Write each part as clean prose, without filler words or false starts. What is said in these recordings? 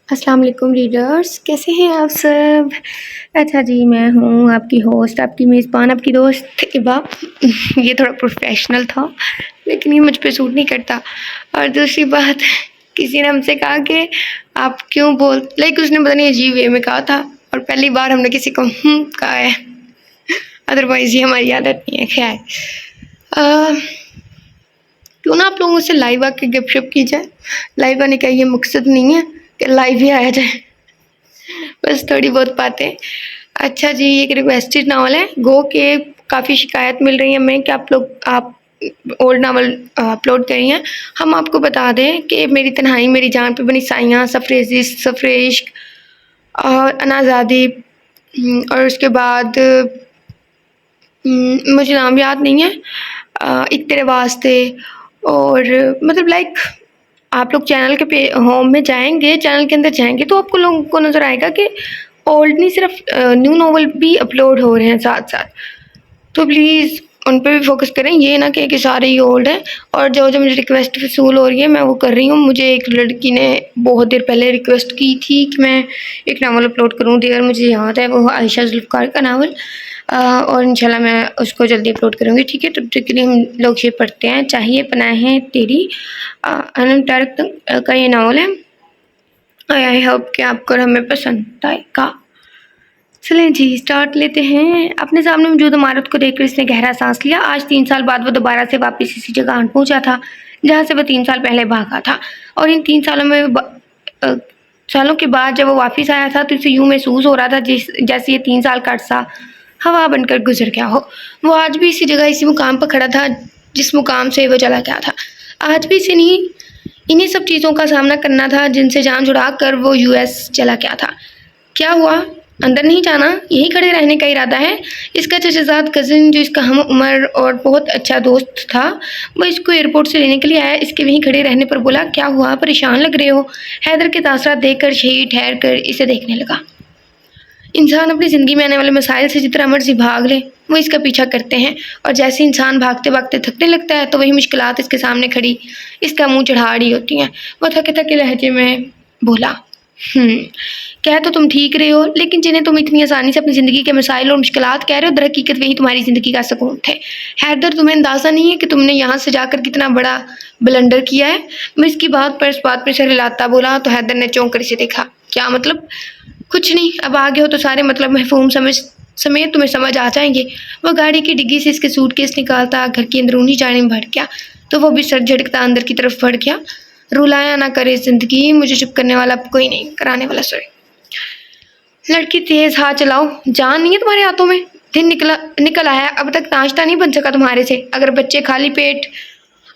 अस्सलाम वालेकुम रीडर्स, कैसे हैं आप सब? अच्छा जी, मैं हूँ आपकी होस्ट, आपकी मेज़बान, आपकी दोस्त इबा। ये थोड़ा प्रोफेशनल था, लेकिन ये मुझ पे सूट नहीं करता। और दूसरी बात, किसी ने हमसे कहा कि आप क्यों उसने पता नहीं अजीब वे में कहा था, और पहली बार हमने किसी को कहा है। अदरवाइज़ ये हमारी आदत नहीं है। खैर, क्यों ना आप लोगों से लाइव आके गपशप की जाए। लाइव आने का ये मकसद नहीं है कि लाइव ही आया जाए, बस थोड़ी बहुत बातें। अच्छा जी, एक रिक्वेस्टेड नावल है गो के, काफ़ी शिकायत मिल रही है हमें कि आप ओल्ड नावल अपलोड करी हैं। हम आपको बता दें कि मेरी तन्हाई मेरी जान पे बनी साइयाँ, सफ़र इश्क और अनाज़ादी, और उसके बाद मुझे नाम याद नहीं है, एक तेरे वास्ते। और मतलब लाइक आप लोग चैनल के पे होम में जाएंगे, चैनल के अंदर जाएंगे तो आपको लोगों को नज़र आएगा कि ओल्ड नहीं सिर्फ न्यू नॉवल भी अपलोड हो रहे हैं साथ साथ। तो प्लीज़ उन पे भी फोकस करें, ये ना कि सारे ही ओल्ड हैं। और जो जो मुझे रिक्वेस्ट वसूल हो रही है मैं वो कर रही हूँ। मुझे एक लड़की ने बहुत देर पहले रिक्वेस्ट की थी कि मैं एक नावल अपलोड करूँ, देर मुझे याद है, वो आयशा जुल्फ़िकार का नावल। और इंशाल्लाह मैं उसको जल्दी अपलोड करूँगी, ठीक है। तब तक के लिए हम लोग ये पढ़ते हैं चाहिए पनाहें तेरी, अनंत तारक का ये नावल है। आई होप कि आपको हमें पसंद आएगा। चलें जी, स्टार्ट लेते हैं। अपने सामने मौजूद इमारत को देखकर इसने गहरा सांस लिया। आज 3 साल बाद वो दोबारा से वापस इसी जगह आन पहुंचा था जहाँ से वो 3 साल पहले भागा था। और इन 3 सालों में सालों के बाद जब वो वापस आया था तो इसे यूं महसूस हो रहा था जैसे ये 3 साल का अरसा हवा बनकर गुजर गया हो। वो आज भी इसी जगह इसी मुकाम पर खड़ा था जिस मुकाम से वो चला गया था। आज भी इसे इन्हीं सब चीज़ों का सामना करना था जिनसे जान छुड़ा कर वो यूएस चला गया था। क्या हुआ? अंदर नहीं जाना, यहीं खड़े रहने का इरादा है? इसका चचेज़ाद कज़िन जो इसका हम उम्र और बहुत अच्छा दोस्त था, वो इसको एयरपोर्ट से लेने के लिए आया। इसके वहीं खड़े रहने पर बोला, क्या हुआ, परेशान लग रहे हो? हैदर के तासरात देखकर शहीद ठहर कर इसे देखने लगा। इंसान अपनी ज़िंदगी में आने वाले मसाइल से जितना मर्जी भाग ले, वो इसका पीछा करते हैं। और जैसे इंसान भागते भागते थकने लगता है तो वही मुश्किलात इसके सामने खड़ी इसका मुंह चढ़ा रही होती हैं। वो थके थके लहजे में बोला, कह तो तुम ठीक रहे हो, लेकिन जिन्हें तुम इतनी आसानी से अपनी ज़िंदगी के मसाइल और मुश्किलात कह रहे हो, दरहकीकत वही तुम्हारी ज़िंदगी का सुकून थे। हैदर, तुम्हें अंदाज़ा नहीं है कि तुमने यहाँ से जाकर कितना बड़ा ब्लंडर किया है। मैं इसकी बात पर इस बात पर सर हिलाता बोला तो हैदर ने चौंक कर इसे देखा। क्या मतलब? कुछ नहीं, अब आगे हो तो सारे मतलब महफूम समेत तुम्हें समझ आ जाएंगे। वो गाड़ी की डिग्गी से इसके सूटकेस निकालता घर की अंदरूनी जानिब बढ़ गया तो वो भी सर झटकता अंदर की तरफ बढ़ गया। रुलाया ना करे ज़िंदगी, मुझे चुप करने वाला कोई नहीं, कराने वाला सॉरी। लड़की तेज़ हाथ चलाओ, जान नहीं है तुम्हारे हाथों में? दिन निकल आया, अब तक नाश्ता नहीं बन सका तुम्हारे से। अगर बच्चे खाली पेट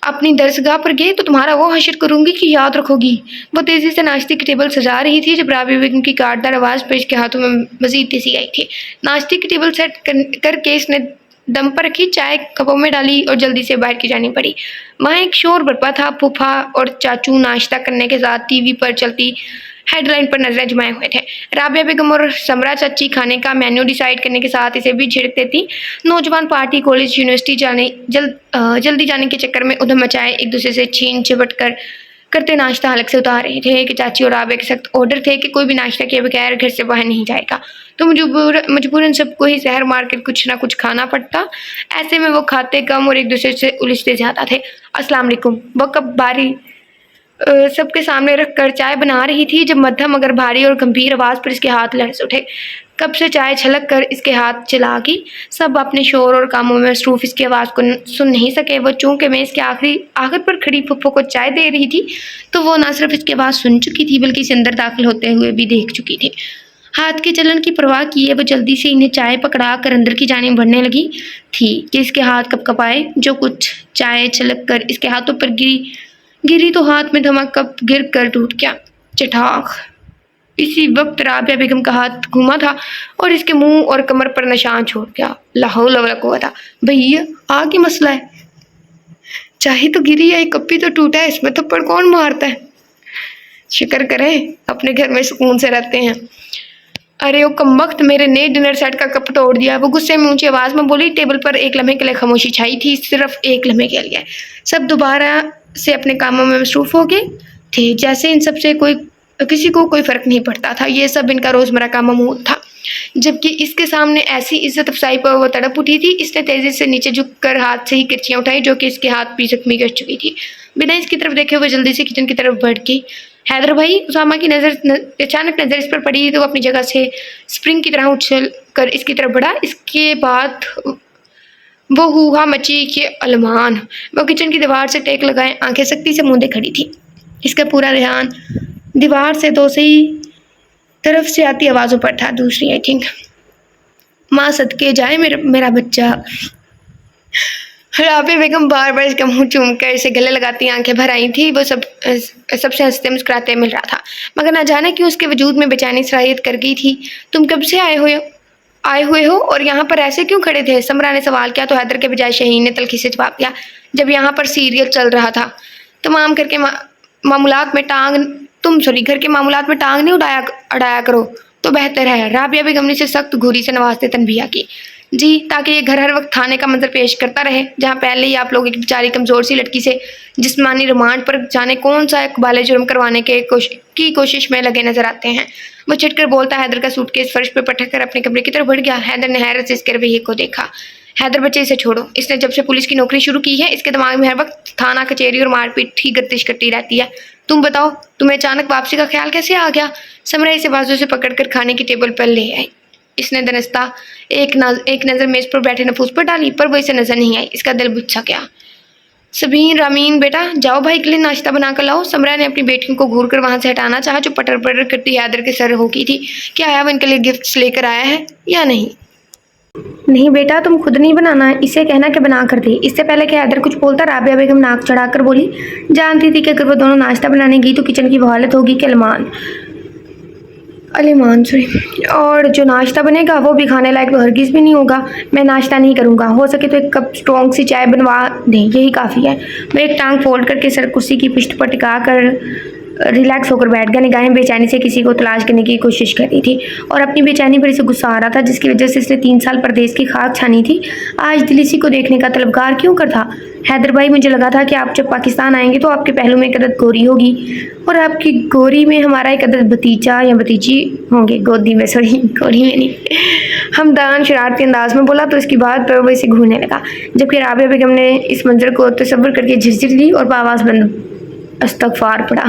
अपनी दरसगाह पर गए तो तुम्हारा वो हशर करूंगी कि याद रखोगी। वो तेज़ी से नाश्ते की टेबल सजा रही थी जब राबी बेगम की काटदार आवाज़ पर इसके हाथों में मजीद तेज़ी आई थी। नाश्ते की टेबल सेट करके इसने दम पर रखी, चाय कपों में डाली और जल्दी से बाहर की जानी पड़ी। वहाँ एक शोर बरपा था। फूफा और चाचू नाश्ता करने के साथ टीवी पर चलती हेडलाइन पर नजरें जमाए हुए थे। राबिया बेगम और समरा चाची खाने का मेन्यू डिसाइड करने के साथ इसे भी झिड़क देती। नौजवान पार्टी कॉलेज यूनिवर्सिटी जल्दी जाने के चक्कर में उधम मचाए एक दूसरे से छीन झपट करते नाश्ता हलक से उतार रहे थे कि चाची और राबिया के सख्त ऑर्डर थे कि कोई भी नाश्ता किए बगैर घर से बाहर नहीं जाएगा। तो मजबूरन सबको ही जहर मार कर कुछ ना कुछ खाना पड़ता। ऐसे में वो खाते कम और एक दूसरे से उलझते ज़्यादा थे। अस्सलाम वालेकुम। वो कब बारी सबके सामने रख कर चाय बना रही थी जब मध्यम मगर भारी और गंभीर आवाज़ पर इसके हाथ लहस उठे। कब से चाय छलक कर इसके हाथ चला गई। सब अपने शोर और कामों में मसरूफ़ इसकी आवाज़ को सुन नहीं सके। वो चूँकि मैं इसके आखिर पर खड़ी फुफ्फो को चाय दे रही थी तो वो न सिर्फ इसकी आवाज़ सुन चुकी थी बल्कि इसे अंदर दाखिल होते हुए भी देख चुकी थी। हाथ की चलन की परवाह किए वो जल्दी से इन्हें चाय पकड़ा कर अंदर की जानिब बढ़ने लगी थी कि इसके हाथ कपकपाए। जो कुछ चाय छलक कर इसके हाथों पर गिरी तो हाथ में धमा कप गिर कर टूट गया। चटाक। इसी वक्त राबिया बेगम का हाथ घूमा था और इसके मुंह और कमर पर निशान छोड़ गया। ला हौला वला कुव्वता। भैया, आगे मसला है। चाहे तो गिरी है, कप भी तो टूटा है, इसमें थप्पड़ कौन मारता है? शुक्र करें अपने घर में सुकून से रहते हैं। अरे ओ कमबख्त, मेरे नए डिनर सेट का कप तोड़ दिया। वो गुस्से में ऊंची आवाज़ में बोली। टेबल पर एक लम्हे के लिए खामोशी छाई थी, सिर्फ एक लम्हे के लिए। सब दोबारा से अपने कामों में मसरूफ़ हो गए थे, जैसे इन सब से कोई किसी को कोई फ़र्क नहीं पड़ता था। ये सब इनका रोज़मर्रा का मामूल था। जबकि इसके सामने ऐसी इज़्ज़त अफ़ज़ाई पर वो तड़प उठी थी, इसने तेज़ी से नीचे झुककर हाथ से ही किरचियाँ उठाई जो कि इसके हाथ भी ज़ख्मी कर चुकी थी। बिना इसकी तरफ देखे हुए जल्दी से किचन की तरफ बढ़ गई। हैदर भाई, उसामा की अचानक नज़र इस पर पड़ी तो वो अपनी जगह से स्प्रिंग की तरह उछल कर इसकी तरफ बढ़ा। इसके बाद वो हुआ मची कि अलमान। वो किचन की दीवार से टेक लगाए आंखें सख्ती से मूंदे खड़ी थी। इसका पूरा ध्यान दीवार से तो सही तरफ से आती आवाज़ों पर था। दूसरी आई थिंक माँ सदके जाए मेरा बच्चा। राबिया बेगम बार बार इसका मुंह चूम कर इसे गले लगाती आंखें भर आई थी। वो सबसे हंसते मुस्कुराते मिल रहा था, मगर ना जाने क्यों उसके वजूद में बेचैनी सरायत कर गई थी। तुम कब से आए हुए हो और यहाँ पर ऐसे क्यों खड़े थे? समरा ने सवाल किया तो हैदर के बजाय शहीन ने तल्खी से जवाब दिया, जब यहाँ पर सीरियल चल रहा था तमाम घर के मामूलात में टांग नहीं अड़ाया करो तो बेहतर है। राबिया बेगम ने इसे सख्त घूरी से नवाजते तनबीह की। जी, ताकि ये घर हर वक्त थाने का मंजर पेश करता रहे, जहाँ पहले ही आप लोग एक बेचारी कमज़ोर सी लड़की से जिस्मानी रिमांड पर जाने कौन सा इकबाल जुर्म करवाने की कोशिश में लगे नजर आते हैं। वो छिटकर बोलता हैदर का सूटकेस फर्श पर पटक कर अपने कमरे की तरफ बढ़ गया। हैदर ने हैरत से इसके रवैये को देखा। हैदर बच्चे, इसे छोड़ो। इसने जब से पुलिस की नौकरी शुरू की है इसके दिमाग में हर वक्त थाना कचहरी और मारपीट ही गर्दिश करती रहती है। तुम बताओ, तुम्हें अचानक वापसी का ख्याल कैसे आ गया? समरा इसे बाजू से पकड़कर खाने की टेबल पर ले आई। इसने दनस्ता एक नज़र मेज़ पर बैठे नफूस पर डाली, पर वो इसे नजर नहीं आई। इसका दिल बुझ गया। सबीन, रामीन बेटा, जाओ भाई के लिए नाश्ता बना कर लाओ। समरा ने अपनी बेटियों को घूर कर वहाँ से हटाना चाहा जो पटर पटर करती हैदर के सर हो की थी। क्या आया वो इनके लिए गिफ्ट्स लेकर आया है या नहीं? नहीं बेटा, तुम खुद नहीं बनाना है, इसे कहना कि बना कर दे। इससे पहले कि हैदर कुछ बोलता राबिया बेगम नाक चढ़ाकर बोली, जानती थी कि अगर वो दोनों नाश्ता बनाने गई तो किचन की वो हालत होगी कि अलीमान सॉरी, और जो नाश्ता बनेगा वो भी खाने लायक तो हरगिज़ भी नहीं होगा। मैं नाश्ता नहीं करूँगा, हो सके तो एक कप स्ट्रॉन्ग सी चाय बनवा दें, यही काफ़ी है। वो एक टांग फोल्ड करके सर कुर्सी की पुष्ट पर टिका कर रिलैक्स होकर बैठ गया। निगाहें बेचैनी से किसी को तलाश करने की कोशिश कर रही थी और अपनी बेचैनी पर इसे गुस्सा आ रहा था, जिसकी वजह से इसने 3 साल परदेश की खाक छानी थी। आज दिल इसी को देखने का तलबगार क्यों कर था? हैदर भाई, मुझे लगा था कि आप जब पाकिस्तान आएंगे तो आपके पहलू में एक अदद गोरी होगी और आपकी गोरी में हमारा एक अदद भतीजा या भतीजी होंगे। गोदी में, सॉरी, गोरी में नहीं। हमदान शरारती अंदाज में बोला तो इसकी बात पर वो इसे घूरने लगा, जबकि राबिया बेगम ने इस मंजर को तसव्वुर करके झिझक ली और आवाज़ बंद अस्तगफार पड़ा।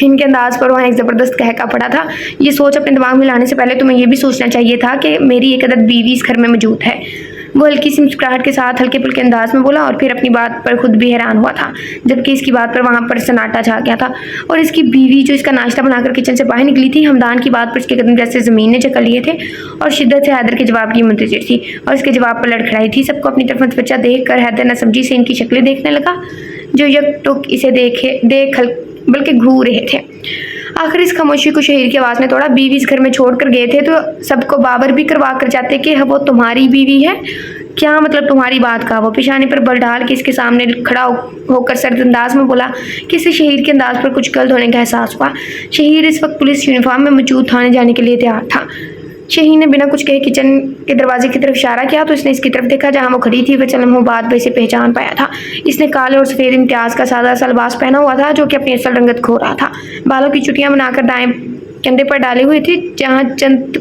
इनके अंदाज पर वहाँ एक ज़बरदस्त कहका पड़ा था। ये सोच अपने दिमाग में लाने से पहले तुम्हें यह भी सोचना चाहिए था कि मेरी एक अदद बीवी इस घर में मौजूद है। वो हल्की सी मुस्कुराहट के साथ हल्के पुल्के अंदाज में बोला और फिर अपनी बात पर खुद भी हैरान हुआ था, जबकि इसकी बात पर वहाँ पर सन्नाटा छा गया था। और इसकी बीवी जो इसका नाश्ता बनाकर किचन से बाहर निकली थी, हमदान की बात पर इसके कदम जैसे ज़मीन ने जकड़ लिए थे और शिद्दत से हैदर के जवाब की मुंतज़िर थी और इसके जवाब पर लड़खड़ाई थी। सबको अपनी तरफ मतवज्जा देख कर हैदर न समझी से इनकी शक्लें देखने लगा, जो यकटुक इसे बल्कि घूर रहे थे। आखिर इस खामोशी को शहीर की आवाज़ ने तोड़ा। बीवी इस घर में छोड़ कर गए थे तो सबको बाबर भी करवा कर जाते कि वो तुम्हारी बीवी है। क्या मतलब तुम्हारी बात का? वो पेशानी पर बल डाल के इसके सामने खड़ा होकर सर्द अंदाज में बोला कि इसे शहीर के अंदाज पर कुछ गलत होने का एहसास हुआ। शहीर इस वक्त पुलिस यूनिफॉर्म में मौजूद थाने जाने के लिए तैयार था। शहीन ने बिना कुछ कहे किचन के दरवाजे की तरफ इशारा किया तो इसने इसकी तरफ देखा जहां वो खड़ी थी। वह चंद लम्हों बाद वह इसे पहचान पाया था। इसने काले और सफ़ेद इम्तियाज़ का सादा सा लिबास पहना हुआ था जो कि अपनी असल रंगत खो रहा था। बालों की चुटियां बनाकर दाएं कंधे पर डाली हुई थी, जहाँ चंद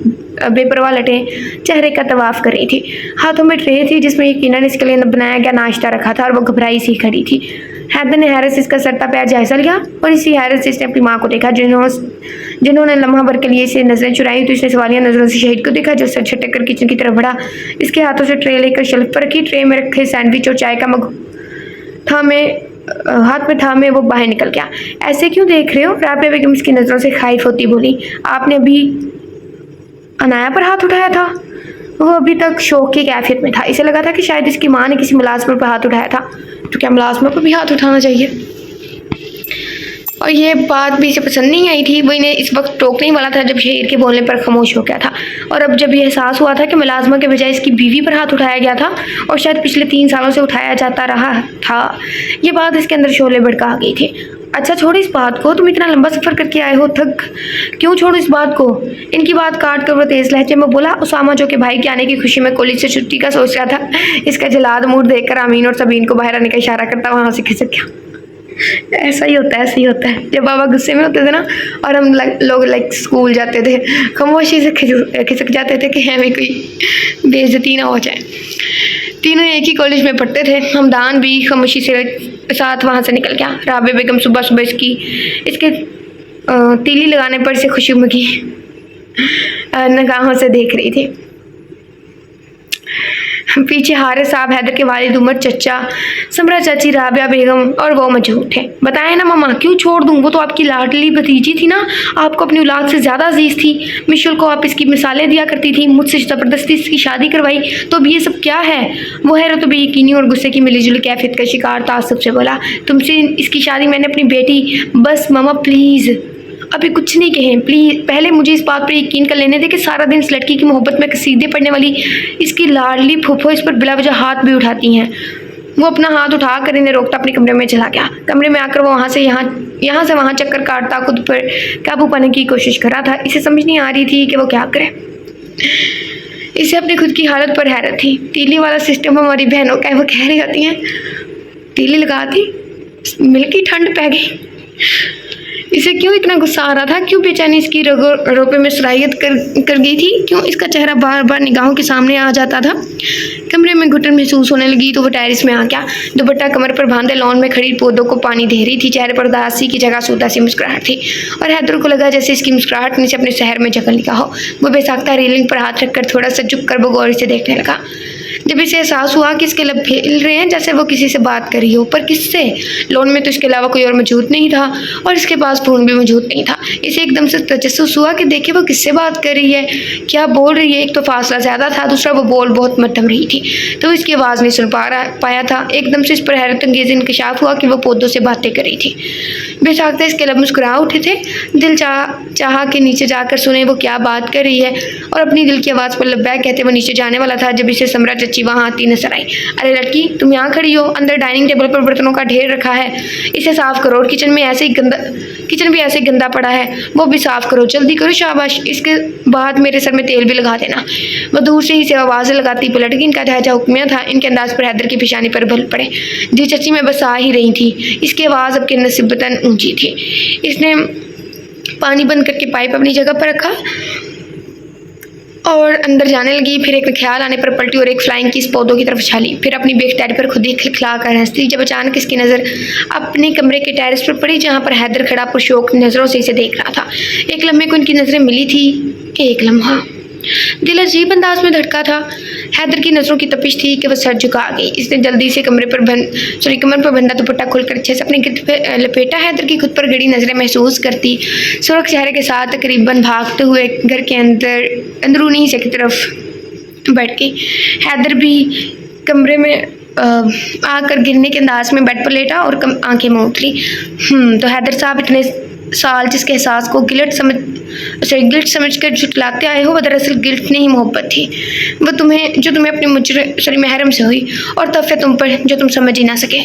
बेपरवाह लटें चेहरे का तवाफ कर रही थी। हाथों में ट्रे थी जिसमें यकीनन इसके लिए बनाया गया नाश्ता रखा था और वो घबराई सी खड़ी थी। हैदर ने हैरत से इसका सरता पैर जायजा लिया और इसी हैरत से इसने अपनी माँ को देखा, जिन्होंने लम्हा भर के लिए इसे नजरें चुराई। तो इसने सवालिया नजरों से शहीद को देखा जो सर झटक कर किचन की तरफ बढ़ा। इसके हाथों से ट्रे लेकर शेल्फ पर रखी ट्रे में रखे सैंडविच और चाय का मग हाथ में थामे वो बाहर निकल गया। ऐसे क्यों देख रहे हो? राबिया बेगम इसकी नज़रों से खाइफ होती बोली। आपने अभी अनाया पर हाथ उठाया था? वो अभी तक शौक की कैफियत में था। इसे लगा था कि शायद इसकी माँ ने किसी मुलाजमे पर हाथ उठाया था, तो क्या मुलाजमे पर भी हाथ उठाना चाहिए? और ये बात भी इसे पसंद नहीं आई थी। वो इन्हें इस वक्त टोकने ही वाला था जब शहीर के बोलने पर खामोश हो गया था। और अब जब ये एहसास हुआ था कि मुलाजमा के बजाय इसकी बीवी पर हाथ उठाया गया था और शायद पिछले 3 सालों से उठाया जाता रहा था, ये बात इसके अंदर शोले भड़का आ गई थी। अच्छा छोड़ो इस बात को, तुम इतना लंबा सफ़र करके आए हो, थक क्यों? छोड़ो इस बात को। इनकी बात काट कर वो तेज़ लहजे में बोला। उसामा जो कि भाई के आने की खुशी में कॉलेज से छुट्टी का सोच रहा था, इसका जलाद मूड देखकर आमीन और सबीन को बाहर आने का इशारा करता वहाँ से खिसक गया। ऐसा ही होता है, ऐसा ही होता है। जब बाबा गुस्से में होते थे ना और हम लोग लाइक स्कूल जाते थे, खामोशी से खिसक जाते थे कि हमें कोई बेइज्जती ना हो जाए। तीनों एक ही कॉलेज में पढ़ते थे। हमदान भी खामोशी से साथ वहाँ से निकल गया। राबे बेगम सुबह सुबह इसके तीली लगाने पर से खुशनुमा निगाहों से देख रही थी। पीछे हारिस साहब, हैदर के वालिद, उमर चचा, समरा चाची, राबिया बेगम और वो मौजूद थे। बताया ना मामा, क्यों छोड़ दूँ, वो तो आपकी लाडली भतीजी थी ना, आपको अपनी औलाद से ज़्यादा अजीज़ थी। मिशेल को आप इसकी मिसालें दिया करती थी, मुझसे ज़बरदस्ती इसकी शादी करवाई, तो अब ये सब क्या है। वो हैरत बेयकीनी और गुस्से की मिलीजुली कैफियत का शिकार तासुब से बोला, तुमसे इसकी शादी मैंने अपनी बेटी। बस मामा प्लीज़ अभी कुछ नहीं कहें प्लीज़, पहले मुझे इस बात पर यकीन कर लेने दे कि सारा दिन इस लड़की की मोहब्बत में कसीदे पड़ने वाली इसकी लाडली फूफो इस पर बिला वजह हाथ भी उठाती हैं। वो अपना हाथ उठाकर इन्हें रोकता अपने कमरे में चला गया। कमरे में आकर वो यहाँ से वहाँ चक्कर काटता खुद पर काबू पाने की कोशिश कर रहा था। इसे समझ नहीं आ रही थी कि वो क्या करे। इसे अपनी खुद की हालत पर हैरत थी। तीली वाला सिस्टम हमारी बहनों का, वो कह रही होती हैं तीली लगा दी, मिल्की ठंड पै गई। इसे क्यों इतना गुस्सा आ रहा था, क्यों बेचैनी इसकी रोपे में सरायत कर गई थी, क्यों इसका चेहरा बार बार निगाहों के सामने आ जाता था। कमरे में घुटन महसूस होने लगी तो वो टेरिस में आ गया। दुपट्टा कमर पर बांधे लॉन में खड़ी पौधों को पानी दे रही थी। चेहरे पर उदासी की जगह सूदा सी मुस्कुराहट थी और हैदर को लगा जैसे इसकी मुस्कुराहट नीचे अपने शहर में जगह लिखा हो। वो बेसाख्ता रेलिंग पर हाथ रखकर थोड़ा सा झुक कर वो गौर से देखने लगा। जब इसे एहसास हुआ कि इसके लब फैल रहे हैं जैसे वो किसी से बात कर रही हो, पर किससे। लोन में तो इसके अलावा कोई और मौजूद नहीं था और इसके पास फ़ोन भी मौजूद नहीं था। इसे एकदम से तजस्सुस हुआ कि देखे वो किससे बात कर रही है, क्या बोल रही है। एक तो फासला ज़्यादा था, दूसरा वो बोल बहुत मध्यम रही थी तो इसकी आवाज़ नहीं सुन पाया था। एकदम से इस पर हैरत अंगेज़ इंकशाफ हुआ कि वो पौधों से बातें कर रही थी। बेसाख्ता इसके लब मुस्कुरा उठे थे। दिल चाह के नीचे जाकर सुने वो क्या बात कर रही है और अपनी दिल की आवाज़ पर लब्बैक कहते वो नीचे जाने वाला था जब इसे समरा चची वहाँ आती नजर आई। अरे लड़की, तुम यहाँ खड़ी हो, अंदर डाइनिंग टेबल पर बर्तनों का ढेर रखा है, इसे साफ करो। और किचन भी ऐसे ही गंदा पड़ा है, वो भी साफ करो, जल्दी करो। शाबाश, इसके बाद मेरे सर में तेल भी लगा देना। वो दूर से ही से आवाज़ें लगाती पलट गई। इनका लहजा हुक्मिया था। इनके अंदाज पर हैदर की पेशानी पर बल पड़े। जी चची, मैं बस आ ही रही थी। इसकी आवाज़ अब के नसीबतन ऊंची थी। इसने पानी बंद करके पाइप अपनी जगह पर रखा और अंदर जाने लगी। फिर एक ख्याल आने पर पलटी और एक फ्लाइंग की इस पौधों की तरफ उछाली। फिर अपनी बेग टैरी पर खुद ही खिलखिला कर हंसती जब अचानक इसकी नज़र अपने कमरे के टेरेस पर पड़ी जहाँ पर हैदर खड़ा पुरशौक नज़रों से इसे देख रहा था। एक लम्हे को इनकी नज़रें मिली थी। एक लम्हा दिल अजीब अंदाज में धड़का था। हैदर की नज़रों की तपिश थी कि वह सर झुका गई। इसने जल्दी से कमर पर बंधा दुपट्टा खोलकर अच्छे से अपने गिरद पे लपेटा। हैदर की खुद पर गड़ी नज़रें महसूस करती सुरख चेहरे के साथ तकरीबन भागते हुए घर के अंदरूनी हिस्से की तरफ बैठ गई। हैदर भी कमरे में आकर गिरने के अंदाज में बेड पर लेटा और आंखें मूंद ली। तो हैदर साहब इतने साल जिसके एहसास को गिल्ट समझ कर झुटलाते आए हो, वह दरअसल गिल्ट नहीं मोहब्बत थी। वह जो तुम्हें अपने महरम से हुई और तोहफे तुम पर जो तुम समझ ही ना सके।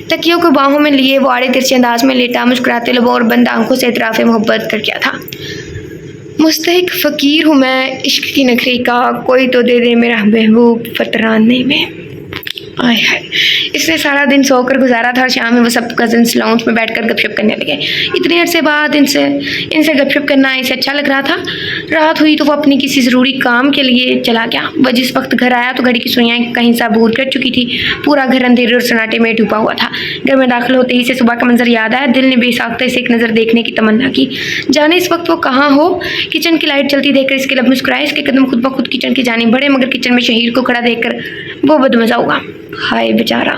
तकियों को बाहों में लिए वो आड़े तिरछे अंदाज में लेटा मुस्कुराते लबों और बंद आंखों से इतराफ़े मोहब्बत कर क्या था। मुस्तहिक फ़कीर हूँ मैं इश्क की नखरी का, कोई तो दे दे मेरा महबूब फतराने में। आय हाय, इसने सारा दिन सोकर गुजारा था और शाम में वो सब कज़न्स लाउंज में बैठकर गपशप करने लगे। इतने अरसे बाद इनसे गपशप करना इसे अच्छा लग रहा था। रात हुई तो वो अपनी किसी ज़रूरी काम के लिए चला गया। वह जिस वक्त घर आया तो घड़ी की सुइयाँ कहीं साबूत कर चुकी थी। पूरा घर अंधेरे और सन्नाटे में डूबा हुआ था। घर में दाखिल होते ही से सुबह का मंजर याद आया। दिल ने बेसाख्ता इसे एक नज़र देखने की तमन्ना की। जाने इस वक्त वो कहाँ हो। किचन की लाइट चलती देखकर इसके लब मुस्कुराए। इसके कदम खुद ब खुद किचन की जानिब बढ़े, मगर किचन में शहीर को खड़ा देखकर वो बदमज़ा हुआ। हाय बेचारा।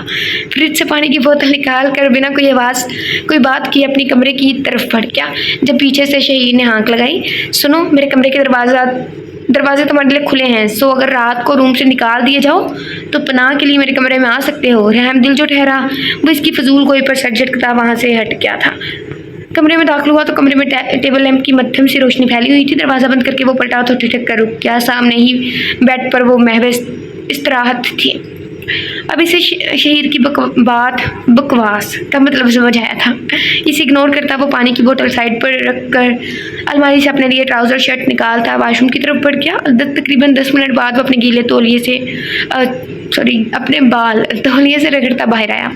फ्रिज से पानी की बोतल निकाल कर बिना कोई बात किए अपनी कमरे की तरफ बढ़ गया। जब पीछे से शहीर ने हाँक लगाई, सुनो, मेरे कमरे के दरवाजे तुम्हारे लिए खुले हैं, सो अगर रात को रूम से निकाल दिए जाओ तो पनाह के लिए मेरे कमरे में आ सकते हो। रहम दिल जो ठहरा वो इसकी फजूल गोई पर सर झटकता वहाँ से हट गया था। कमरे में दाखिल हुआ तो कमरे में टेबल लैंप की मध्यम सी रोशनी फैली हुई थी। दरवाज़ा बंद करके वो पलटा तो ठिठक कर रुक गया। सामने ही बेड पर वो महज इस्तराहत थी। अब इसे शहीर की बकवास का मतलब समझ आया था। इसे इग्नोर करता वो पानी की बोतल साइड पर रखकर अलमारी से अपने लिए ट्राउज़र शर्ट निकालता वॉशरूम की तरफ बढ़ गया। तकरीबन 10 मिनट बाद वो अपने गीले तौलिए से अपने बाल तौलिए से रगड़ता बाहर आया।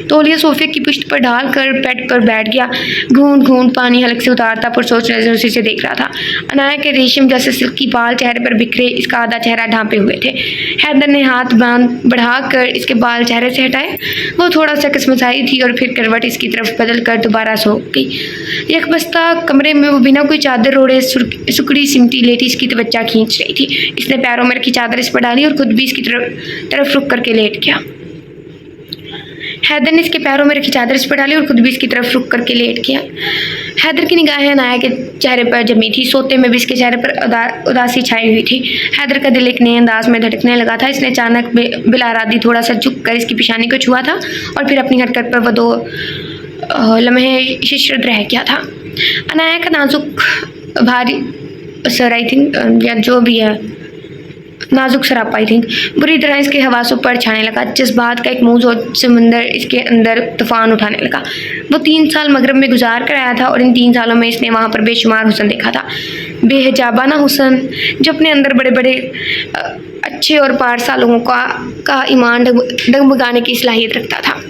तौलिया सोफे की पुश्त पर डालकर बेड पर बैठ गया। घूंट घूंट पानी हलक से उतारता पुरसोच नजर से देख रहा था। अनाया के रेशम जैसे सिल्की बाल चेहरे पर बिखरे, इसका आधा चेहरा ढांपे हुए थे। हैदर ने हाथ बांध बढ़ाकर इसके बाल चेहरे से हटाए। वो थोड़ा सा कसमसाई थी और फिर करवट इसकी तरफ बदल कर दोबारा सो गई। यकबस्ता कमरे में वो बिना कोई चादर ओढ़े सुकड़ी सिमटी लेटी इसकी तवज्जो खींच रही थी। इसने पैरों में रखी चादर इस पर डाली और खुद भी इसकी तरफ रुक करके लेट गया। हैदर ने इसके पैरों में रखी चादर इस पर डाली और खुद भी इसकी तरफ रुक करके लेट गया। हैदर की निगाहें अनाया के चेहरे पर जमी थी। सोते में भी इसके चेहरे पर उदासी छाई हुई थी। हैदर का दिल एक नए अंदाज में धड़कने लगा था। इसने अचानक बिलारादी थोड़ा सा झुक कर इसकी पेशानी को छुआ था और फिर अपनी हरकत पर वो 2 लम्हे शिश्रद रह गया था। अनाया का नाजुक भारी सर आई थिंक या जो भी है नाजुक सरापा आई थिंक बुरी तरह इसके हवासों पर छाने लगा। जज्बात का एक मौज और समंदर इसके अंदर तूफान उठाने लगा। वो 3 साल मगरब में गुजार कर आया था और इन 3 सालों में इसने वहाँ पर बेशुमार हुस्न देखा था। बेहिजाबाना हुस्न जो अपने अंदर बड़े बड़े अच्छे और पारसा लोगों का ईमान डगमगाने की सलाहियत रखता था।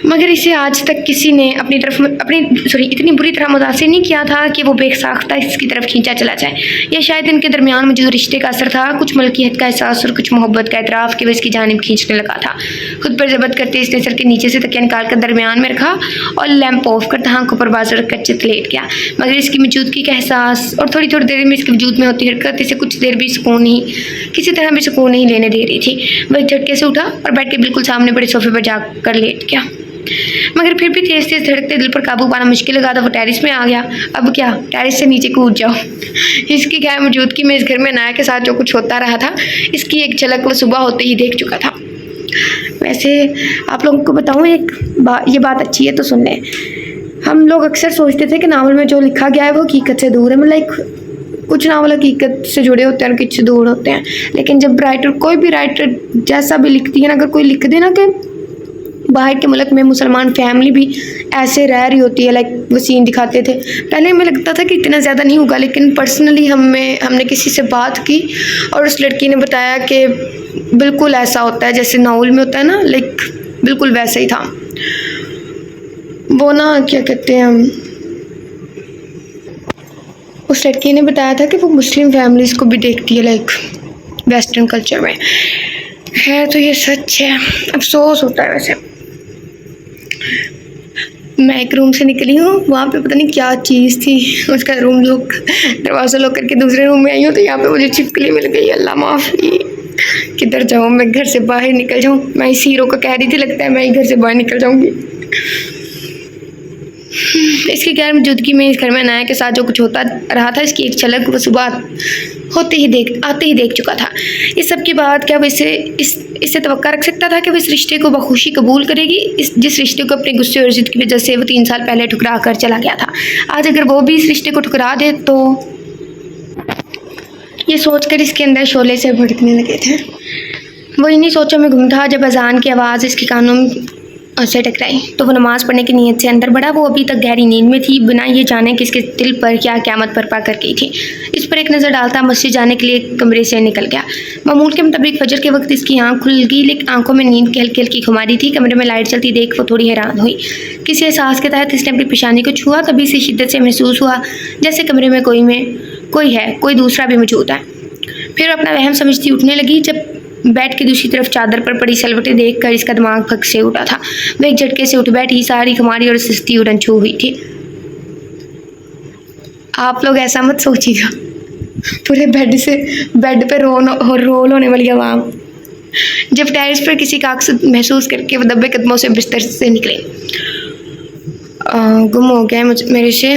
मगर इसे आज तक किसी ने इतनी बुरी तरह मुतासिर नहीं किया था कि वो बेसाख्ता इसकी तरफ खींचा चला जाए। या शायद इनके दरमियान मौजूद रिश्ते का असर था, कुछ मलकियत का एहसास और कुछ मोहब्बत का एतराफ़ कि वो इसकी जानिब खींचने लगा था। खुद पर जबत करते इसने सर के नीचे से तकिया निकाल कर दरमियान में रखा और लैंप ऑफ कर आंखों पर बाजू रखकर चित लेट गया। मगर इसकी मौजूदगी का एहसास और थोड़ी थोड़ी देर में इसके वजूद में होती हरकत इसे कुछ देर भी किसी तरह भी सुकून नहीं लेने दे रही थी। वह झटके से उठा और बेड के बिल्कुल सामने बड़े सोफे पर जाकर लेट गया। मगर फिर भी तेज तेज धड़कते दिल पर काबू पाना मुश्किल लगा था। वो टेरिस में आ गया। अब क्या, टेरिस से नीचे कूद जाओ। इसकी गैर मौजूदगी में इस घर में अनाया के साथ जो कुछ होता रहा था इसकी एक झलक वो सुबह होते ही देख चुका था। वैसे आप लोगों को बताऊँ ये बात अच्छी है तो सुन लें। हम लोग अक्सर सोचते थे कि नावल में जो लिखा गया है वो हकीकत से दूर है। मतलब कुछ नावल हकीकत से जुड़े होते हैं और कुछ दूर होते हैं। लेकिन जब कोई भी राइटर जैसा भी लिखती है ना, अगर कोई लिख दे ना कि बाहर के मुल्क में मुसलमान फैमिली भी ऐसे रह रही होती है, लाइक वो सीन दिखाते थे। पहले हमें लगता था कि इतना ज़्यादा नहीं होगा, लेकिन पर्सनली हमने किसी से बात की और उस लड़की ने बताया कि बिल्कुल ऐसा होता है जैसे नावल में होता है ना, लाइक बिल्कुल वैसा ही था। वो ना क्या कहते हैं, उस लड़की ने बताया था कि वो मुस्लिम फैमिलीज़ को भी देखती है लाइक वेस्टर्न कल्चर में। है तो ये सच है, अफसोस होता है। वैसे मैं एक रूम से निकली हूँ, वहाँ पे पता नहीं क्या चीज़ थी, उसका रूम लोग दरवाज़ा लॉक करके दूसरे रूम में आई हूँ तो यहाँ पे मुझे छिपकली मिल गई। अल्लाह माफ़ी, किधर जाऊँ मैं, घर से बाहर निकल जाऊँ। मैं इस हीरो को कह रही थी, लगता है मैं ही घर से बाहर निकल जाऊँगी। इसकी गैर मौजूदगी में इस घर में अनाया के साथ जो कुछ होता रहा था इसकी एक झलक वो सुबह आते ही देख चुका था। इस सब के बाद क्या वो इससे तवक्का रख सकता था कि वो इस रिश्ते को बखुशी कबूल करेगी, जिस रिश्ते को अपने गुस्से और जिद की वजह से वो 3 साल पहले ठुकरा कर चला गया था। आज अगर वो भी इस रिश्ते को ठुकरा दे तो ये सोचकर इसके अंदर शोले से भड़कने लगे थे। वो इन्हीं सोचों में घूम था जब अजान की आवाज़ इसके कानों से टकराई तो वो नमाज़ पढ़ने की नीयत से अंदर बढ़ा। वो अभी तक गहरी नींद में थी, बिना ये जाने कि इसके दिल पर क्या क़यामत बरपा कर गई थी। इस पर एक नज़र डालता मस्जिद जाने के लिए कमरे से निकल गया। मामूल के मुताबिक फजर के वक्त इसकी आँख खुल गई, लेकिन आंखों में नींद की हल्की हल्की खुमारी थी। कमरे में लाइट चलती देख वो थोड़ी हैरान हुई। किसी एहसास के तहत इसने अपनी पेशानी को छुआ, तभी से शिद्दत से महसूस हुआ जैसे कमरे में कोई दूसरा भी मौजूद है। फिर अपना वहम समझती उठने लगी जब बेड की दूसरी तरफ चादर पर पड़ी सलवटें देखकर इसका दिमाग भग से उठा था। वह एक झटके से उठ बैठी, सारी खुमारी और सुस्ती उड़न छू हुई थी। आप लोग ऐसा मत सोचिएगा, पूरे बेड पे रोल होने वाली आवाम। जब टेरिस पर किसी का अक्स महसूस करके वो दबे कदमों से बिस्तर से निकले। गुम हो गया मेरे से,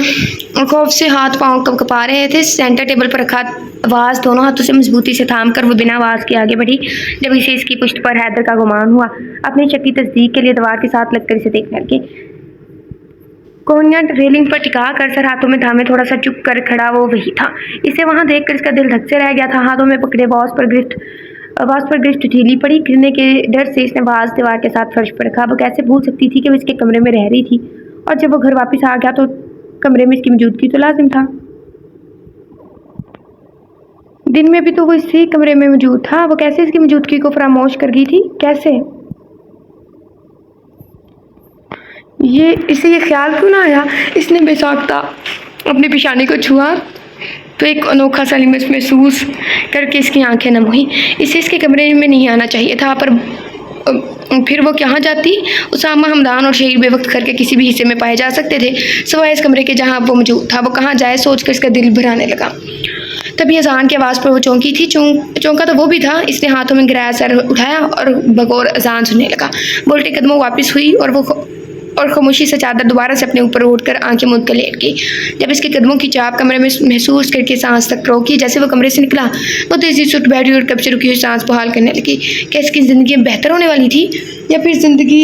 खौफ से हाथ पाँव कपा रहे थे। सेंटर टेबल पर रखा आवाज़ दोनों हाथों से मजबूती से थाम कर वो बिना आवाज़ के आगे बढ़ी। जब इसे इसकी पुश्त पर हैदर का गुमान हुआ, अपनी शक की तस्दीक के लिए दीवार के साथ लगकर इसे देखने लगी। कोनिया रेलिंग पर टिका कर सर हाथों में थामे थोड़ा सा चुप कर खड़ा वो वही था। इसे वहाँ देखकर इसका दिल धक से रह गया था। हाथों में पकड़े आवाज़ पर गिरफ्त ढीली पड़ी। गिरने के डर से इसने आवाज़ दीवार के साथ फर्श पर रखा। वो कैसे भूल सकती थी कि वो इसके कमरे में रह रही थी, और जब वो घर वापस आ गया तो कमरे में इसकी मौजूदगी तो लाजिम था। दिन में भी तो वो इसी कमरे में मौजूद था, वो कैसे इसकी मौजूदगी को फरामोश कर गई थी? कैसे? ये इसे ये ख्याल क्यों ना आया इसने बेसाख्ता अपनी पेशानी को छुआ तो एक अनोखा सा लिमस महसूस करके इसकी आंखें नम हुई। इसे इसके कमरे में नहीं आना चाहिए था, पर फिर वो कहाँ जाती? उसामा, हमदान और शहीद बेवक्त घर के किसी भी हिस्से में पाए जा सकते थे, सिवाय इस कमरे के जहाँ वो मौजूद था। वो कहाँ जाए सोचकर इसका दिल भराने लगा। तभी अजान की आवाज़ पर वो चौंकी थी। चौंका तो वो भी था। इसने हाथों में गिराया सर उठाया और बगौर अजान सुनने लगा। बोलते कदमों वापस हुई और खामोशी से चादर दोबारा से अपने ऊपर उठकर आंखें मूंद कर लेट गई। जब इसके कदमों की चाप कमरे में महसूस करके सांस तक रोकी, जैसे वो कमरे से निकला वो तेजी से उठ बैठी और कब से रुकी हुई सांस बहाल करने लगी। क्या इसकी ज़िंदगी बेहतर होने वाली थी या फिर ज़िंदगी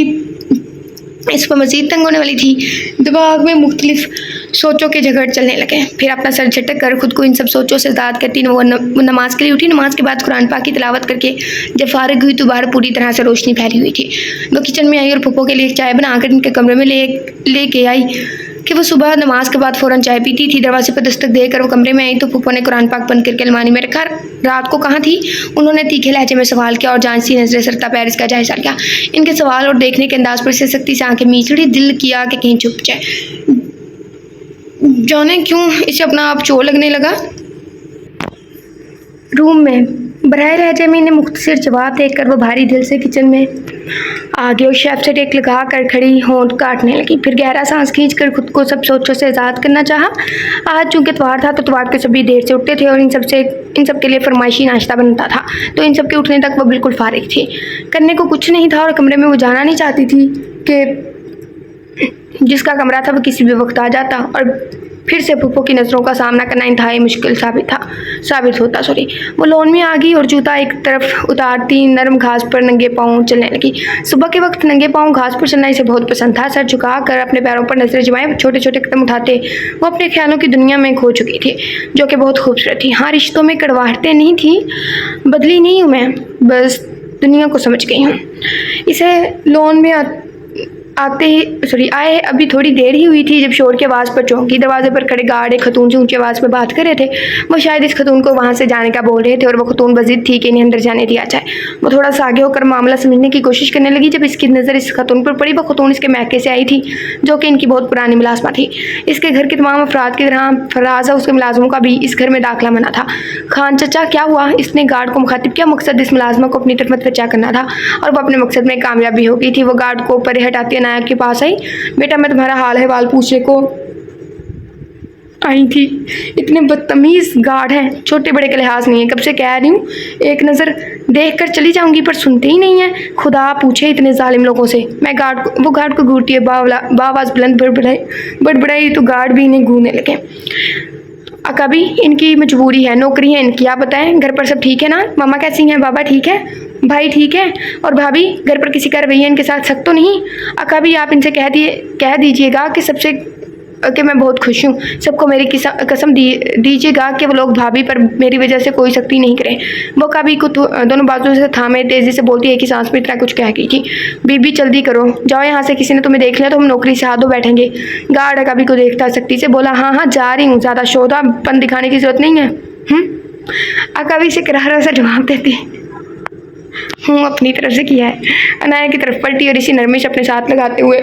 इस पर मज़ीद तंग होने वाली थी? दिमाग में मुख्तलिफ सोचों के झगड़ चलने लगे। फिर अपना सर झटक कर खुद को इन सब सोचों से आज़ाद करती वो नमाज के लिए उठी। नमाज के बाद कुरान पाक की तिलावत करके जब फारिग हुई तो बाहर पूरी तरह से रोशनी फैली हुई थी। वो किचन में आई और पप्पो के लिए चाय बनाकर इनके कमरे में ले आई कि वो सुबह नमाज के बाद फ़ौरन चाय पीती थी। दरवाजे पर दस्तक देकर वो कमरे में आई तो पप्पो ने कुरान पाक बंद करके अलमारी में रखा। रात को कहाँ थी? उन्होंने तीखे लहजे में सवाल किया और जांची नजरें सरता पैर इसका जायजा लिया। इनके सवाल और देखने के अंदाज पर से सख्ती से आंखें मीचड़ी। दिल किया कि कहीं चुप जाए। जाने क्यों इसे अपना आप चोर लगने लगा। रूम में बराह लहजे में इन्हें मुख्तसर जवाब देकर वो भारी दिल से किचन में आ गई और शेफ से टेक लगा कर खड़ी होंठ काटने लगी। फिर गहरा सांस खींचकर खुद को सब सोचों से आज़ाद करना चाहा। आज चूंकि इतवार था तो इतवार के सभी देर से उठते थे और इन सब के लिए फरमाइशी नाश्ता बनता था, तो इन सब के उठने तक वो बिल्कुल फारिग थी। करने को कुछ नहीं था और कमरे में वो जाना नहीं चाहती थी कि जिसका कमरा था वो किसी भी वक्त आ जाता और फिर से फूफो की नज़रों का सामना करना इंतहाई मुश्किल साबित होता। वो लॉन में आ गई और जूता एक तरफ उतारती नरम घास पर नंगे पाँव चलने लगी। सुबह के वक्त नंगे पाँव घास पर चलना इसे बहुत पसंद था। सर झुका कर अपने पैरों पर नजरें जमाए छोटे छोटे कदम उठाते वो अपने ख्यालों की दुनिया में खो चुकी थी, जो कि बहुत खूबसूरत थी। हाँ, रिश्तों में कड़वाहटें नहीं थी, बदली नहीं हूँ मैं, बस दुनिया को समझ गई हूँ। इसे लॉन में आए अभी थोड़ी देर ही हुई थी जब शोर की आवाज़ पर चौंकी। दरवाजे पर खड़े गार्ड एक खतून से ऊंची आवाज़ में बात कर रहे थे। वो शायद इस खतून को वहाँ से जाने का बोल रहे थे और वो खतून बजिद थी कि इन्हें अंदर जाने दिया जाए। वो थोड़ा सा आगे होकर मामला समझने की कोशिश करने लगी। जब इसकी नज़र इस खतून पर पड़ी, वो खतून इसके मैके से आई थी, जो कि इनकी बहुत पुरानी मुलाजमा थी। इसके घर के तमाम अफराद की तरह फराजा उसके मुलाजमों का भी इस घर में दाखिला मना था। खान चचा, क्या हुआ? इसने गार्ड को मुखातिब किया। मकसद इस मुलाजमा को अपनी तरफ मतवज्जा करना था और वो अपने मकसद में कामयाब भी हो गई थी। वो गार्ड को परे हटाती नायक के पास आई। बेटा, मैं तुम्हारा हाल अहवाल पूछने को आई थी। इतने बदतमीज गार्ड हैं, छोटे बड़े का लिहाज नहीं है। कब से कह रही हूँ एक नज़र देख कर चली जाऊंगी, पर सुनते ही नहीं है। खुदा पूछे इतने जालिम लोगों से। वो गार्ड को घूरती है, बावाज बुलंद बड़बड़ाई तो गार्ड भी इन्हें घूरने लगे। अकाबी, इनकी मजबूरी है, नौकरी है इनकी। आप बताएं, घर पर सब ठीक है ना? मामा कैसी हैं? बाबा ठीक है? भाई ठीक है? और भाभी, घर पर किसी का रवैया इनके साथ सख्त तो नहीं? अकाबी, आप इनसे कह दीजिएगा कि मैं बहुत खुश हूँ। सबको मेरी कसम दीजिएगा कि वो लोग भाभी पर मेरी वजह से कोई सख्ती नहीं करें। वो कभी को दोनों बाजू से थामे तेज़ी से बोलती है कि सांस में इतना कुछ कह गई थी। बीबी जल्दी करो, जाओ यहाँ से, किसी ने तुम्हें देख लिया तो हम नौकरी से हाथों बैठेंगे। गार्ड कभी को देखता सख्ती से बोला, हाँ जा रही हूँ, ज़्यादा शोधापन दिखाने की जरूरत नहीं है। अकाबी से करारा सा जवाब देती हूँ, अपनी तरफ से किया है। अनाया की तरफ पलटी और इसी नरमिश अपने साथ लगाते हुए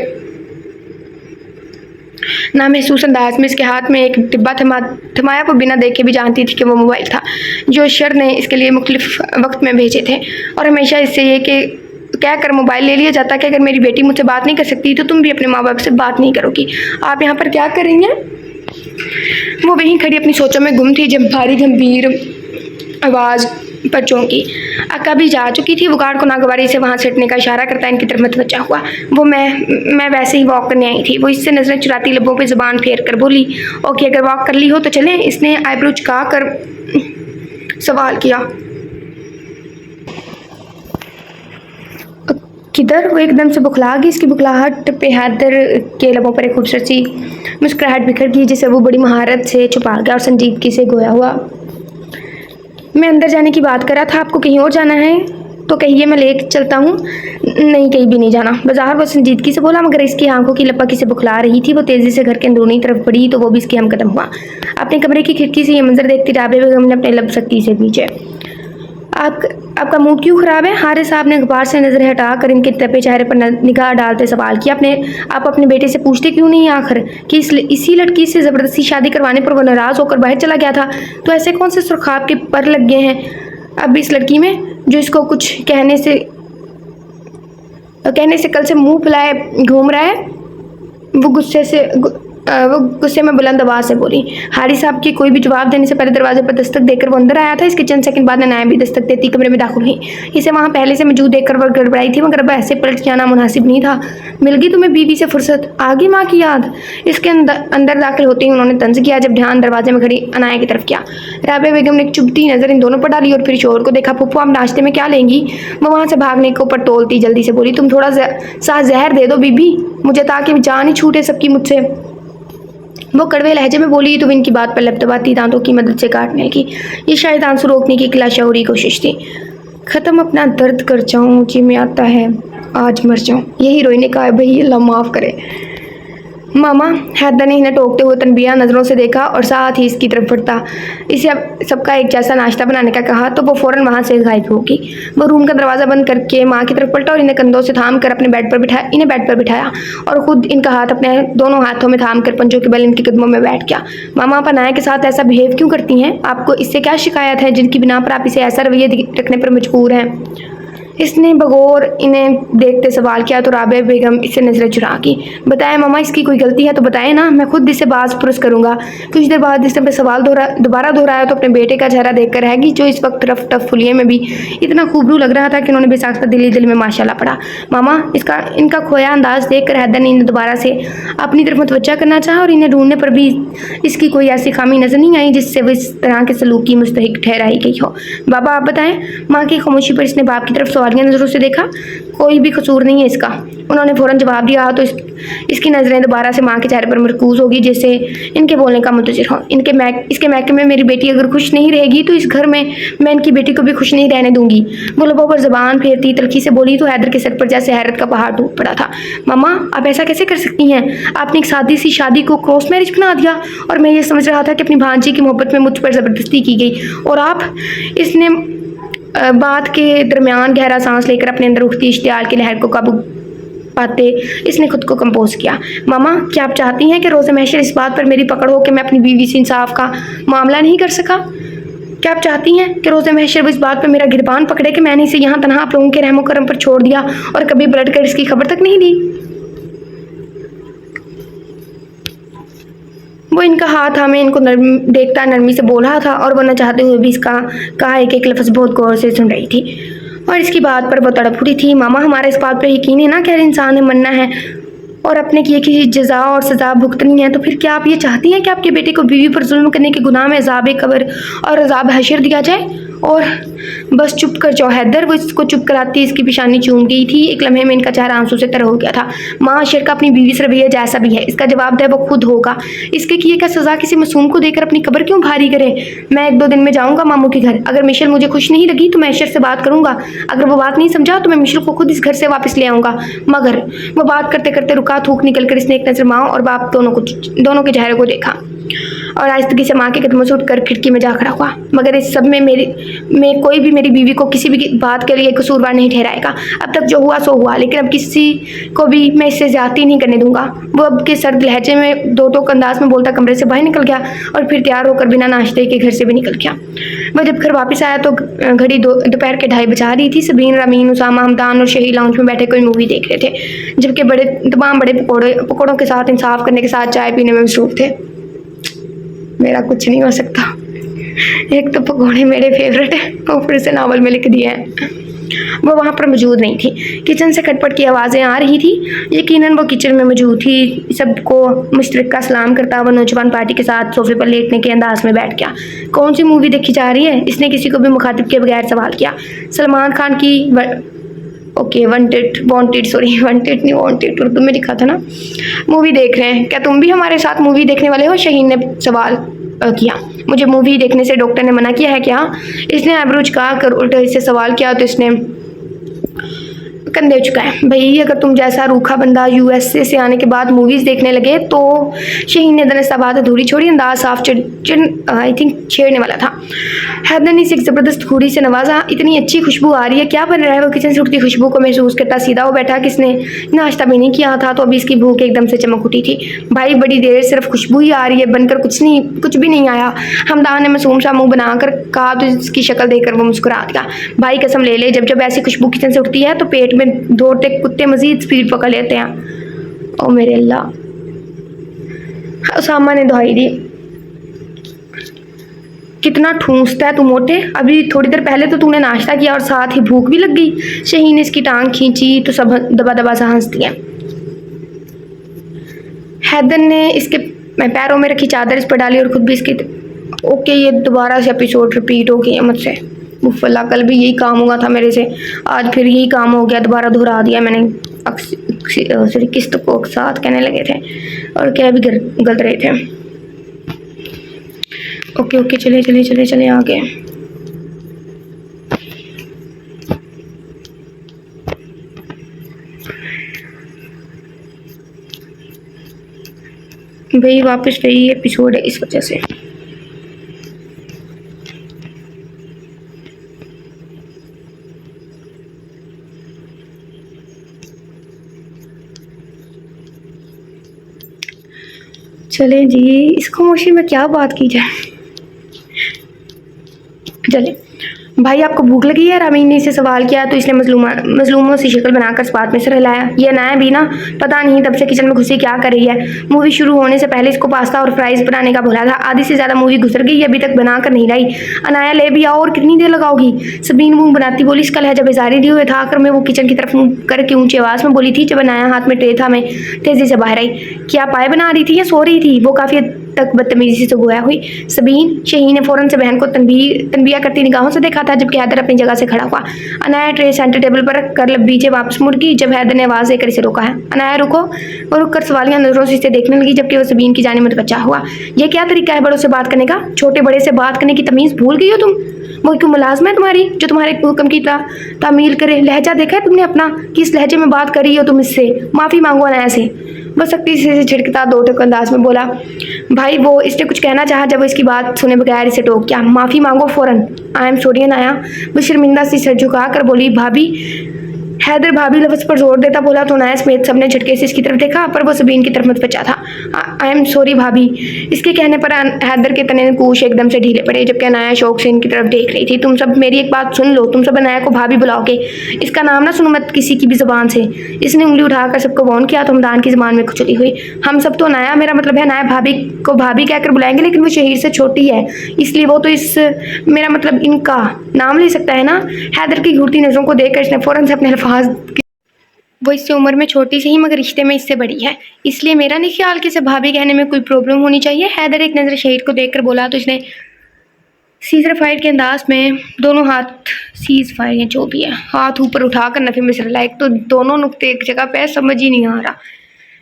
ना महसूस अंदाज में इसके हाथ में एक डिब्बा थमाया। वो बिना देखे भी जानती थी कि वो मोबाइल था जो शर ने इसके लिए मुख्तलिफ वक्त में भेजे थे, और हमेशा इससे ये कि कह कर मोबाइल ले लिया जाता कि अगर मेरी बेटी मुझसे बात नहीं कर सकती तो तुम भी अपने माँ बाप से बात नहीं करोगी। आप यहाँ पर क्या कर रही हैं? वो वहीं खड़ी अपनी सोचों में गुम थी जब भारी गंभीर आवाज़ पर चौंकी। अकाबी जा चुकी थी। वो गार्ड को नागवारी से वहाँ से हटने का इशारा करता इनकी तरफ मतवज्जा हुआ। वो मैं वैसे ही वॉक करने आई थी। वो इससे नजरें चुराती लब्बों पे ज़ुबान फेर कर बोली, ओके, अगर वॉक कर ली हो तो चलें। इसने आईब्रो झुका कर सवाल किया, किधर? वो एकदम से बुखला गई। इसकी बुखलाहट पे हैदर के लबों पर एक खूबसूरत सी मुस्कुराहट बिखर गई, जिसे वो बड़ी महारत से छुपा गया और संजीदगी से गोया हुआ, मैं अंदर जाने की बात कर रहा था, आपको कहीं और जाना है? तो कहिए मैं ले चलता हूँ। नहीं, कहीं भी नहीं जाना। बाजार वो संजीदगी से बोला, मगर इसकी आंखों की लपक इसे बुखला रही थी। वो तेजी से घर के अंदरूनी तरफ बढ़ी तो वो भी इसके हमकदम हुआ। अपने कमरे की खिड़की से ये मंजर देखती राबिया बेगम ने अपने लब सख्ती से पीछे, आपका मूड क्यों खराब है? हारिस साहब ने गबार से नजरें हटाकर इनके तपे चेहरे पर निगाह डालते सवाल किया। आप अपने बेटे से पूछते क्यों नहीं आखिर कि इसी लड़की से जबरदस्ती शादी करवाने पर वो नाराज होकर बाहर चला गया था? तो ऐसे कौन से सुर्खाब के पर लग गए हैं अब इस लड़की में, जो इसको कुछ कहने से कल से मुंह फुलाए घूम रहा है? वो गुस्से में बुलंद आवाज से बोली। हारिस साहब की कोई भी जवाब देने से पहले दरवाजे पर दस्तक देकर वो अंदर आया था। इसके चंद सेकंड बाद नाया भी दस्तक देती कमरे में दाखिल हुई। इसे वहाँ पहले से मौजूद देखकर वो गड़बड़ाई थी, मगर अब ऐसे पलट जाना मुनासिब नहीं था। मिल गई तुम्हें बीवी से फुर्सत, आ गई माँ की याद? इसके अंदर दाखिल होते ही उन्होंने तंज किया, जब ध्यान दरवाजे में खड़ी अनाया की तरफ किया। राबिया बेगम ने एक चुभती नजर इन दोनों पर डाली और फिर शोर को देखा। पप्पू, आप नाश्ते में क्या लेंगी? वो वहाँ से भागने को ऊपर तोलती जल्दी से बोली, तुम थोड़ा सा जहर दे दो बीबी मुझे, ताकि जान ही छूटे सबकी मुझसे। वो कड़वे लहजे में बोली तो इनकी बात पर लपटपाती दांतों की मदद से काटने की। ये शायद आंसू रोकने की लाशऊरी कोशिश थी। ख़त्म अपना दर्द कर जाऊँ, जी में आता है आज मर जाऊँ। यही हीरोइन ने कहा, भाई अल्लाह माफ़ करे। मामा, हैदर ने इन्हें टोकते हुए तनबिया नज़रों से देखा और साथ ही इसकी तरफ बढ़ता। इसे अब सबका एक जैसा नाश्ता बनाने का कहा तो वो फ़ौरन वहाँ से गायब होगी। वो रूम का दरवाज़ा बंद करके माँ की तरफ पलटा और इन्हें कंधों से थाम कर अपने बेड पर बिठाया और ख़ुद इनका हाथ अपने दोनों हाथों में थाम कर पंजों के बल इनके कदमों में बैठ गया। मामा, आप अनाया के साथ ऐसा बिहेव क्यों करती हैं? आपको इससे क्या शिकायत है जिनकी बिना पर आप इसे ऐसा रवैया रखने पर मजबूर हैं? इसने बगौर इन्हें देखते सवाल किया तो राबिया बेगम इससे नजरें चुरा की। बताएं मामा, इसकी कोई गलती है तो बताएं ना, मैं खुद इससे बाज पुरस करूंगा। कुछ देर बाद इसने अपने सवाल दोबारा दोहराया तो अपने बेटे का चेहरा देखकर रहेगी, जो इस वक्त रफ टफ फुलिये में भी इतना खूबरू लग रहा था कि उन्होंने बेसाख्ता दिल में माशाल्लाह पड़ा। मामा, इनका खोया अंदाज देख कर हैदर ने इन्हें दोबारा से अपनी तरफ मुतवज्जा करना चाहा और इन्हें ढूंढने पर भी इसकी कोई ऐसी खामी नजर नहीं आई जिससे वो इस तरह के सलूक की मुस्तहिक ठहराई गई हो। बाबा, आप बताएं। माँ की खामोशी पर इसने बाप की तरफ सवालिया नजरों से देखा। कोई भी कसूर नहीं है इसका, उन्होंने फौरन जवाब दिया तो इसकी नज़रें दोबारा से माँ के चेहरे पर मरकूज होगी जैसे इनके बोलने का मुंतज़िर हो। इसके महके में मेरी बेटी अगर खुश नहीं रहेगी तो इस घर में मैं इनकी बेटी को भी खुश नहीं रहने दूंगी। वो लबों पर जबान फेरती तलखी से बोली तो हैदर के सर पर जैसे हैरत का पहाड़ टूट पड़ा था। मामा, आप ऐसा कैसे कर सकती हैं? आपने एक सादी सी शादी को क्रॉस मैरिज बना दिया और मैं ये समझ रहा था कि अपनी भांजी की मोहब्बत में मुझ पर ज़बरदस्ती की गई और आप। इसने बात के दरमियान गहरा सांस लेकर अपने अंदर उठती इश्तियाल की लहर को काबू पाते इसने खुद को कंपोज किया। मामा, क्या आप चाहती हैं कि रोज़े महशर इस बात पर मेरी पकड़ हो कि मैं अपनी बीवी से इंसाफ का मामला नहीं कर सका? क्या आप चाहती हैं कि रोज़े महशर इस बात पर मेरा गिरबान पकड़े कि मैंने इसे यहाँ तनहा आप लोगों के रहमो करम पर छोड़ दिया और कभी पलट कर इसकी खबर तक नहीं दी? वो इनका हाथ हमें इनको देखता नरमी से बोल रहा था और वो न चाहते हुए भी इसका कहा एक लफ्ज़ बहुत गौर से सुन रही थी और इसकी बात पर वो तड़प उठी थी। मामा, हमारा इस बात पर यकीन है ना कि हर इंसान ने मरना है और अपने किए की जज़ा और सज़ा भुगतनी है, तो फिर क्या आप ये चाहती हैं कि आपके बेटे को बीवी पर जुल्म करने के गुनाह में अज़ाब कब्र और अज़ाब हशर दिया जाए? और बस चुप कर जाओ हैदर। वो इसको चुप कराती इसकी पेशानी चूम गई थी। एक लम्हे में इनका चेहरा आंसू से तर हो गया था। माँ, अशर का अपनी बीवी से रवैया जैसा भी है, इसका जवाब दे वो खुद होगा। इसके किए का सज़ा किसी मासूम को देकर अपनी कब्र क्यों भारी करे? मैं 1-2 दिन में जाऊँगा मामू के घर। अगर मिशेल मुझे खुश नहीं लगी तो मैं अशर से बात करूँगा। अगर वो बात नहीं समझा तो मैं मिशेल को खुद इस घर से वापस ले आऊँगा। मगर वो बात करते करते रुका। थूक निकल कर इसने एक नज़र माँ और बाप दोनों के चेहरे को देखा और आहिस्तगी से माँ के कदमों से उठकर खिड़की में जा खड़ा हुआ। मगर इस सब में कोई भी मेरी बीवी को किसी भी बात के लिए कसूरवार नहीं ठहराएगा। अब तक जो हुआ सो हुआ, लेकिन अब किसी को भी मैं इससे ज्यादती नहीं करने दूंगा। वो अब के सर्द लहजे में दो टोक अंदाज में बोलता कमरे से बाहर निकल गया और फिर तैयार होकर बिना नाश्ते के घर से भी निकल गया। वह जब घर वापस आया तो घड़ी दोपहर के 2:30 बजा रही थी। सबीन, रमीन, उसामा, हमदान और शही लाउंज में बैठे कोई मूवी देख रहे थे, जबकि तमाम बड़े पकौड़ों के साथ इंसाफ करने के साथ चाय पीने में मसरूफ थे। मेरा कुछ नहीं हो सकता। एक तो पकौड़े मेरे फेवरेट है और फिर से नावल में लिख दिए हैं। वो वहाँ पर मौजूद नहीं थी। किचन से खटपट की आवाज़ें आ रही थी। यकीनन वो किचन में मौजूद थी। सबको मुश्तरका सलाम करता वो नौजवान पार्टी के साथ सोफे पर लेटने के अंदाज में बैठ गया। कौन सी मूवी देखी जा रही है? इसने किसी को भी मुखातिब के बगैर सवाल किया। सलमान खान की वांटेड नहीं वांटेड उर्दू में लिखा था ना, मूवी देख रहे हैं। क्या तुम भी हमारे साथ मूवी देखने वाले हो? शहीन ने सवाल किया। मुझे मूवी देखने से डॉक्टर ने मना किया है क्या? इसने आइब्रो झुका कर उल्टा इससे सवाल किया तो इसने कंधे चुका है। भाई अगर तुम जैसा रूखा बंदा यूएसए से आने के बाद मूवीज़ देखने लगे तो शहीन ने दनस्ता बात अधूरी छोड़ी, अंदाज साफ आई थिंक छेड़ने वाला था। हैदर ने इसे एक ज़बरदस्त खूरी से नवाजा। इतनी अच्छी खुशबू आ रही है, क्या बन रहा है? वो किचन से उठती खुशबू को महसूस करता सीधा हो बैठा। किसने नाश्ता भी नहीं किया था तो अभी इसकी भूख एकदम से चमक उठी थी। भाई बड़ी देर सिर्फ खुशबू ही आ रही है, बनकर कुछ भी नहीं आया। हमदान ने मासूम सा मुंह बनाकर कहा तो इसकी शक्ल देखकर वो मुस्कुरा दिया। भाई कसम ले ले, जब ऐसी खुशबू किचन से उठती है तो पेट में दौड़ते कुत्ते मजीद स्पीड पकड़ लेते हैं। ओ मेरे अल्लाह। उसामा ने दुहाई दी, कितना ठूंसता है तू मोटे, अभी थोड़ी देर पहले तो तूने नाश्ता किया और साथ ही भूख भी लग गई। शहीन ने इसकी टांग खींची तो सब दबा दबा सा हंस दिया। हैदर ने इसके पैरों में रखी चादर इस पर डाली और खुद भी इसकी ओके ये दोबारा से एपिसोड रिपीट हो गया मुझसे। मुफल्ला कल भी यही काम हुआ था मेरे से, आज फिर यही काम हो गया, दोबारा दोहरा दिया मैंने। सॉरी किस्त को साथ कहने लगे थे और क्या भी गलत रहे थे। ओके ओके चले चले चले चले आगे। भाई वापस वही एपिसोड है इस वजह से। चले जी, इस खामोशी में क्या बात की जाए। चले भाई आपको भूख लगी है? रामीन ने इसे सवाल किया तो इसने मजलूमों से शक्ल बनाकर इस बात में सर हिलाया। ये अनाया भी ना पता नहीं तब से किचन में घुसी क्या कर रही है। मूवी शुरू होने से पहले इसको पास्ता और फ्राइज बनाने का भुला था, आधी से ज़्यादा मूवी गुजर गई, अभी तक बना कर नहीं लाई। अनाया ले भी आओ, और कितनी देर लगाओगी? सबीन मुँह बनाती बोली। इसका लहजा बेजारी लिए हुए था। आकर मैं वो किचन की तरफ मुँह करके ऊंची आवाज़ में बोली थी। जब अनाया हाथ में ट्रे था मैं तेज़ी से बाहर आई। क्या पाए बना रही थी या सो रही थी? वो काफ़ी तक बदतमीजी से गोया हुई। सबीन, शहीन ने फ़ौरन से बहन को तनबिया करती निगाहों से देखा था, जबकि हैदर अपनी जगह से खड़ा हुआ। अनाया ट्रे सेंटर टेबल पर रख कर पीछे वापस मुड़ गई जब हैदर ने आवाज़ देकर इसे रोका है। अनाया रुको। वो रुक कर सवालिया नजरों से इसे देखने लगी, जबकि वो सबीन की जानिब मुतवज्जा हुआ। यह क्या तरीका है बड़ों से बात करने का? छोटे बड़े से बात करने की तमीज़ भूल गई हो तुम? वो क्यों मुलाजमा है तुम्हारी जो तुम्हारे हुक्म की तामील करे? लहजा देखा है तुमने अपना, किस लहजे में बात कर रही हो तुम इससे? माफ़ी मांगो अनाया से। बस सख्ती से झिड़कता दो टक अंदाज में बोला। भाई वो इसने कुछ कहना चाहा, जब वो इसकी बात सुने बगैर इसे टोक दिया। माफ़ी मांगो फ़ौरन। आई एम सॉरी अनाया। वो शर्मिंदा सी सर झुका कर बोली। भाभी। हैदर भाभी लफ्ज़ पर जोर देता बोला तो अनाया समेत सबने झटके से इसकी तरफ देखा, पर वो सबीन की तरफ मुतवज्जा था। आई एम सॉरी भाभी। इसके कहने पर हैदर के तने नकूश एकदम से ढीले पड़े, जबकि अनाया शौक से इनकी तरफ देख रही थी। तुम सब मेरी एक बात सुन लो, तुम सब अनाया को भाभी बुलाओगे, इसका नाम ना सुनो मत किसी की भी ज़बान से। इसने उंगली उठाकर सबको वार्न किया तो हमदान की ज़बान में खुजली हुई। हम सब तो अनाया, मेरा मतलब है अनाया भाभी को भाभी कहकर बुलाएंगे, लेकिन वो शहीर से छोटी है इसलिए वो तो इस मेरा मतलब इनका नाम ले सकता है ना। हैदर की घूरती नज़रों को देखकर इसने फ़ौरन से अपने अल्फाज, वो इससे उम्र में छोटी सी ही मगर रिश्ते में इससे बड़ी है, इसलिए मेरा नहीं ख्याल कि इसे भाभी कहने में कोई प्रॉब्लम होनी चाहिए। हैदर एक नज़र शहीद को देखकर बोला तो इसने सीजर फायर के अंदाज में दोनों हाथ सीज फायर या जो भी है हाथ ऊपर उठाकर नफी में सर लायक, तो दोनों नुक्ते एक जगह पे समझ ही नहीं आ रहा।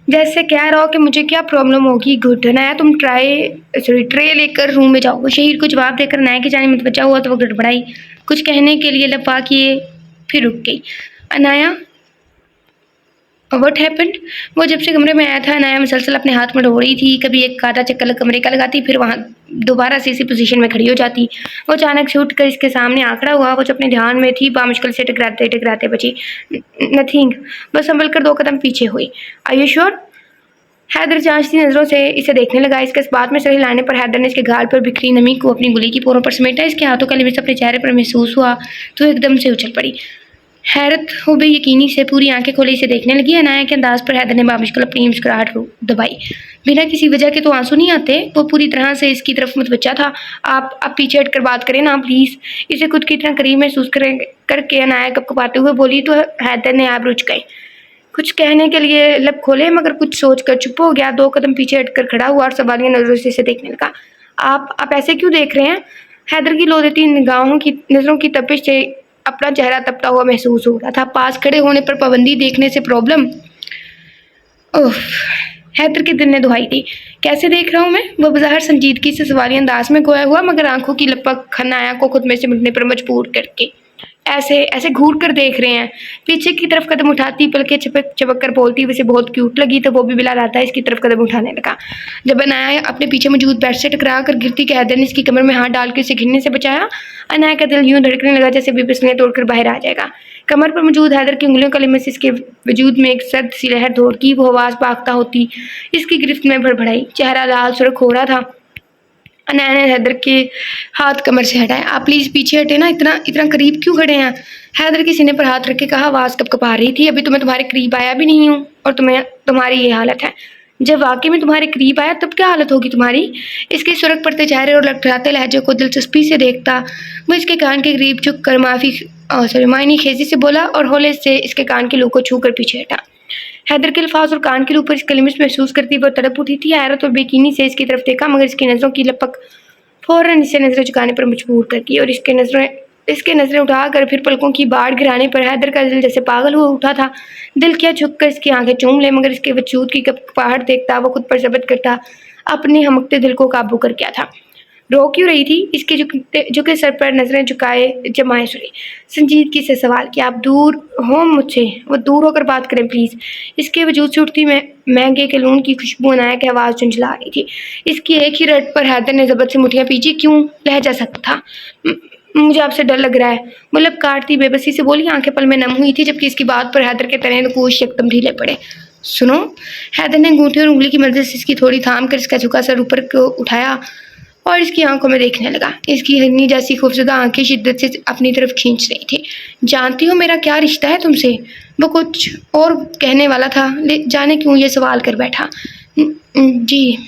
जैसे कह रहा हो कि मुझे क्या प्रॉब्लम होगी। गुड अनाया तुम ट्रे लेकर रूम में जाओ। शहीद को जवाब देकर अनाया की जाने मुतवज्जा हुआ तो वो गड़बड़ाई, कुछ कहने के लिए लपा किए फिर रुक गई। Anaya what happened? वो जब से कमरे में आया था अनाया मुसलसल अपने हाथ में ढो रही थी। कभी एक आधा चक्कर कमरे का लगाती, फिर वहाँ दोबारा से इसी पोजीशन में खड़ी हो जाती। वो अचानक से उठकर इसके सामने आंकड़ा हुआ। वो जो अपने ध्यान में थी बामुश्किल से टकराते टकराते बची। नथिंग। बस संभल कर 2 कदम पीछे हुई। Are you sure? हैदर जांचती नज़रों से इसे देखने लगा। इसके इस बात में सर हिलाने पर हैदर ने इसके गाल पर बिखरी नमी को अपनी गुली की पोरों पर समेटा। इसके हाथों का लिबास अपने चेहरे पर महसूस हुआ तो एकदम से उछल पड़ी। हैरत हो बेयकीनी से पूरी आंखें खोले इसे देखने लगी। अनाया के अंदाज पर हैदर ने बामुश्किल अपनी मुस्कुराहट दबाई। बिना किसी वजह के तो आंसू नहीं आते। वो पूरी तरह से इसकी तरफ मुतवज्जा था। आप पीछे हटकर बात करें ना प्लीज़। इसे खुद की तरह करीब महसूस करके अनाया कपकपाते हुए बोली तो हैदर ने आप रुच गए। कुछ कहने के लिए लब खोले मगर कुछ सोच कर चुप हो गया। 2 कदम पीछे हटकर खड़ा हुआ और सवालिया नज़रों से इसे देखने लगा। आप ऐसे क्यों देख रहे हैं? हैदर की लोदेती निगाहों की नज़रों की तपिश से अपना चेहरा तपता हुआ महसूस हो रहा था। पास खड़े होने पर पाबंदी, देखने से प्रॉब्लम। ओह, हैदर के दिल ने दुहाई दी। कैसे देख रहा हूँ मैं? वो बज़ाहिर संजीदगी से सवालिया अंदाज में गोया हुआ मगर आंखों की लपक अनाया को खुद में सिमटने पर मजबूर करके। ऐसे ऐसे घूर कर देख रहे हैं। पीछे की तरफ कदम उठाती, पलकें चपक चपक कर बोलती, वैसे बहुत क्यूट लगी। तो वो भी बिला आता है, इसकी तरफ कदम उठाने लगा। जब अनाया अपने पीछे मौजूद बेड से टकरा कर गिरती कि हैदर ने इसकी कमर में हाथ डाल के उसे गिरने से बचाया। अनाया का दिल यूं धड़कने लगा जैसे भी बिस्मिल्लाह तोड़कर बाहर आ जाएगा। कमर पर मौजूद हैदर की उंगलियों का लिमस इसके वजूद में एक सर्द सी लहर दौड़ती, वो आवाज़ भागता होती इसकी गिरफ्त में भड़बड़ाई। चेहरा लाल सुर्ख हो रहा था। अनाया ने हैदर के हाथ कमर से हटाए। आप प्लीज़ पीछे हटे ना, इतना इतना करीब क्यों खड़े हैं? हैदर के सीने पर हाथ रख के कहा, आवाज़ कँपकपा रही थी। अभी तो मैं तुम्हारे करीब आया भी नहीं हूँ और तुम्हारी ये हालत है। जब वाकई में तुम्हारे करीब आया तब क्या हालत होगी तुम्हारी? इसके सुर्ख पड़ते चेहरे और लड़खड़ाते लहजे को दिलचस्पी से देखता वो इसके कान के करीब झुक कर मायनी खेजी से बोला और हौले से इसके कान के लू को छू कर पीछे हटा। हैदर के अल्फाज और कान के ऊपर इसका लिमिट महसूस करती वो तड़प उठी थी। हैरत और बेकीनी से इसकी तरफ देखा, मगर इसकी नज़रों की लपक फौरन इसे नज़रें झुकाने पर मजबूर कर दी और इसके नज़रें उठाकर फिर पलकों की बाढ़ गिराने पर हैदर का दिल जैसे पागल हुआ उठा था। दिल क्या झुककर इसकी आंखें चूम ले, मगर इसके वजूद की कपकपाहट देखता वो खुद पर जब्त करता अपने हमकते दिल को काबू कर गया था। रो क्यों रही थी? इसके झुके सर पर नजरें झुकाए जमाए सुनी संजीदगी से सवाल किया, आप दूर हो मुझसे? वो दूर होकर बात करें प्लीज़। इसके वजूद से उठती महंगे के लून की खुशबू अनाया की आवाज़ झुंझला रही थी। इसकी एक ही रट पर हैदर ने जबरदस्त से मुठियाँ पीछी। क्यों? लहजा सख्त था। मुझे आपसे डर लग रहा है, मतलब काटती बेबसी से बोली। आंखें पल में नम हुई थी, जबकि इसकी बात पर हैदर के तने नकूश एकदम ढीले पड़े। सुनो, हैदर ने अंगूठी और उंगली की मदद से इसकी थोड़ी थाम कर इसका झुका सर ऊपर को उठाया और इसकी आंखों में देखने लगा। इसकी हिरनी जैसी खूबसूरत आंखें शिद्दत से अपनी तरफ खींच रही थी। जानती हो मेरा क्या रिश्ता है तुमसे? वो कुछ और कहने वाला था, जाने क्यों ये सवाल कर बैठा। जी,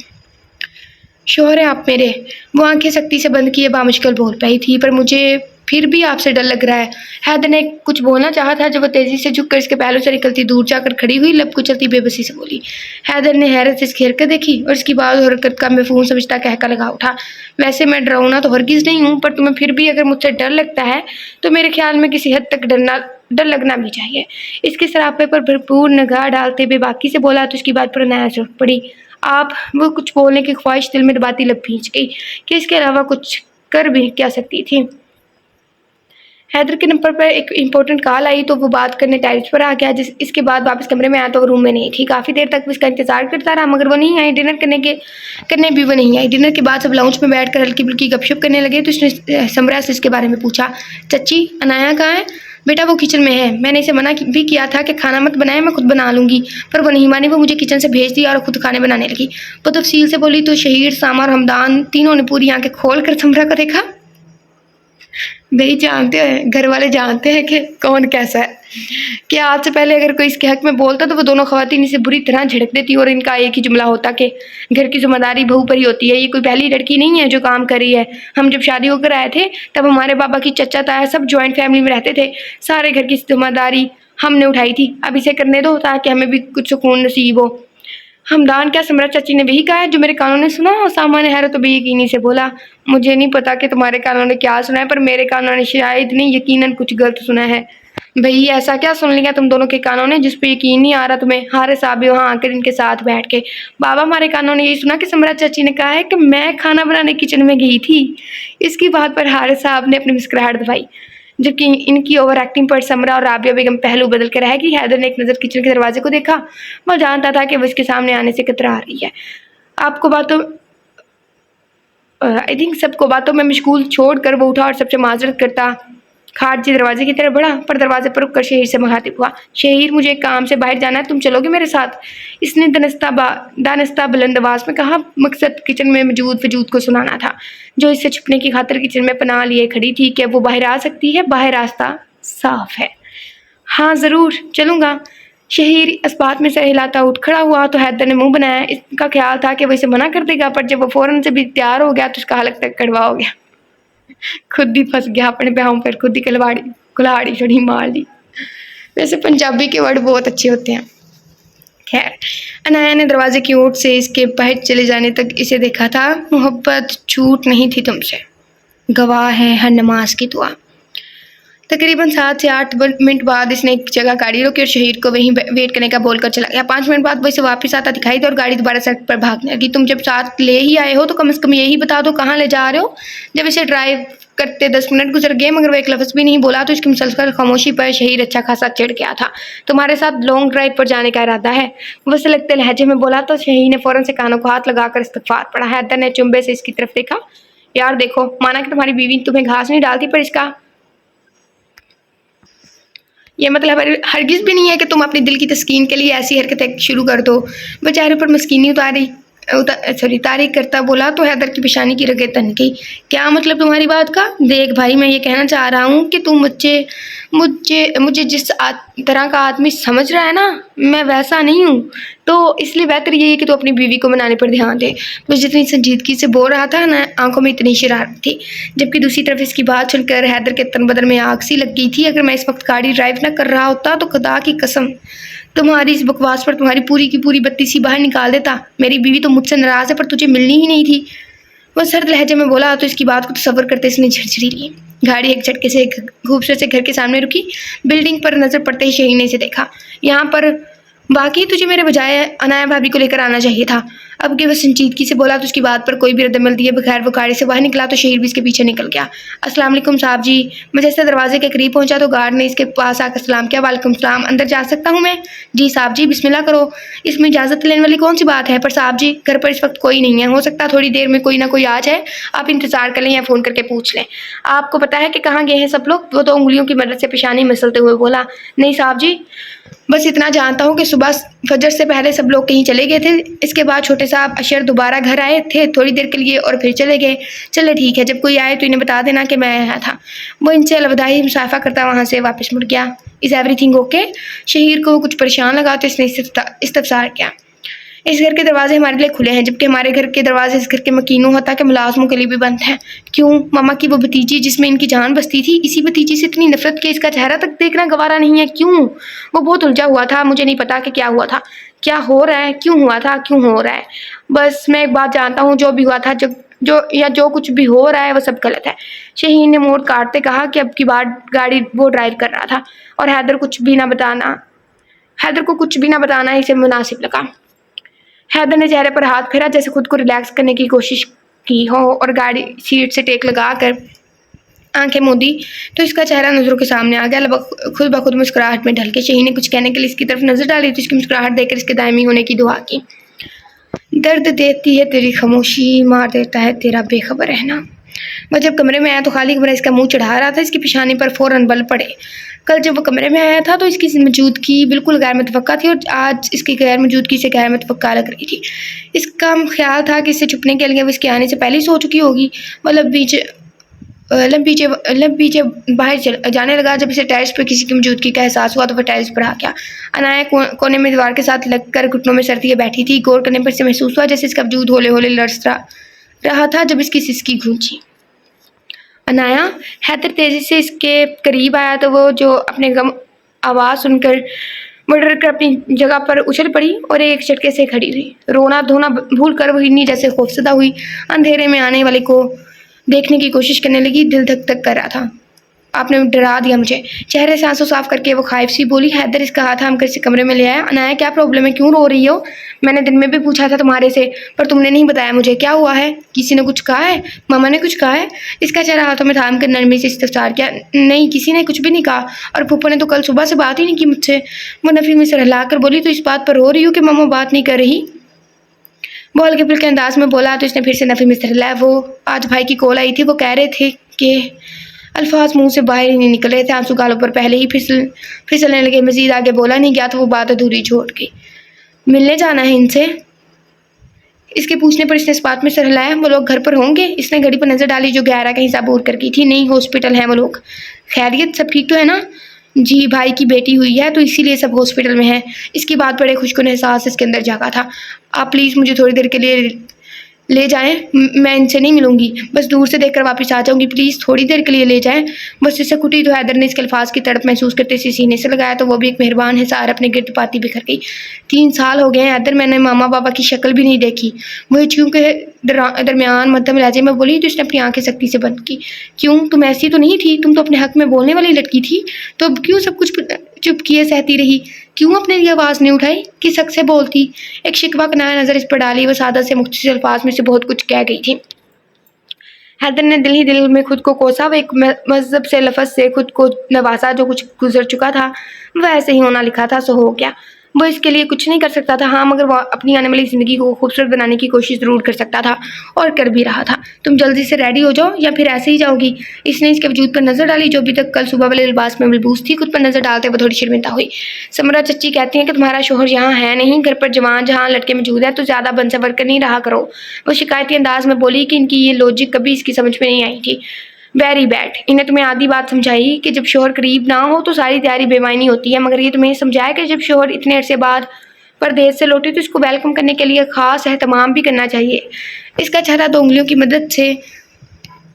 शौहर है आप मेरे। वो आंखें सख्ती से बंद किए बामुश्किल बोल पाई थी, पर मुझे फिर भी आपसे डर लग रहा है। हैदर ने कुछ बोलना चाहा था जब वो तेजी से झुककर इसके पहलू से निकलती दूर जाकर खड़ी हुई, लब कुचलती बेबसी से बोली। हैदर ने हैरत से इसकी हरकत देखी और इसकी बात और हरकत का मफहूम समझता कहका लगा उठा। वैसे मैं डरावना तो हरगिज़ नहीं हूँ, पर तुम्हें फिर भी अगर मुझसे डर लगता है तो मेरे ख्याल में किसी हद तक डर लगना भी चाहिए। इसके सरापे पर भरपूर निगाह डालते हुए बाकी से बोला तो इसकी बात पर अनाया चौंक पड़ी। आप, वो कुछ बोलने की ख्वाहिश दिल में दबाती लब भींच गई कि इसके अलावा कुछ कर भी क्या सकती थी। हैदर के नंबर पर एक इम्पोर्टेंट कॉल आई तो वो बात करने टेरेस पर आ गया। इसके बाद वापस कमरे में आया तो वो रूम में नहीं थी। काफ़ी देर तक उसका इंतजार करता रहा, मगर वो नहीं आई। डिनर करने भी वो नहीं आई। डिनर के बाद सब लाउंज में बैठकर हल्की फुल्की गपशप करने लगे तो उसने समरा से इसके बारे में पूछा। चच्ची, अनाया कहाँ है? बेटा वो किचन में है। मैंने इसे मना भी किया था कि खाना मत बनाए, मैं खुद बना लूँगी, पर वो नहीं मानी। वो मुझे किचन से भेज दिया और खुद खाने बनाने लगी। वो तफसील से बोली तो शहीर, सामा और हमदान तीनों ने पूरी आंखें खोल कर समरा को देखा। भाई जानते हैं, घर वाले जानते हैं कि कौन कैसा है। कि आज से पहले अगर कोई इसके हक में बोलता तो वो दोनों खवातीन इसे बुरी तरह झिड़क देती और इनका एक ही जुमला होता कि घर की जिम्मेदारी बहू पर ही होती है। ये कोई पहली लड़की नहीं है जो काम कर रही है। हम जब शादी होकर आए थे तब हमारे पापा की चचा ताया सब जॉइंट फैमिली में रहते थे। सारे घर की जिम्मेदारी हमने उठाई थी। अब इसे करने दो ताकि हमें भी कुछ सुकून नसीब हो। हमदान, क्या समरा चाची ने वही कहा है जो मेरे कानों ने सुना? और सामा ने हैरत तो बेयकीनी से बोला। मुझे नहीं पता कि तुम्हारे कानों ने क्या सुना है, पर मेरे कानों ने शायद नहीं, यकीनन कुछ गलत सुना है। भई ऐसा क्या सुन लिया तुम दोनों के कानों ने जिस पे यकीन नहीं आ रहा तुम्हें? हारे साहब भी वहाँ आकर इनके साथ बैठ के, बाबा हमारे कानों ने यही सुना कि समरा चाची ने कहा है कि मैं खाना बनाने किचन में गई थी। इसकी बात पर हारे साहब ने अपनी मुस्कुराहट दबाई, जबकि इनकी ओवर एक्टिंग पर समरा और राबिया बेगम पहलू बदल कर रह गई। हैदर ने एक नज़र किचन के दरवाजे को देखा। वो जानता था कि वो इसके सामने आने से कतरा रही है। आपको बातों आई थिंक सबको बातों में मशगूल छोड़कर वो उठा और सबसे माजरत करता खारजी दरवाजे की तरफ बढ़ा, पर दरवाजे पर रुककर शहीर से मुखातिब हुआ। शहीर, मुझे एक काम से बाहर जाना है, तुम चलोगे मेरे साथ? इसने दानस्ता बुलंद आवाज़ में कहा। मकसद किचन में मौजूद वजूद को सुनाना था, जो इससे छुपने की खातिर किचन में पनाह लिए खड़ी थी कि वो बाहर आ सकती है। बाहर रास्ता साफ है। हाँ ज़रूर चलूँगा। शहीर इस बात में सर हिलाता उठ खड़ा हुआ तो हैदर ने मुंह बनाया। इसका ख्याल था कि वो इसे मना कर देगा, पर जब वो फ़ौरन से भी तैयार हो गया तो उसका हालत तक कड़वा हो गया। खुद ही फंस गया अपने ब्याहों पर, खुद ही कुल्हाड़ी छड़ी मार ली। वैसे पंजाबी के वर्ड बहुत अच्छे होते हैं। खैर, अनाया ने दरवाजे की ओट से इसके बाहर चले जाने तक इसे देखा था। मोहब्बत झूठ नहीं थी तुमसे, गवाह है हर नमाज की दुआ। तकरीबन 7 से 8 मिनट बाद इसने एक जगह गाड़ी रोकी और शहीर को वहीं वेट करने का बोलकर चला गया। 5 मिनट बाद वो इसे वापस आता दिखाई दे और गाड़ी दोबारा सड़क पर भागने लगी। तुम जब साथ ले ही आए हो तो कम से कम यही बता दो कहाँ ले जा रहे हो। जब इसे ड्राइव करते 10 मिनट गुजर गए मगर वो एक लफ्ज़ भी नहीं बोला, तो इसकी मुसलसल खामोशी पर शहीर अच्छा खासा चिढ़ गया था। तुम्हारे साथ लॉन्ग ड्राइव पर जाने का इरादा है? वैसे लगते लहजे में बोला तो शहीर ने फौरन से कानों को हाथ लगाकर इस्तग़फ़ार पढ़ा। हैदर ने चुंबे से इसकी तरफ देखा। यार देखो, माना कि तुम्हारी बीवी तुम्हें घास नहीं डालती, पर इसका ये मतलब हरगिज़ भी नहीं है कि तुम अपने दिल की तस्कीन के लिए ऐसी हरकतें शुरू कर दो। वह चेहरे पर मस्कीनी तारीख करता बोला तो हैदर की पेशानी की रगें तन गई। क्या मतलब तुम्हारी बात का? देख भाई, मैं ये कहना चाह रहा हूँ कि तुम मुझे मुझे मुझे जिस तरह का आदमी समझ रहा है ना, मैं वैसा नहीं हूँ। तो इसलिए बेहतर ये है कि तू अपनी बीवी को मनाने पर ध्यान दे। वो जितनी संजीदगी से बोल रहा था ना, आंखों में इतनी शरारत थी। जबकि दूसरी तरफ इसकी बात सुनकर हैदर के तन बदन में आग सी लग गई थी। अगर मैं इस वक्त गाड़ी ड्राइव न कर रहा होता तो खुदा की कसम तुम्हारी इस बकवास पर तुम्हारी पूरी की पूरी बत्ती सी बाहर निकाल देता। मेरी बीवी तो मुझसे नाराज़ है, पर तुझे मिलनी ही नहीं थी। वह सर्द लहजे में बोला तो इसकी बात को तसव्वुर करते इसने झरझरी ली। गाड़ी एक झटके से एक खूबसूरत से घर के सामने रुकी। बिल्डिंग पर नजर पड़ते ही शहीन ने इसे देखा। यहाँ पर बाकी तुझे मेरे बजाय अनाया भाभी को लेकर आना चाहिए था। अब कि वह संजीदगी से बोला तो उसकी बात पर कोई भी रद्दमल दिए बगैर वो गाड़ी से बाहर निकला तो शहीर भी इसके पीछे निकल गया। अस्सलाम वालेकुम साहब जी। मैं जैसे दरवाजे के करीब पहुंचा तो गार्ड ने इसके पास आकर सलाम किया। वालेकुम सलाम, अंदर जा सकता हूँ मैं? जी साहब जी, बिस्मिल्लाह करो। इसमें इजाज़त लेने वाली कौन सी बात है? पर साहब जी, घर पर इस वक्त कोई नहीं है। हो सकता है थोड़ी देर में कोई ना कोई आ जाए, आप इंतज़ार कर लें या फ़ोन करके पूछ लें। आपको पता है कि कहाँ गए हैं सब लोग? वो तो उंगलियों की मदद से पेशानी मसलते हुए बोला। नहीं साहब जी, बस इतना जानता हूँ कि सुबह फजर से पहले सब लोग कहीं चले गए थे। इसके बाद छोटे साहब अशर दोबारा घर आए थे थोड़ी देर के लिए और फिर चले गए। चले ठीक है, जब कोई आए तो इन्हें बता देना कि मैं आया था। वो इनसे अलविदाई मुसाफा करता वहाँ से वापस मुड़ गया। Is everything okay? शहीर को कुछ परेशान लगा तो इसने इस्तफसार किया। इस घर के दरवाजे हमारे लिए खुले हैं, जबकि हमारे घर के दरवाजे इस घर के मकीनों होता कि मुलाजमों के लिए भी बंद हैं। क्यों? मामा की वो भतीजी जिसमें इनकी जान बसती थी, इसी भतीजी से इतनी नफरत कि इसका चेहरा तक देखना गवारा नहीं है। क्यों? वो बहुत उलझा हुआ था। मुझे नहीं पता कि क्या हुआ था, क्या हो रहा है, क्यों हुआ था, क्यों हो रहा है। बस मैं एक बात जानता हूँ, जो भी हुआ था, जो कुछ भी हो रहा है वो सब गलत है। शहीन ने मोड़ काटते कहा कि अब की बार गाड़ी वो ड्राइव कर रहा था और हैदर को कुछ भी ना बताना इसे मुनासिब लगा। हैदर ने चेहरे पर हाथ फेरा जैसे खुद को रिलैक्स करने की कोशिश की हो और गाड़ी सीट से टेक लगाकर आंखें मूंदी तो इसका चेहरा नजरों के सामने आ गया। खुद ब खुद मुस्कुराहट में ढल के शहीन ने कुछ कहने के लिए इसकी तरफ नजर डाली तो इसकी मुस्कुराहट देखकर इसके दायमी होने की दुआ की। दर्द देती है तेरी खामोशी, मार देता है तेरा बेखबर रहना। वह जब कमरे में आया तो खाली कमरा इसका मुंह चढ़ा रहा था। इसकी पेशानी पर फौरन बल पड़े। कल जब वो कमरे में आया था तो इसकी मौजूदगी बिल्कुल गैर मुतवक्का थी और आज इसकी गैर मौजूदगी से गैर मुतवक्का लग रही थी। इसका ख्याल था कि इससे छुपने के लिए वो इसके आने से पहले ही सो चुकी होगी। वह लंबी बाहर जाने लगा। जब इसे टेरेस पर किसी की मौजूदगी का एहसास हुआ तो वह टेरेस पर आ गया। अनाया कोने में दीवार के साथ लगकर घुटनों में सर दिए बैठी थी। गौर करने पर इसे महसूस हुआ जैसे इसका वजूद हौले हौले लड़स रहा था जब इसकी सिसकी गूंजी। अनाया। हैदर तेजी से इसके करीब आया तो वो जो अपने गम आवाज़ सुनकर वो डर कर अपनी जगह पर उछल पड़ी और एक झटके से खड़ी हुई। रोना धोना भूल कर वो हिरनी जैसे खौफसदा हुई अंधेरे में आने वाले को देखने की कोशिश करने लगी। दिल धक धक कर रहा था। आपने डरा दिया मुझे। चेहरे से आंसू साफ करके वो खाइफ सी बोली। हैदर इसका हाथ थाम कर इसे कमरे में ले आया। अनाया, क्या प्रॉब्लम है, क्यों रो रही हो? मैंने दिन में भी पूछा था तुम्हारे से, पर तुमने नहीं बताया मुझे। क्या हुआ है? किसी ने कुछ कहा है? मामा ने कुछ कहा है? इसका चेहरा हाथों में थाम कर नरमी से इस्तफसार किया। नहीं, किसी ने कुछ भी नहीं कहा और फूफो ने तो कल सुबह से बात ही नहीं की मुझसे। वो नफी में सिर हिलाकर बोली। तो इस बात पर रो रही हो कि मामा बात नहीं कर रही? वो हल्के फुल्के अंदाज में बोला तो इसने फिर से नफी में सिर हिलाया। वो आज भाई की कॉल आई थी। वो कह रहे थे कि अल्फाज मुंह से बाहर ही नहीं निकल रहे थे। आंसू गालों पर पहले ही फिसलने लगे। मजीद आगे बोला नहीं गया तो वो बात अधूरी छोड़ गई। मिलने जाना है इनसे? इसके पूछने पर इसने इस बात में सर हिलाया। वो लोग घर पर होंगे? इसने घड़ी पर नजर डाली जो 11 का हिसाब और कर की थी। नहीं, हॉस्पिटल हैं वो लोग। खैरियत, सब ठीक तो है ना? जी, भाई की बेटी हुई है तो इसीलिए सब हॉस्पिटल में है। इसकी बात बड़े खुशकुन एहसास इसके अंदर जागा था। आप प्लीज़ मुझे थोड़ी देर के लिए ले जाएं, मैं इनसे नहीं मिलूंगी, बस दूर से देखकर वापस आ जाऊंगी। प्लीज़ थोड़ी देर के लिए ले जाएं। बस इससे कुटी तो हैदर ने इसके अल्फाज की तड़प महसूस करते इसे सीने से लगाया तो वो भी एक मेहरबान हिसार अपने गिरद पाती बिखर गई। 3 साल हो गए हैं हैदर, मैंने मामा पापा की शक्ल भी नहीं देखी। वही क्योंकि दरमियान मध्यम लहजे में बोली तो इसने अपनी आंखें सख्ती से बंद की। क्यों? तुम ऐसी तो नहीं थी, तुम तो अपने हक में बोलने वाली लड़की थी, तो अब क्यों सब कुछ चुप किए सहती रही? क्यों अपने लिए आवाज़ नहीं उठाई? किस हक से बोलती? एक शिकवा कनाया नज़र इस पर डाली। वो सादा से मुख्तसर अल्फाज में से बहुत कुछ कह गई थी। हैदर ने दिल ही दिल में खुद को कोसा, वो एक मज़हब से लफ्ज़ से खुद को नवाजा, जो कुछ गुजर चुका था वह ऐसे ही होना लिखा था, सो हो गया। वो इसके लिए कुछ नहीं कर सकता था, हाँ, मगर वो अपनी आने वाली ज़िंदगी को खूबसूरत बनाने की कोशिश ज़रूर कर सकता था और कर भी रहा था। तुम जल्दी से रेडी हो जाओ या फिर ऐसे ही जाओगी। इसने इसके वजूद पर नज़र डाली, जो अभी तक कल सुबह वाले लिबास में मलबूस थी। खुद पर नज़र डालते वो थोड़ी शर्मिंदा हुई। समरा चच्ची कहती हैं कि तुम्हारा शोहर यहाँ है नहीं, घर पर जवान जहाँ लड़के मौजूद है, तो ज़्यादा बनसवर कर नहीं रहा करो। वो शिकायती अंदाज में बोली कि इनकी ये लॉजिक कभी इसकी समझ में नहीं आई थी। Very bad. इन्हें तुम्हें आधी बात समझाई कि जब शोहर करीब ना हो तो सारी तैयारी बेमायनी होती है, मगर ये तुम्हें समझाया कि जब शोहर इतने अरसे बाद परदेश से लौटे तो इसको वेलकम करने के लिए खास एहतमाम भी करना चाहिए। इसका चेहरा 2 उंगलियों की मदद से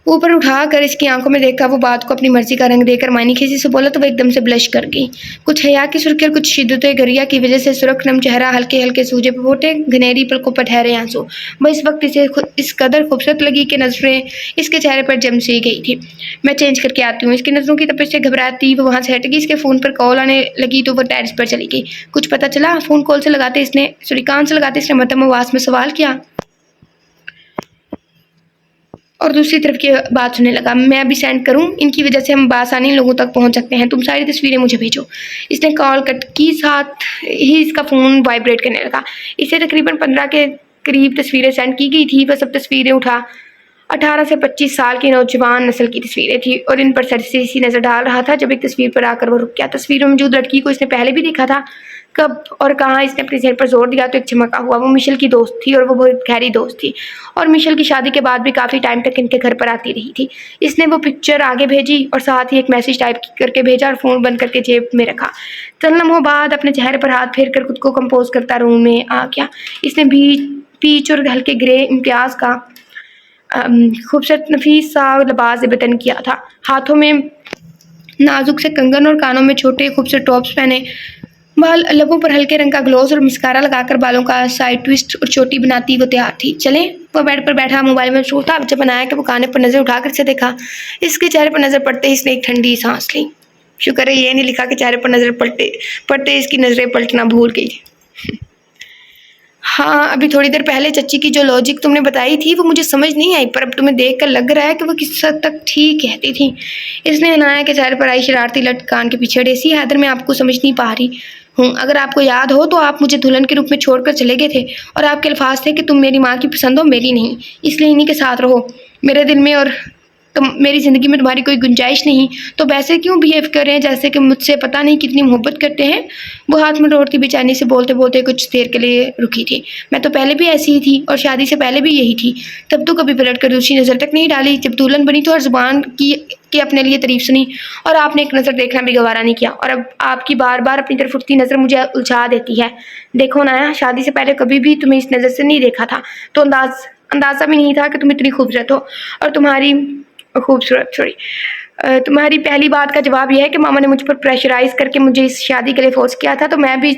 ऊपर उठाकर इसकी आंखों में देखा। वो बात को अपनी मर्जी का रंग देकर मायनी खींची से बोला तो वह एकदम से ब्लश कर गई। कुछ हया की सुर्खी और कुछ शिद्दत गरिया की वजह से सुरख नम चेहरा हल्के हल्के सूजे पे फूटे, घनेरी पलकों पर ठहरे आंसू। वह इस वक्त इसे इस कदर खूबसूरत लगी कि नजरें इसके चेहरे पर जम सी गई थी। मैं चेंज करके आती हूँ। इसकी नजरों की तपिश से घबराती वो वहाँ से हट गई। इसके फ़ोन पर कॉल आने लगी तो वो टेरेस पर चली गई। कुछ पता चला? फ़ोन कॉल से लगाते इसने कान से लगाते इसने मध्यम आवाज़ में सवाल किया और दूसरी तरफ की बात सुनने लगा। मैं अभी सेंड करूं? इनकी वजह से हम बासानी लोगों तक पहुंच सकते हैं। तुम सारी तस्वीरें मुझे भेजो। इसने कॉल कट की, साथ ही इसका फ़ोन वाइब्रेट करने लगा। इसे तकरीबन 15 के करीब तस्वीरें सेंड की गई थी। वह सब तस्वीरें उठा 18 से 25 साल की नौजवान नस्ल की तस्वीरें थी और इन पर सरसी नज़र डाल रहा था जब एक तस्वीर पर आकर वो रुक गया। तस्वीर में मौजूद लड़की को इसने पहले भी देखा था। कब और कहाँ इसने अपने चेहरे पर जोर दिया तो एक चमका हुआ। वो मिशेल की दोस्त थी और वो बहुत गहरी दोस्त थी और मिशेल की शादी के बाद भी काफ़ी टाइम तक इनके घर पर आती रही थी। इसने वो पिक्चर आगे भेजी और साथ ही एक मैसेज टाइप करके भेजा और फ़ोन बंद करके जेब में रखा। चंद लम्हों बाद अपने चेहरे पर हाथ फेर कर खुद को कंपोज करता रूम में आ गया। इसने भी पीच और हल्के ग्रे इम्तियाज़ का खूबसूरत नफीस सा लिबास बतन किया था। हाथों में नाजुक से कंगन और कानों में छोटे खूबसूरत टॉप्स पहने, बाल लबों पर हल्के रंग का ग्लोस और मस्कारा लगाकर बालों का साइड ट्विस्ट और चोटी बनाती वो तैयार थी। चलें। वह बेड पर बैठा मोबाइल में मसरूफ था। जब बनाया कि वो काने पर नज़र उठाकर से देखा। इसके चेहरे पर नज़र पड़ते ही इसने एक ठंडी सांस ली। शुक्र है ये नहीं लिखा कि चेहरे पर नज़र पड़ते इसकी नज़रें पलटना भूल गई। हाँ, अभी थोड़ी देर पहले चच्ची की जो लॉजिक तुमने बताई थी वो मुझे समझ नहीं आई, पर अब तुम्हें देखकर लग रहा है कि वो किस हद तक ठीक कहती थी। इसने अनाया के चेहरे पर आई शरारती लट कान के पीछे डेसी। हैदर, मैं आपको समझ नहीं पा रही हूँ। अगर आपको याद हो तो आप मुझे दुल्हन के रूप में छोड़कर चले गए थे और आपके अल्फाज थे कि तुम मेरी माँ की पसंद हो, मेरी नहीं, इसलिए इन्हीं के साथ रहो। मेरे दिल में और मेरी ज़िंदगी में तुम्हारी कोई गुंजाइश नहीं, तो वैसे क्यों बिहेव कर रहे हैं जैसे कि मुझसे पता नहीं कितनी मोहब्बत करते हैं। वो हाथ में रोड़ती बेचैनी से बोलते बोलते कुछ देर के लिए रुकी थी। मैं तो पहले भी ऐसी ही थी और शादी से पहले भी यही थी। तब तो कभी पलट कर दूसरी नज़र तक नहीं डाली। जब दुल्हन बनी तो हर जुबान की के अपने लिए तारीफ सुनी और आपने एक नज़र देखना भी गवारा नहीं किया, और अब आपकी बार बार अपनी तरफ उठती नज़र मुझे उलझा देती है। देखो नाया, शादी से पहले कभी भी तुम्हें इस नज़र से नहीं देखा था, तो अंदाज़ा भी नहीं था कि तुम इतनी खूबसूरत हो। और तुम्हारी पहली बात का जवाब यह है कि मामा ने मुझ पर प्रेशराइज़ करके मुझे इस शादी के लिए फोर्स किया था, तो मैं भी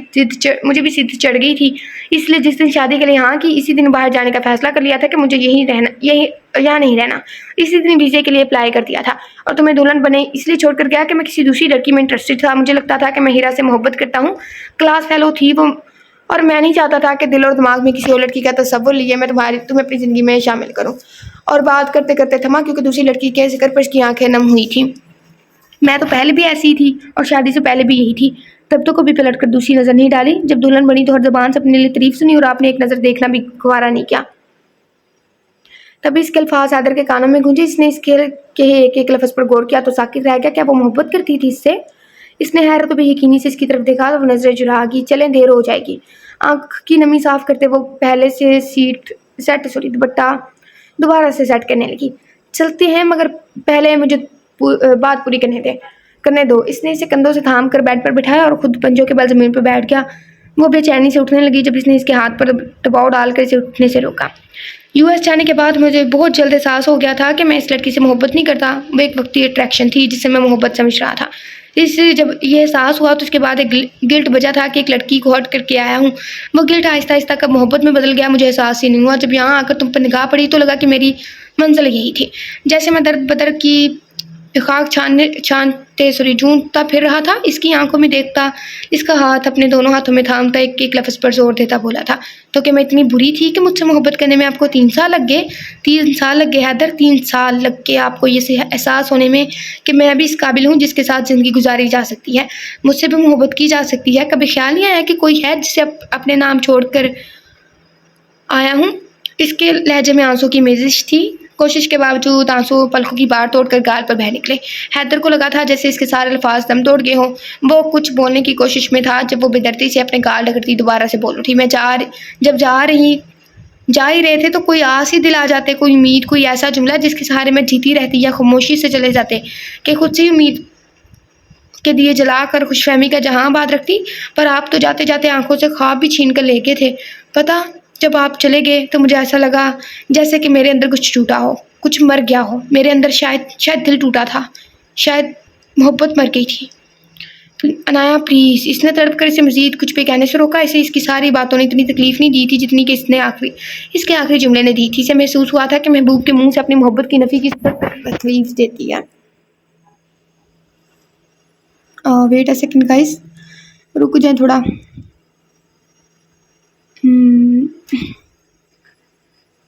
मुझे भी जिद चढ़ गई थी। इसलिए जिस दिन शादी के लिए हाँ की, इसी दिन बाहर जाने का फैसला कर लिया था कि मुझे यहाँ नहीं रहना। इसी दिन वीज़े के लिए अप्लाई कर दिया था और तुम्हें दुल्हन बने इसलिए छोड़कर गया कि मैं किसी दूसरी लड़की में इंटरेस्टेड था। मुझे लगता था कि मैं हीरा से मोहब्बत करता हूँ, क्लास फेलो थी वो, और मैं नहीं चाहता था कि दिल और दिमाग में किसी और लड़की का तसव्वुर लिए मैं तुम्हें अपनी ज़िंदगी में शामिल करूं। और बात करते करते थमा, क्योंकि दूसरी लड़की के जिक्र पर इसकी आंखें नम हुई थी। मैं तो पहले भी ऐसी थी और शादी से पहले भी यही थी। तब तो कभी पलट कर दूसरी नज़र नहीं डाली। जब दुल्हन बनी तो हर ज़बान से अपने लिए तारीफ सुनी और आपने एक नज़र देखना भी गवारा नहीं किया। तभी इसके अल्फाज हैदर के कानों में गूंजे। इसने इसके एक एक लफ्ज़ पर गौर किया तो साकित रह गया। क्या वो मोहब्बत करती थी इससे? इसने हैरत तो बेयकीनी से इसकी तरफ देखा तो वो नज़रें चुरा गई। चलें, देर हो जाएगी। आँख की नमी साफ करते वो पहले से दुपट्टा दोबारा से सेट करने लगी। चलते हैं, मगर पहले मुझे बात पूरी करने दो। इसने इसे कंधों से थाम कर बेड पर बिठाया और खुद पंजों के बल ज़मीन पर बैठ गया। वो बेचैनी से उठने लगी जब इसने इसके हाथ पर दबाव डालकर इसे उठने से रोका। यूएस जाने के बाद मुझे बहुत जल्द एहसास हो गया था कि मैं इस लड़की से मोहब्बत नहीं करता। वो एक वक्ती अट्रैक्शन थी जिससे मैं मोहब्बत समझ रहा था। इससे जब ये एहसास हुआ तो उसके बाद एक गिल्ट बजा था कि एक लड़की को हट करके आया हूँ। वो गिल्ट आहिस्ता आहिस्ता कब मोहब्बत में बदल गया मुझे एहसास ही नहीं हुआ। जब यहाँ आकर तुम पर निगाह पड़ी तो लगा कि मेरी मंजिल यही थी। जैसे मैं दर्द बदर की खाक छानते देखते सॉरी ढूंढता फिर रहा था, इसकी आंखों में देखता, इसका हाथ अपने दोनों हाथों में थामता एक एक लफ्ज़ पर जोर देता बोला था, तो क्या मैं इतनी बुरी थी कि मुझसे मोहब्बत करने में आपको 3 साल लग गए? 3 साल लग गए हैदर, 3 साल लग के आपको ये एहसास होने में कि मैं भी इस काबिल हूँ जिसके साथ ज़िंदगी गुजारी जा सकती है, मुझसे भी मोहब्बत की जा सकती है। कभी ख्याल नहीं आया कि कोई है जिसे अपने नाम छोड़कर आया हूँ? इसके लहजे में आंसू की मेजिश थी। कोशिश के बावजूद आंसू पलकों की बाढ़ तोड़कर गाल पर बह निकले। हैदर को लगा था जैसे इसके सारे अल्फाज दम तोड़ गए हों। वो कुछ बोलने की कोशिश में था जब वो बेदर्दी से अपने गाल रगड़ती दोबारा से बोल उठी, जब जा ही रहे थे तो कोई आस ही दिल आ जाते, कोई उम्मीद, कोई ऐसा जुमला जिसके सहारे में जीती रहती या खामोशी से चले जाते कि खुद से ही उम्मीद के दिए जलाकर खुशफहमी का जहां आबाद रखती। पर आप तो जाते जाते आंखों से ख्वाब भी छीन कर ले गए थे। पता, जब आप चले गए तो मुझे ऐसा लगा जैसे कि मेरे अंदर कुछ टूटा हो, कुछ मर गया हो। मेरे अंदर शायद दिल टूटा था, शायद मोहब्बत मर गई थी। अनाया प्लीज़। इसने तड़प कर इसे मजीद कुछ भी कहने से रोका। इसे इसकी सारी बातों ने इतनी तकलीफ नहीं दी थी जितनी कि इसके आखिरी जुमले ने दी थी। इसे महसूस हुआ था कि महबूब के मुंह से अपनी मोहब्बत की नफी किस तकलीफ देती है। वेट अ सेकंड गाइस, रुक जाए थोड़ा।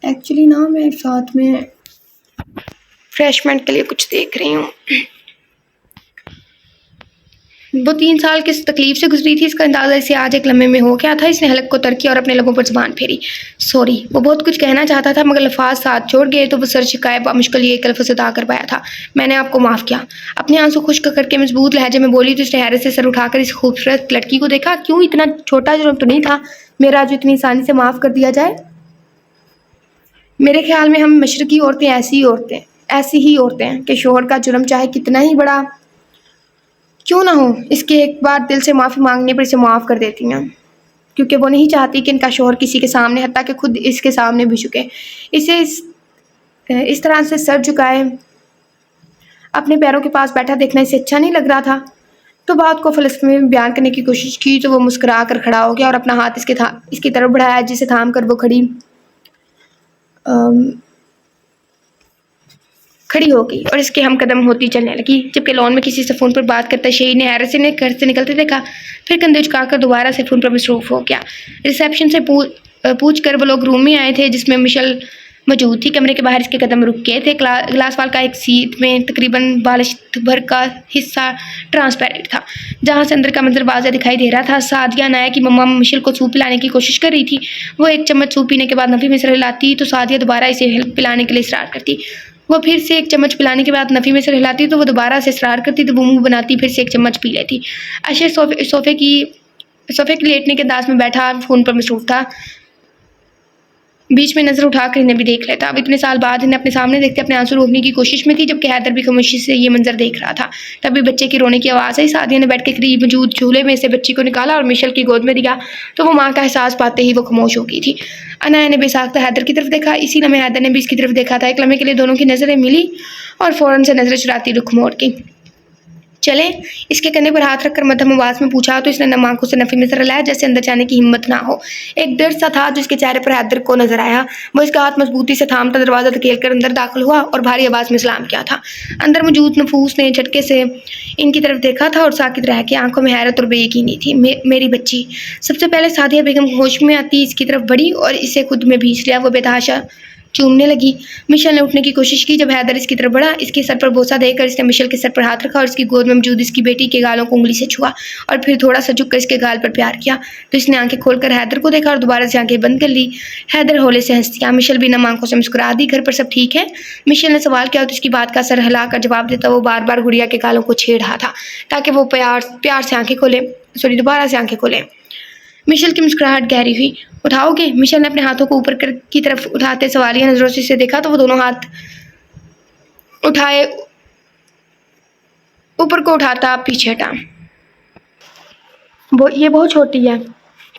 एक्चुअली ना मैं साथ में रिफ्रेशमेंट के लिए कुछ देख रही हूँ। वो 3 साल किस तकलीफ से गुजरी थी इसका अंदाज़ा इसे आज एक लम्हे में हो गया था। इसने हलक को तरकी और अपने लबों पर ज़ुबान फेरी। सॉरी। वो बहुत कुछ कहना चाहता था मगर लफाज साथ छोड़ गए तो वो सर झुकाए मुश्किल ये एक लफ्ज़ अदा कर पाया था। मैंने आपको माफ़ किया। अपने आंसू खुश्क करके मजबूत लहजे में बोली तो इसने हैरत से सर उठाकर इस खूबसूरत लड़की को देखा। क्यों, इतना छोटा जुर्म तो नहीं था मेरा जो इतनी आसानी से माफ़ कर दिया जाए। मेरे ख्याल में हम मशरकी औरतें ऐसी ही औरतें हैं कि शोहर का जुर्म चाहे कितना ही बड़ा क्यों ना हो, इसके एक बार दिल से माफ़ी मांगने पर इसे माफ़ कर देती हैं, क्योंकि वो नहीं चाहती कि इनका शोहर किसी के सामने, हत्ता कि खुद इसके सामने भी झुके। इसे इस तरह से सर झुकाए अपने पैरों के पास बैठा देखना इसे अच्छा नहीं लग रहा था। तो बात को फ़लसफ़े में बयान करने की कोशिश की तो वो मुस्कुरा कर खड़ा हो गया और अपना हाथ इसकी तरफ बढ़ाया, जिसे थाम कर वो खड़ी हो गई और इसके हम कदम होती चलने लगी। जबकि लॉन में किसी से फ़ोन पर बात करता शहीद ने हैरत से घर से निकलते देखा, फिर कंधे झुकाकर दोबारा से फ़ोन पर मसरूफ़ हो गया। रिसेप्शन से पूछ कर वो लोग रूम में आए थे जिसमें मिशेल मौजूद थी। कमरे के बाहर इसके कदम रुक गए थे। ग्लास वाल का एक सीट में तकरीबन बालिश भर का हिस्सा ट्रांसपेरेंट था, जहाँ से अंदर का मंजर वाज़ेह दिखाई दे रहा था। सादिया अनाया की मम्मा मिशेल को सूप पिलाने की कोशिश कर रही थी। वो एक चम्मच सूप पीने के बाद नफ़ी में सर हिलाती तो सादिया दोबारा इसे पिलाने के लिए इसरार करती। वो फिर से एक चम्मच पिलाने के बाद नफ़ी में सर हिलाती तो वो दोबारा से इसरार करती तो वो मुँह बनाती फिर से एक चम्मच पी लेती। अशर सोफ़े के लेटने के अंदाज में बैठा फ़ोन पर मसरूफ़ था। बीच में नज़र उठाकर इन्हें भी देख लेता। अब इतने साल बाद इन्हें अपने सामने देखते अपने आंसू रोकने की कोशिश में थी, जबकि हैदर भी खामोशी से ये मंजर देख रहा था। तभी बच्चे की रोने की आवाज़ आई। सादिया ने बैठ के करीब मौजूद झूले में से बच्ची को निकाला और मिशेल की गोद में दिया तो वो माँ का एहसास पाते ही वो खामोश हो गई थी। अनाया ने बेसाख्ता हैदर की तरफ देखा। इसी लम्हे हैदर ने भी इसकी तरफ देखा था। एक लम्हे के लिए दोनों की नज़रें मिली और फ़ौरन से नज़रें चुराती रुख मोड़ की। चले, इसके कंधे पर हाथ रखकर मध्यम आवाज़ में पूछा तो इसने नम आंखों से नफ़ी में सर हिलाया जैसे अंदर जाने की हिम्मत ना हो। एक डर सा था जो इसके चेहरे पर हैदर को नजर आया। वो इसका हाथ मजबूती से थामता दरवाज़ा धकेल कर अंदर दाखिल हुआ और भारी आवाज़ में सलाम किया था। अंदर मौजूद नफूस ने झटके से इनकी तरफ देखा था और साकित रह के आंखों में हैरत और बेयकीनी थी। मेरी बच्ची। सबसे पहले सादिया बेगम होश में आती इसकी तरफ बढ़ी और इसे खुद में भींच लिया। वो बेतहाशा चूमने लगी। मिशेल ने उठने की कोशिश की। जब हैदर इसकी तरफ बढ़ा, इसके सर पर बोसा देकर इसने मिशेल के सर पर हाथ रखा और इसकी गोद में मौजूद इसकी बेटी के गालों को उंगली से छुआ और फिर थोड़ा सा झुककर इसके गाल पर प्यार किया। तो इसने आंखें खोलकर हैदर को देखा और दोबारा से आंखें बंद कर ली। हैदर होले से हंस दिया। मिशेल भी नम आंखों से मुस्कुरा दी। घर पर सब ठीक है? मिशेल ने सवाल किया तो इसकी बात का सर हिलाकर जवाब देता वो बार बार गुड़िया के गालों को छेड़ रहा था ताकि वो प्यार से आंखें खोले दोबारा से आंखें खोले। मिशेल की मुस्कुराहट गहरी हुई। उठाओगे? मिशेल ने अपने हाथों को ऊपर की तरफ उठाते सवालिया नजरों से इसे देखा तो वो दोनों हाथ उठाए ऊपर को उठाता पीछे हटा। ये बहुत छोटी है।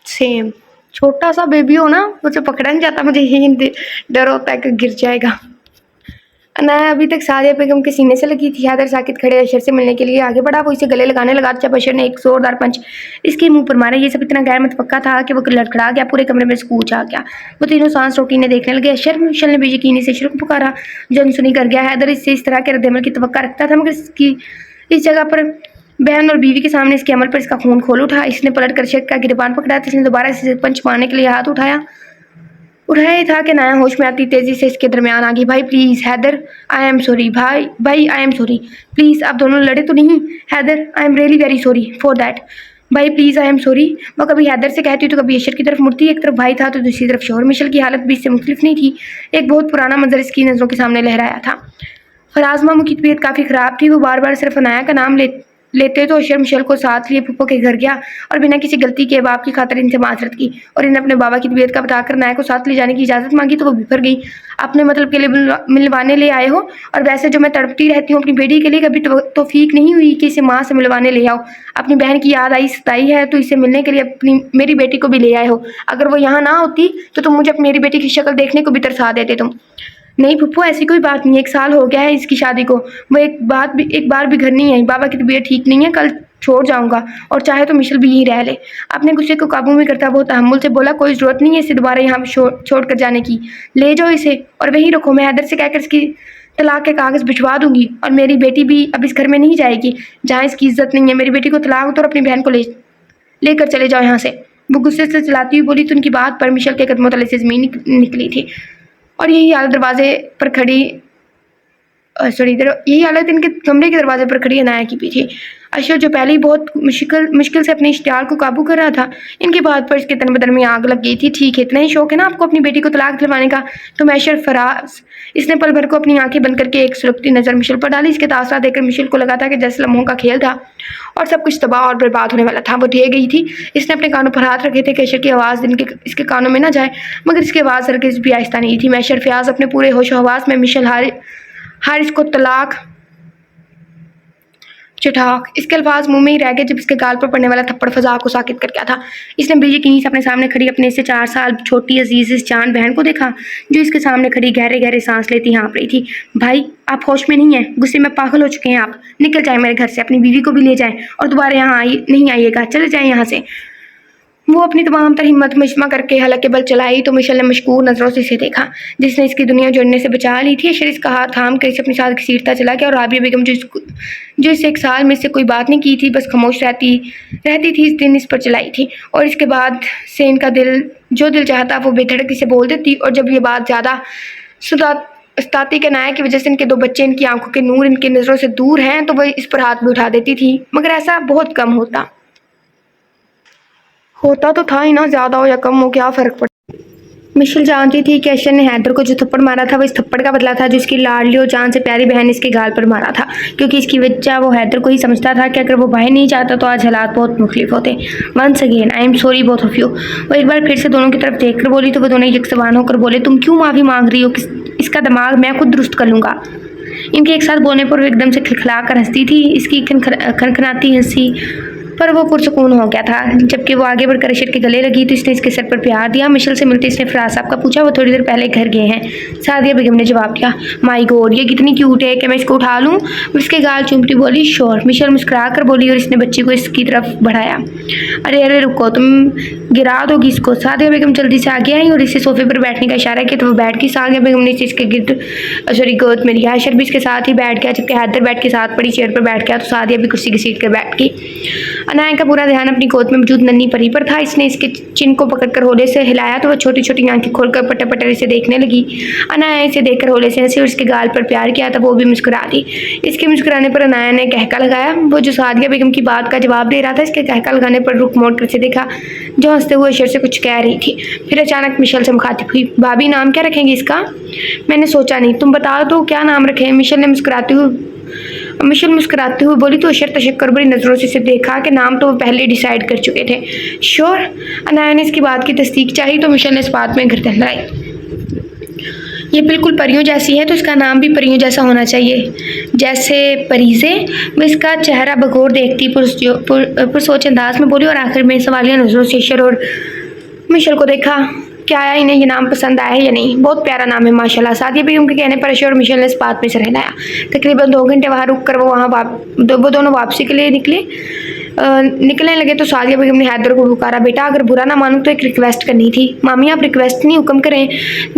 सेम छोटा सा बेबी हो ना, मुझे पकड़ा नहीं जाता, मुझे यही डर होता है कि गिर जाएगा। अनाया अभी तक सादिया बेगम के सीने से लगी थी। हैदर साकित खड़े अशर से मिलने के लिए आगे बढ़ा। वो इसे गले लगाने लगा जब अशर ने एक जोरदार पंच इसके मुंह पर मारा। ये सब इतना गैर मुतवक्का था कि वो लड़खड़ा गया। पूरे कमरे में कूच आ गया। वो तीनों सांस रोकीने देखने लगे। अशर। मिशेल ने बेयकीनी से अशर को पुकारा। जो अनसुनी कर गया। हैदर इससे इस तरह के रद्दमल की तवक्का रखता था मगर इस जगह पर बहन और बीवी के सामने इसके अमल पर इसका खून खोल उठा। इसने पलट कर अरशद का गिरबान पकड़ा तो इसने दोबारा इसे पंच मारने के लिए हाथ उठाया ही था कि नाया होश में आती तेजी से इसके दरमियान आ गई। भाई please Haider, I am sorry. भाई आई एम सॉरी, प्लीज आप दोनों लड़े तो नहीं? Haider, I am really very sorry for that. भाई प्लीज आई एम सॉरी। वो कभी हैदर से कहती तो कभी अशर की तरफ मुड़ती। एक तरफ भाई था तो दूसरी तरफ शोहर। मिशेल की हालत भी इससे मुख्तलिफ नहीं थी। एक बहुत पुराना मंजर इसकी नज़रों के सामने लहराया था। फराज मामू की तबीयत काफ़ी ख़राब थी। वो बार बार सिर्फ अनाया का नाम लेते तो अशर मिशेल को साथ लिए फूफो के घर गया और बिना किसी गलती के बाप की खातिर इनसे माजरत की और इन्हें अपने बाबा की तबीयत का बताकर अनाया को साथ ले जाने की इजाज़त मांगी तो वो बिफर गई। अपने मतलब के लिए मिलवाने ले आए हो और वैसे जो मैं तड़पती रहती हूँ अपनी बेटी के लिए, कभी तौफीक नहीं हुई कि इसे माँ से मिलवाने ले आओ। अपनी बहन की याद आई सताई है तो इसे मिलने के लिए मेरी बेटी को भी ले आए हो। अगर वो यहाँ ना होती तो तुम मुझे मेरी बेटी की शक्ल देखने को भी तरसा देते तुम। नहीं फुप्पो, ऐसी कोई बात नहीं है। 1 साल हो गया है इसकी शादी को। वो एक बार भी घर नहीं आई। बाबा की तबीयत ठीक नहीं है, कल छोड़ जाऊंगा और चाहे तो मिशेल भी यहीं रह ले। अपने गुस्से को काबू में करता बहुत तहम्मुल से बोला, कोई ज़रूरत नहीं है इसे दोबारा यहाँ छोड़ कर जाने की। ले जाओ इसे और वहीं रखो। मैं हैदर से कहकर इसकी तलाक के कागज़ भिजवा दूंगी और मेरी बेटी भी अब इस घर में नहीं जाएगी जहाँ इसकी इज्जत नहीं है। मेरी बेटी को तलाक दो और अपनी बहन को लेकर चले जाओ यहाँ से। वो गुस्से से चलाती हुई बोली तो उनकी बात पर मिशेल के कदमों तले से ज़मीन निकली थी और यही हालत दरवाजे पर खड़ी यही हालत इनके कमरे के दरवाजे पर खड़ी अनाया की भी थी। अशर जो पहले ही बहुत मुश्किल से अपने इश्तियार को काबू कर रहा था, इनके बाद पर इसके तन बदन में आग लग गई थी। ठीक है, इतना ही शौक है ना आपको अपनी बेटी को तलाक दिलवाने का? तो मैशर फराज। इसने पल भर को अपनी आंखें बंद करके एक सुलगती नज़र मिशेल पर डाली। इसके तासरा देखकर मिशेल को लगा था कि जैसे लम्हों का खेल था और सब कुछ तबाह और बर्बाद होने वाला था। वो ढह गई थी। इसने अपने कानों पर हाथ रखे थे कि अशर की आवाज़ इसके कानों में ना जाए, मगर इसकी आवाज़ हरगिज़ भी आहिस्ता नहीं थी। मैशर फयाज अपने पूरे होश हवास में मिशेल हारिस को तलाक चिठाक, इसके अल्फाज मुंह में ही रह गए जब इसके गाल पर पड़ने वाला थप्पड़ फजा को साकित कर गया था। इसने बेयकीनी से अपने सामने खड़ी अपने से 4 साल छोटी अजीज जान बहन को देखा जो इसके सामने खड़ी गहरे गहरे सांस लेती हाँप रही थी। भाई आप होश में नहीं हैं, गुस्से में पागल हो चुके हैं आप। निकल जाए मेरे घर से, अपनी बीवी को भी ले जाएं और दोबारा यहाँ नहीं आइएगा, चले जाएं यहाँ से। वो अपनी तमाम तर हिम्मत मजमा करके हलक के बल चलाई तो मिशेल ने मशकूर नज़रों से इसे देखा जिसने इसकी दुनिया जोड़ने से बचा ली थी। अशर इसका हाथ थाम कर इसे अपने साथ घसीटता चला गया और राबिया बेगम जो इसे 1 साल में इससे कोई बात नहीं की थी, बस खामोश रहती थी, इस दिन इस पर चलाई थी और इसके बाद से इनका दिल चाहता वो बेधड़क इसे बोल देती। और जब ये बात ज़्यादा सताती के नाया की वजह से इनके 2 बच्चे, इनकी आंखों के नूर इनकी नज़रों से दूर हैं, तो वह इस पर हाथ भी उठा देती थी, मगर ऐसा बहुत कम होता तो था ही ना। ज़्यादा हो या कम हो क्या फ़र्क पड़ता। मिशेल जानती थी कि अशर ने हैदर को जो थप्पड़ मारा था वो इस थप्पड़ का बदला था जो इसकी लाडली और जान से प्यारी बहन इसके गाल पर मारा था, क्योंकि इसकी वजह वो हैदर को ही समझता था कि अगर वो बाहर नहीं जाता तो आज हालात बहुत मुख्तलिफ होते। Once again I am sorry both of you. वो एक बार फिर से दोनों की तरफ देख कर बोली तो वो दोनों यकसवान होकर बोले, तुम क्यों माफ़ी मांग रही हो? इसका दिमाग मैं खुद दुरुस्त कर लूँगा। इनके एक साथ बोलने पर वो एकदम से खिलखिला कर हंसती थी। इसकी खनखनाती हंसी पर वो पुरसकून हो गया था। जबकि वो आगे बढ़कर अशर के गले लगी तो इसने इसके सर पर प्यार दिया। मिशेल से मिलते इसने फराज साहब का पूछा, वो थोड़ी देर पहले घर गए हैं। सादिया बेगम ने जवाब दिया, माई गॉड ये कितनी क्यूट है कि मैं इसको उठा लूँ? इसके गाल चूमती बोली, श्योर। मिशेल मुस्कुरा कर बोली और इसने बच्ची को इसकी तरफ बढ़ाया। अरे रुको, तुम गिरा दोगी इसको। सादिया बेगम जल्दी से आगे आई और इसे सोफे पर बैठने का इशारा किया तो वो बैठ गई। सादिया बेगम ने इसके गोद में लिया। अशर भी इसके साथ ही बैठ गया, जबकि हैदर बैठ के साथ पड़ी चेयर पर बैठ गया तो सादिया भी कुर्सी घसीट कर बैठ गई। अनाया का पूरा ध्यान अपनी गोद में मौजूद नन्ही परी पर था। इसने इसके चिन को पकड़कर होले से हिलाया तो वह छोटी छोटी आंखें खोलकर पटर पटर इसे देखने लगी। अनाया इसे देखकर होले से हंसी और इसके गाल पर प्यार किया तो वो भी मुस्कुरा दी। इसके मुस्कुराने पर अनाया ने कहका लगाया। वो जो सादिया बेगम की बात का जवाब दे रहा था, इसके कहका लगाने पर रुख मोड़ कर इसे देखा जो हंसते हुए अशर से कुछ कह रही थी। फिर अचानक मिशेल से मुखातिब हुई, भाभी नाम क्या रखेंगी इसका? मैंने सोचा नहीं, तुम बता दो क्या नाम रखें? मिशेल मुस्कुराते हुए बोली तो अशर तशक्कुर भरी नज़रों से इसे देखा कि नाम तो वो पहले डिसाइड कर चुके थे। श्योर। अनाया ने इसकी बात की तस्दीक चाही तो मिशेल ने इस बात में गर्दन लाई। ये बिल्कुल परियों जैसी है तो इसका नाम भी परियों जैसा होना चाहिए, जैसे परीज़े। वो इसका चेहरा बगौर देखती पुरसोच अंदाज में बोली और आखिर में सवालिया नज़रों से अशर और मिशेल को देखा। क्या आया इन्हें ये नाम पसंद आया है या नहीं? बहुत प्यारा नाम है माशाल्लाह। सादिया बेगम के कहने पर अशर और मिशेल ने इस बात में सर हिलाया। तकरीबन 2 घंटे वहाँ रुक कर वो दोनों वापसी के लिए निकलने लगे तो सादिया बेगम ने हैदर को पुकारा, बेटा अगर बुरा ना मानो तो एक रिक्वेस्ट करनी थी। मामी आप रिक्वेस्ट नहीं हुक्म करें।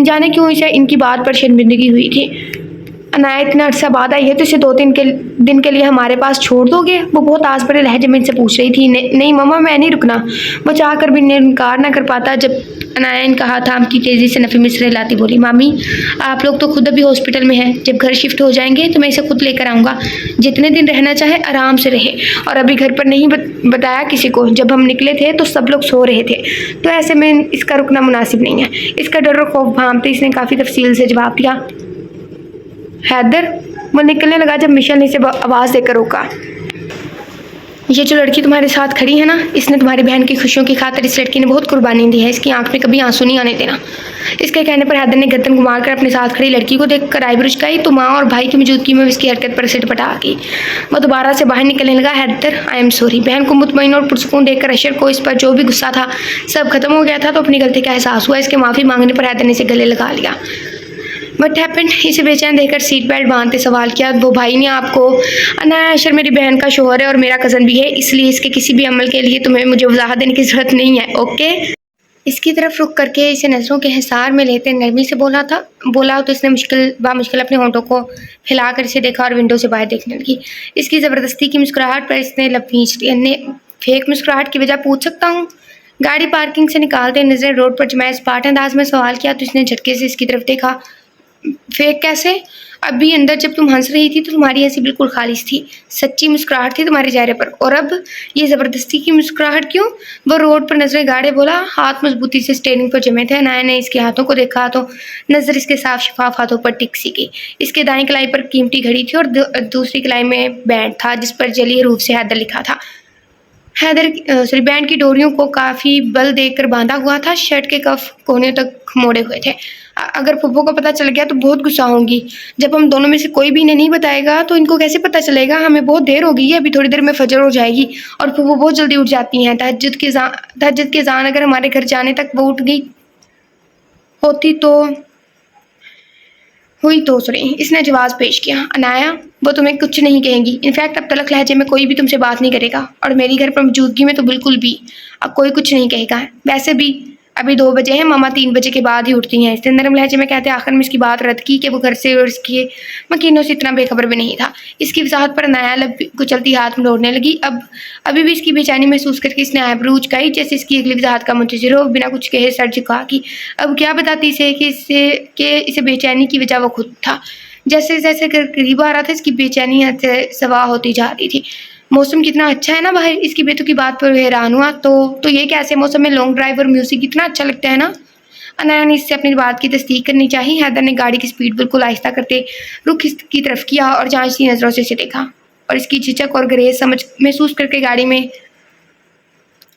जाने क्यों इसे इनकी बात पर शर्मिंदगी हुई थी। अनाया इतना अर्सा बाद आई है तो इसे 2-3 दिन के लिए हमारे पास छोड़ दोगे? वो बहुत आस भरे लहजे में इनसे पूछ रही थी। नहीं मम्मा, मैं नहीं रुकना। वो चाह कर भी इनकार ना कर पाता। जब अनाया ने कहा थामती तेज़ी से नफ़ी मिश्रे लाती बोली, मामी आप लोग तो खुद अभी हॉस्पिटल में हैं। जब घर शिफ्ट हो जाएंगे तो मैं इसे खुद लेकर आऊँगा। जितने दिन रहना चाहे आराम से रहे। और अभी घर पर नहीं बताया किसी को। जब हम निकले थे तो सब लोग सो रहे थे, तो ऐसे में इसका रुकना मुनासिब नहीं है। इसका डर और खौफ भांपते इसने काफ़ी तफसील से जवाब दिया। हैदर, वो निकलने लगा जब मिशेल ने इसे आवाज़ देकर रोका। ये जो लड़की तुम्हारे साथ खड़ी है ना, इसने तुम्हारी बहन की खुशियों की खातिर इस लड़की ने बहुत कुर्बानी दी है। इसकी आंख में कभी आंसू नहीं आने देना। इसके कहने पर हैदर ने गर्दन घुमाकर अपने साथ खड़ी लड़की को देखकर आईब्रो झुकाई तो माँ और भाई की मौजूदगी में इसकी हरकत पर सिटपटा आ गई। वो दोबारा से बाहर निकलने लगा। Haider, I am sorry. बहन को मुतमईन और पुरसुकून देखकर अशर को इस पर जो भी गुस्सा था सब खत्म हो गया था, तो अपनी गलती का एहसास हुआ। इसके माफ़ी मांगने पर हैदर ने इसे गले लगा लिया। What happened? इसे बेचैन देखकर सीट बेल्ट बांधते सवाल किया। वो भाई ने आपको? अनाया, अशर मेरी बहन का शोहर है और मेरा कज़न भी है, इसलिए इसके किसी भी अमल के लिए तुम्हें मुझे वजाहत देने की ज़रूरत नहीं है, ओके? इसकी तरफ रुख करके इसे नज़रों के हिसार में लेते नरमी से बोला तो इसने मुश्किल अपने होंठों को हिलाकर इसे देखा और विंडो से बाहर देखने लगी। इसकी ज़बरदस्ती की मुस्कुराहट पर इसने लब खींच ली। फेक मुस्कुराहट की वजह पूछ सकता हूँ? गाड़ी पार्किंग से निकालते नजर रोड पर जमाए स्पार्ट अंदाज में सवाल किया तो इसने झटके से इसकी तरफ देखा। फेक कैसे? अभी अंदर जब तुम हंस रही थी तो तुम्हारी हंसी बिल्कुल खालिश थी। सच्ची मुस्कुराहट थी तुम्हारे चेहरे पर। और अब ये ज़बरदस्ती की मुस्कुराहट क्यों? वो रोड पर नजरें गाड़े बोला। हाथ मजबूती से स्टेयरिंग पर जमे थे। अनाया ने इसके हाथों को देखा तो नजर इसके साफ शफाफ हाथों पर टिक सी गई। इसके दाएं कलाई पर कीमती घड़ी थी और दूसरी कलाई में बैंड था जिस पर जलीय रूप से हैदर लिखा था। बैंड की डोरियों को काफ़ी बल देकर बांधा हुआ था। शर्ट के कफ कोने तक मोड़े हुए थे। अगर फुप्पो को पता चल गया तो बहुत गुस्सा होंगी। जब हम दोनों में से कोई भी इन्हें नहीं बताएगा तो इनको कैसे पता चलेगा? हमें बहुत देर हो गई है, अभी थोड़ी देर में फजर हो जाएगी और फुप्पो बहुत जल्दी उठ जाती हैं। तहज्जुद के अज़ान अगर हमारे घर जाने तक वो उठ गई होती तो हुई तो सॉरी। इसने जवाब पेश किया। अनाया, वो तुम्हें कुछ नहीं कहेंगी। इनफैक्ट अब तलख लहजे में कोई भी तुमसे बात नहीं करेगा और मेरी घर पर मौजूदगी में तो बिल्कुल भी अब कोई कुछ नहीं कहेगा। वैसे भी अभी 2 बजे हैं, मामा 3 बजे के बाद ही उठती हैं। इसने नरम लहजे में कहते आखिर में इसकी बात रद्द की कि वो घर से और इसके मकीनों से इतना बेखबर भी नहीं था। इसकी वजाहत पर अनाया लब कुचलती हाथ मोड़ने लगी। अभी भी इसकी बेचैनी महसूस करके इसने आईब्रो उचकाई जैसे इसकी अगली वजाहत का मुंतज़िर हो। बिना कुछ कहे सर झुका की अब क्या बताती इसे कि इसे बेचैनी की वजह वो खुद था। जैसे जैसे करीब आ रहा था इसकी बेचैनी से सवा होती जा रही थी। मौसम कितना अच्छा है ना बाहर। इसकी बेतु की बात पर हैरान हुआ। तो ये कैसे मौसम में लॉन्ग ड्राइव और म्यूजिक कितना अच्छा लगता है ना? अनाया ने इससे अपनी बात की तस्दीक करनी चाहिए। हैदर ने गाड़ी की स्पीड बिल्कुल आहिस्ता करते रुख की तरफ किया और जांचती नजरों से इसे देखा और इसकी झिझक और गरेज समझ महसूस करके गाड़ी में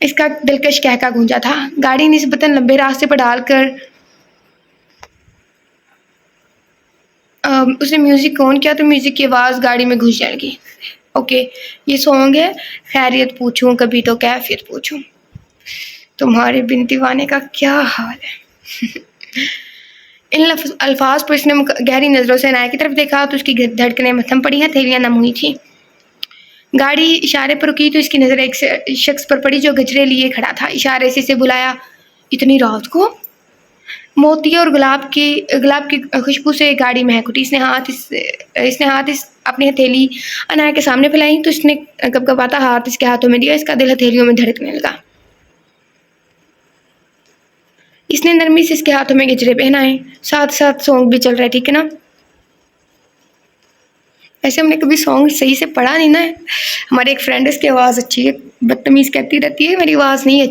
इसका दिलकश कहका गूंजा था। गाड़ी निस्बतन लंबे रास्ते पर डालकर उसने म्यूजिक ऑन किया तो म्यूजिक की आवाज़ गाड़ी में घुस जाएगी। ओके, ये सॉन्ग है खैरियत पूछूं कभी तो कैफियत पूछूं, तुम्हारे बिन दीवाने का क्या हाल है। इन अल्फाज पर इसने गहरी नज़रों से अनाया की तरफ देखा तो उसकी धड़कनें मथम पड़ी हैं, थैलियां नम हुई थी। गाड़ी इशारे पर रुकी तो इसकी नज़र एक शख्स पर पड़ी जो गजरे लिए खड़ा था। इशारे से इसे बुलाया। इतनी रात को? मोती और गुलाब की खुशबू से गाड़ी महक उठी। इसने हाथ अपनी हथेली अनाया के सामने फैलाई तो इसने कपकपाता हाथ इसके हाथों में दिया। इसका दिल हथेलियों में धड़कने लगा। इसने नरमी से इसके हाथों में गजरे पहनाए, साथ साथ सॉन्ग भी चल रहा है, ठीक है ना? ऐसे हमने कभी सॉन्ग सही से पढ़ा नहीं ना। हमारी एक फ्रेंड, इसकी आवाज़ अच्छी है, बदतमीज़ कहती रहती है मेरी आवाज़ नहीं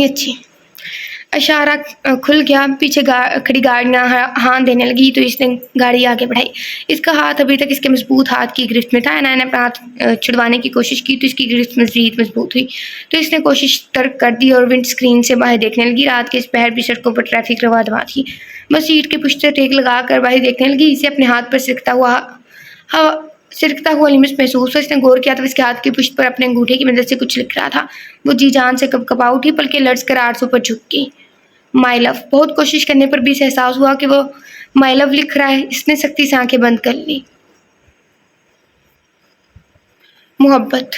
अच्छी। इशारा खुल गया। पीछे खड़ी गाड़ियाँ हाँ देने लगी तो इसने गाड़ी आगे बढ़ाई। इसका हाथ अभी तक इसके मजबूत हाथ की गिरफ्त में था। अनाया ने अपना हाथ छुड़वाने की कोशिश की तो इसकी गिरफ्त मज़ीद मजबूत हुई तो इसने कोशिश तर्क कर दी और विंड स्क्रीन से बाहर देखने लगी। रात के इस पहर भी सड़कों पर ट्रैफिक रवा दवा थी। बस सीट के पुश्ते टेक लगा कर बाहर देखने लगी। इसे अपने हाथ पर सिरकता हुआ लिमिट महसूस हुआ। इसने गौर किया तो इसके हाथ की पुश्त पर अपने अंगूठे की मदद से कुछ लिख रहा था। वो जी जान से कपकपा उठी, बल्कि लर्ज कर आरज़ू पर झुक गई। My love. बहुत कोशिश करने पर भी इसे एहसास हुआ कि वो माई लव लिख रहा है। इसने सख्ती से आंखें बंद कर ली। मोहब्बत।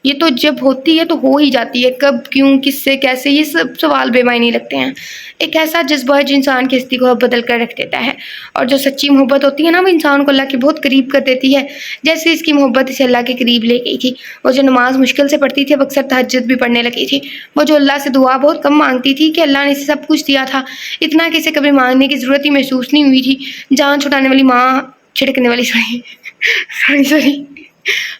ये तो जब होती है तो हो ही जाती है, कब, क्यों, किससे, कैसे, ये सब सवाल बेमायने लगते हैं। एक ऐसा जज़्बा है जो इंसान की हस्ती को बदल कर रख देता है, और जो सच्ची मोहब्बत होती है ना, वो इंसान को अल्लाह के बहुत करीब कर देती है। जैसे इसकी मोहब्बत इसे अल्लाह के करीब ले गई थी। वो जो नमाज़ मुश्किल से पढ़ती थी, अब अक्सर तहज्जुद भी पढ़ने लगी थी। वो जो अल्लाह से दुआ बहुत कम माँगती थी कि अल्लाह ने इसे सब कुछ दिया था, इतना कि इसे कभी माँगने की ज़रूरत ही महसूस नहीं हुई थी। जान छुड़ाने वाली माँ, छिड़कने वाली सॉरी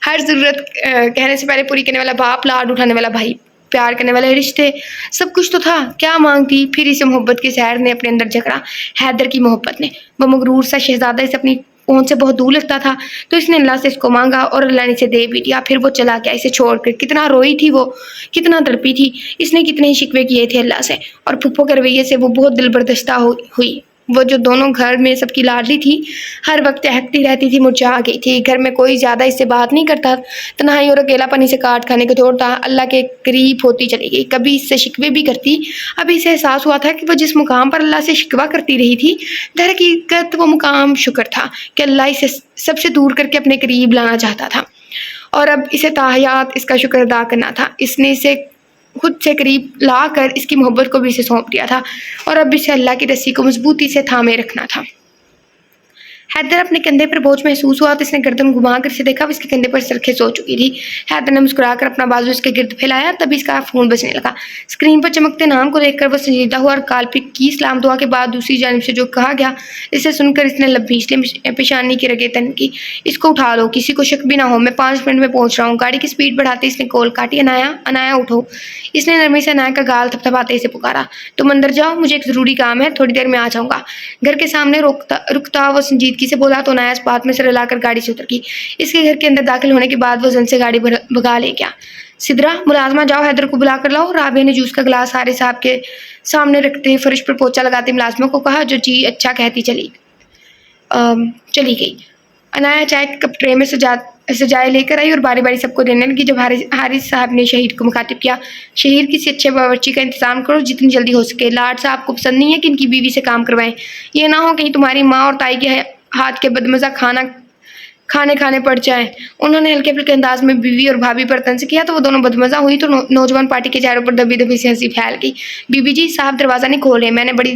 हर ज़रूरत कहने से पहले पूरी करने वाला बाप, लाड उठाने वाला भाई, प्यार करने वाले रिश्ते, सब कुछ तो था। क्या माँगती? फिर इसे मोहब्बत के ज़हर ने अपने अंदर जकड़ा, हैदर की मोहब्बत ने। वो मगरूर सा शहज़ादा इसे अपनी पहुँच से बहुत दूर लगता था, तो इसने अल्लाह से इसको माँगा और अल्लाह ने इसे दे भी दिया। फिर वो चला गया इसे छोड़कर। कितना रोई थी वो, कितना तड़पी थी। इसने कितने ही शिकवे किए थे अल्लाह से, और फूफो के रवैये से वो बहुत दिलबर्दश्ता हुई। वो जो दोनों घर में सबकी लाडली थी, हर वक्त चहकती रहती थी, मुरझा गई थी। घर में कोई ज़्यादा इससे बात नहीं करता, तन्हाई और अकेलापन इसे काट खाने को छोड़ता। अल्लाह के करीब होती चली गई, कभी इससे शिकवे भी करती। अभी इसे एहसास हुआ था कि वो जिस मुकाम पर अल्लाह से शिकवा करती रही थी, दर हकीकत वो मुकाम शुक्र था कि अल्लाह इसे सबसे दूर करके अपने करीब लाना चाहता था, और अब इसे ताहयात इसका शुक्र अदा करना था। इसने इसे खुद से करीब लाकर इसकी मोहब्बत को भी इसे सौंप दिया था, और अब इसे अल्लाह की रस्सी को मजबूती से थामे रखना था। हैदर अपने कंधे पर बोझ महसूस हुआ तो इसने गर्दन घुमाकर इसे देखा, इसके कंधे पर सरखे सो चुकी थी। हैदर ने मुस्कुराकर अपना बाजू इसके गिर्द फैलाया, तभी इसका फ़ोन बजने लगा। स्क्रीन पर चमकते नाम को देखकर वह संजीदा हुआ और काल्पनिक की सलाम दुआ के बाद दूसरी जानिब से जो कहा गया, इसे सुनकर इसने लब्बी इसलिए पेशानी की रगे तन की। इसको उठा लो, किसी को शक भी ना हो, मैं 5 मिनट में पहुंच रहा हूँ। गाड़ी की स्पीड बढ़ाते इसने कॉल काटी। अनाया, अनाया उठो। इसने नरमी से अनाया का गाल थपथपाते इसे पुकारा। तुम अंदर जाओ, मुझे एक ज़रूरी काम है, थोड़ी देर में आ जाऊँगा। घर के सामने रुकता वो संजीदगी से बोला तो अनाया बात में सिर हिलाकर गाड़ी से उतर गई। इसके घर के अंदर दाखिल होने के बाद वो जन से गाड़ी भगा ले गया। सिद्रा, मुलाजमा जाओ, हैदर को बुला कर लाओ। राबिया ने जूस का गिलास हारिस साहब के सामने रखते फर्श पर पोछा लगाते मुलाजमा को कहा, जो जी अच्छा कहती चली गई। अनाया चाय के कप ट्रे में सजाए लेकर आई और बारी बारी सबको देने लगी। जब हारिस साहब ने शहीद को मुखातिब किया, शहीद किसी अच्छे बावर्ची का इंतजाम करो जितनी जल्दी हो सके। लाड साहब को पसंद नहीं है कि इनकी बीवी से काम करवाएं। ये ना हो कहीं तुम्हारी माँ और ताई के हाथ के बदमज़ा खाने पड़ जाए। उन्होंने हल्के फुल्के अंदाज में बीवी और भाभी पर तंज किया तो वो दोनों बदमज़ा हुई तो नौजवान पार्टी के चेहरों पर दबी दबी से हंसी फैल गई। बीबी जी, साहब दरवाज़ा नहीं खोले, मैंने बड़ी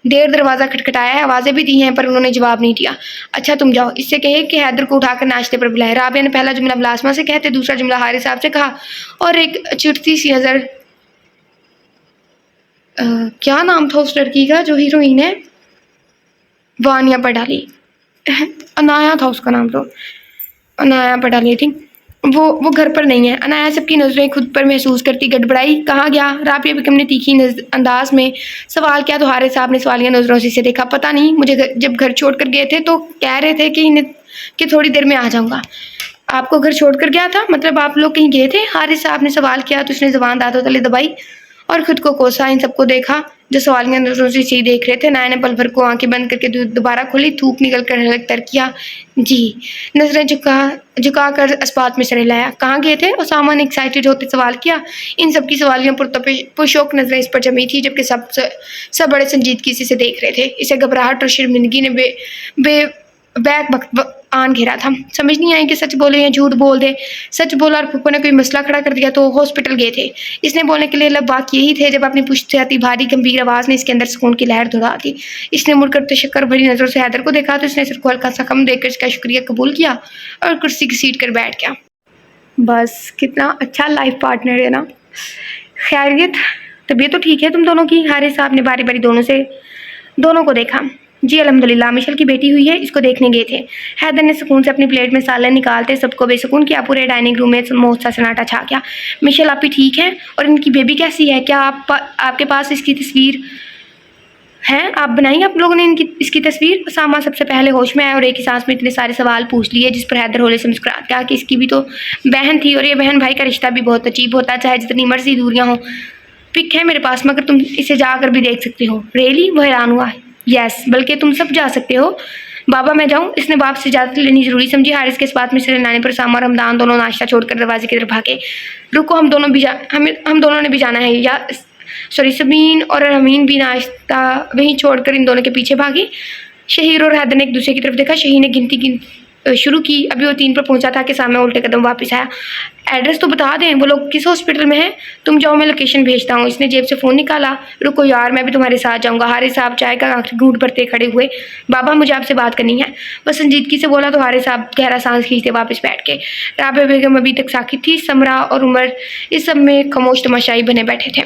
देर दरवाज़ा खटखटाया है, आवाज़ें भी दी हैं पर उन्होंने जवाब नहीं दिया। अच्छा तुम जाओ, इससे कहे कि हैदर को उठाकर नाश्ते पर बुलाए। राबिया ने पहला जुमला मुलाजमा से कहते दूसरा जुमला हारिस साहब से कहा, और एक चिड़ती सी नज़र क्या नाम था उस लड़की का जो हीरोइन है, वानिया पर डाली। अनाया था उसका नाम, तो अनाया पर डाली थी। वो घर पर नहीं है। अनाया सबकी नज़रें खुद पर महसूस करती गड़बड़ाई। कहाँ गया? राबिया बेगम ने तीखी अंदाज में सवाल किया तो हारिस साहब ने सवालिया नज़रों से देखा। पता नहीं, मुझे जब घर छोड़ कर गए थे तो कह रहे थे कि थोड़ी देर में आ जाऊँगा। आपको घर छोड़ कर गया था? मतलब आप लोग कहीं गए थे? हारिस साहब ने सवाल किया तो उसने ज़बान दांतों तले दबाई और खुद को कोसा। इन सबको देखा जो सवालिया नज़रों से इसी देख रहे थे। नाया ने पल भर को आंखें बंद करके दोबारा खोली, थूक निकल कर हलक तर किया। जी। नज़रें झुका कर अस्पात में सर हिलाया। कहाँ गए थे? उसामा ने एक्साइटेड होते सवाल किया। इन सबकी सवालियों पुरशौक नज़रें इस पर जमी थी, जबकि सब बड़े संजीदगी से देख रहे थे। इसे घबराहट और शर्मिंदगी ने बैक आन घेरा था। समझ नहीं आई कि सच बोले या झूठ बोल दे। सच बोला और फूफो ने कोई मसला खड़ा कर दिया तो हॉस्पिटल गए थे। इसने बोलने के लिए लब बात यही थे जब अपनी पुश्त से आती भारी गंभीर आवाज़ ने इसके अंदर सुकून की लहर दौड़ा दी। इसने मुड़कर तशक्कर भरी नज़रों से हैदर को देखा तो इसने सिर को हल्का सा कम देकर इसका शुक्रिया कबूल किया और कुर्सी की सीट कर बैठ गया। बस कितना अच्छा लाइफ पार्टनर है ना। खैरियत, तबीयत तो ठीक है तुम दोनों की? हारिस साहब ने बारी बारी दोनों को देखा। जी अल्हम्दुलिल्लाह, मिशेल की बेटी हुई है, इसको देखने गए थे। हैदर ने सुकून से अपनी प्लेट में सालन निकालते सबको बेसुकून किया। पूरे डाइनिंग रूम में मौत सा सन्नाटा छा गया। मिशेल आप ही ठीक हैं? और इनकी बेबी कैसी है? क्या आपके पास इसकी तस्वीर है? आप बनाई आप लोगों ने इसकी तस्वीर? उसामा सबसे पहले होश में आया और एक ही सांस में इतने सारे सवाल पूछ लिए, जिस पर हैदर होले से मुस्कुरा कहा कि इसकी भी तो बहन थी और ये बहन भाई का रिश्ता भी बहुत अजीब होता, चाहे जितनी मर्जी दूरियाँ हों। पिक है मेरे पास, मगर तुम इसे जाकर भी देख सकते हो। रियली? वो हैरान हुआ। यस, बल्कि तुम सब जा सकते हो। बाबा मैं जाऊँ? इसने बाप से इजाज़त लेनी जरूरी समझी। हारिस के इस बात में सिर हिलाने पर उसामा और हमदान दोनों नाश्ता छोड़कर दरवाजे की तरफ भागे। रुको, हम दोनों ने भी जाना है। या सॉरी, सबीन और अमीन भी नाश्ता वहीं छोड़कर इन दोनों के पीछे भागी। शहीर और हैदर ने एक दूसरे की तरफ देखा। शहीर ने गिनती शुरू की। अभी वो 3 पर पहुंचा था कि सामने उल्टे कदम वापस आया। एड्रेस तो बता दें, वो लोग किस हॉस्पिटल में है, तुम जाओ मैं लोकेशन भेजता हूँ। इसने जेब से फ़ोन निकाला, रुको यार मैं भी तुम्हारे साथ जाऊँगा। हारिस साहब चाय का घूंट भरते खड़े हुए, बाबा मुझे आपसे बात करनी है। बस संजीदगी से बोला तो हारिस साहब गहरा सांस खींचते वापस बैठ के। राबिया बेगम अभी तक साकित थी, समरा और उमर इस सब में खामोश तमाशाई बने बैठे थे।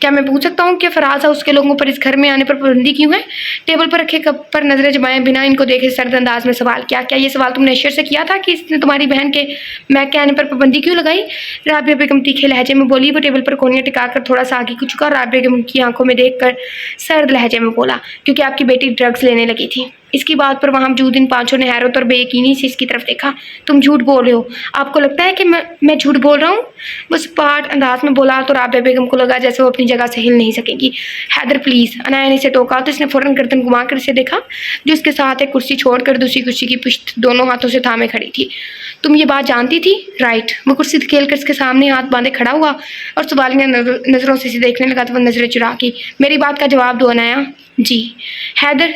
क्या मैं पूछ सकता हूँ कि फराज हाउस के लोगों पर इस घर में आने पर पाबंदी क्यों है? टेबल पर रखे कप पर नजरें जमाए बिना इनको देखे सर्द अंदाज में सवाल किया। क्या ये सवाल तुमने ऐश्वर्य से किया था कि इसने तुम्हारी बहन के मैक के आने पर पाबंदी क्यों लगाई? राबिया बेगम तीखे लहजे में बोली। वो टेबल पर कोनियां टिकाकर थोड़ा सा आगे झुका और राबिया बेगम की आंखों में देखकर सर्द लहजे में बोला, क्योंकि आपकी बेटी ड्रग्स लेने लगी थी। इसकी बात पर वहां मौजूद इन पांचों ने हैरत और बेयकीनी से इसकी तरफ देखा। तुम झूठ बोल रहे हो, आपको लगता है कि मैं झूठ बोल रहा हूँ? बस पाठ अंदाज में बोला तो राबिया बेगम को लगा जैसे वो अपनी जगह से हिल नहीं सकेगी। हैदर प्लीज, अनाया ने इसे टोका तो इसने फौरन गर्दन घुमाकर इसे देखा, जो इसके साथ एक कुर्सी छोड़कर दूसरी कुर्सी की पुश्त दोनों हाथों से थामे खड़ी थी। तुम ये बात जानती थी? राइट। वो कुर्सी धकेल कर इसके सामने हाथ बांधे खड़ा हुआ और सवालिया नजरों से इसे देखने लगा तो वह नजरें चुरा की। मेरी बात का जवाब दो अनाया। जी। हैदर,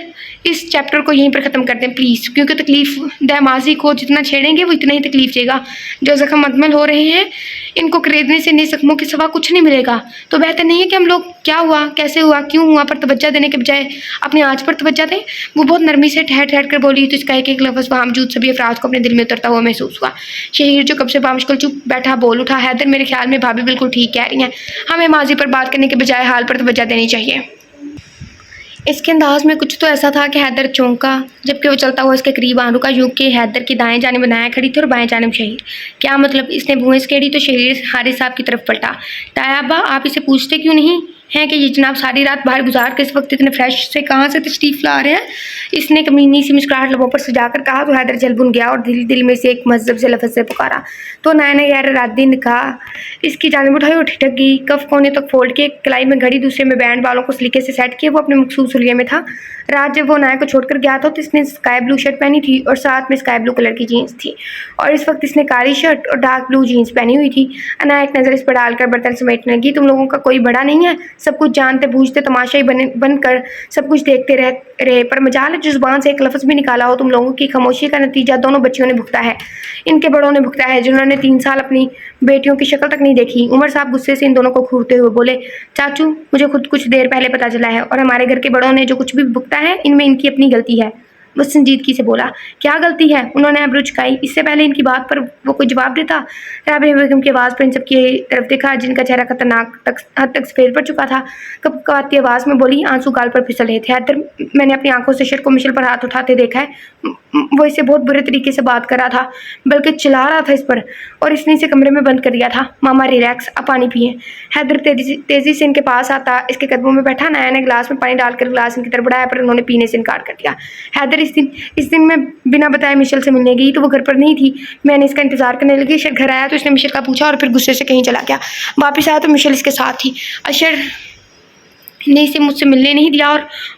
इस चैप्टर को यहीं पर ख़त्म कर दें प्लीज़, क्योंकि तकलीफ दह माजी को जितना छेड़ेंगे वो इतना ही तकलीफ देगा। जो ज़ख्म अदमल हो रहे हैं इनको खरीदने से नए ज़ख्मों के सिवा कुछ नहीं मिलेगा। तो बेहतर नहीं है कि हम लोग क्या हुआ, कैसे हुआ, क्यों हुआ पर तवज्जो देने के बजाय अपने आज पर तवज्जो दें। वो बहुत नरमी से ठहर ठहर कर बोली तो इसका एक लफ्ज़ वहाँ मौजूद सभी अफराद को अपने दिल में उतरता हुआ महसूस हुआ। शहीर जो कब से बामुश्किल चुप बैठा बोल उठा, हैदर मेरे ख्याल में भाभी बिल्कुल ठीक कह रही हैं, हमें माजी पर बात करने के बजाय हाल पर तवज्जो देनी चाहिए। इसके अंदाज में कुछ तो ऐसा था कि हैदर चौंका, जबकि वो चलता हुआ इसके करीब आ रुका। यूं कि हैदर की दाएं जानिब अनाया खड़ी थी और बाएं जानिब शहीर। क्या मतलब? इसने भुएं छेड़ी तो शहीर हारिस साहब की तरफ पलटा। तायाबा, आप इसे पूछते क्यों नहीं हैं कि ये जनाब सारी रात बाहर गुजार के इस वक्त इतने फ्रेश से कहाँ से तशरीफ ला रहे हैं? इसने कमीनी सी मुस्कुराहट लबों पर सजाकर कहा तो हैदर जलबुन गया और दिल दिल में से एक मजहब से लफ्ज़ से पुकारा तो नया ने यार रात दिन कहा। इसकी जानिब उठाई और ठिठक गई। कफ कोने तक फोल्ड के कलाई में घड़ी, दूसरे में बैंड वालों को सलीके से सेट किए वो अपने मखसूस हुलिये में था। रात जब वो नाया को छोड़कर गया था तो इसने स्काई ब्लू शर्ट पहनी थी और साथ में स्काई ब्लू कलर की जीन्स थी, और इस वक्त इसने काली शर्ट और डार्क ब्लू जीन्स पहनी हुई थी। अनाया एक नज़र इस पर डालकर बर्तन समेटने लगी। तुम लोगों का कोई बड़ा नहीं है, सब कुछ जानते बूझते तमाशाई बनकर सब कुछ देखते रहे पर मजाल है जुबान से एक लफ्ज़ भी निकाला हो। तुम लोगों की खामोशी का नतीजा दोनों बच्चियों ने भुगता है, इनके बड़ों ने भुगता है जिन्होंने 3 साल अपनी बेटियों की शक्ल तक नहीं देखी। उमर साहब गुस्से से इन दोनों को घूरते हुए बोले, चाचू मुझे खुद कुछ देर पहले पता चला है और हमारे घर के बड़ों ने जो कुछ भी भुगता है इनमें इनकी अपनी गलती है। वो संजीदगी से बोला, क्या गलती है? उन्होंने आबरू झुकाई। इससे पहले इनकी बात पर वो कोई जवाब देता, राबिया बेगम की आवाज़ पर इन सबकी तरफ देखा जिनका चेहरा खतरनाक हद तक सफेद पड़ चुका था। कपकपाती आवाज़ में बोली, आंसू गाल पर फिसल रहे थे। हैदर, मैंने अपनी आंखों से शर को मिशल पर हाथ उठाते देखा है। वो इसे बहुत बुरे तरीके से बात कर रहा था, बल्कि चिल्ला रहा था इस पर, और इसने इसे कमरे में बंद कर दिया था। मामा रिलैक्स, अब पानी पिए। हैदर तेजी से इनके पास आता इसके कदमों में बैठा। नया ने गिलास में पानी डालकर गिलास इनकी तरफ बढ़ाया पर उन्होंने पीने से इनकार कर दिया। हैदर, इस दिन मैं बिना बताए मिशेल से मिलने गई तो वो घर पर नहीं थी। मैंने इसका इंतजार करने लगी। अशर घर आया तो इसने मिशेल का पूछा और फिर गुस्से से कहीं चला गया। वापस आया तो मिशेल इसके साथ थी। अशर ने इसे मुझसे मिलने नहीं दिया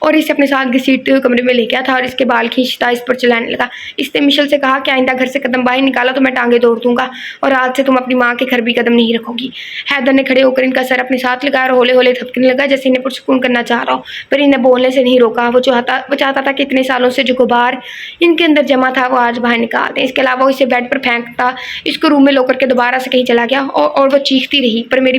और इसे अपने साथ घसीटते हुए कमरे में ले गया था और इसके बाल खींचता इस पर चिल्लाने लगा। इसने मिशेल से कहा कि आइंदा घर से कदम बाहर निकाला तो मैं टांगे तोड़ दूंगा और आज से तुम अपनी माँ के घर भी कदम नहीं रखोगी। हैदर ने खड़े होकर इनका सर अपने साथ लगाया और होले होले थपकने लगा जैसे इन्हें पुरसुकून करना चाह रहा हो, पर इन्हें बोलने से नहीं रोका। वो चाहता था कि इतने सालों से जो गुबार इनके अंदर जमा था वो आज बाहर निकाल दें। इसके अलावा वो इसे बेड पर फेंकता, इसको रूम में लो करके दोबारा से कहीं चला गया और वो चीखती रही, पर मेरी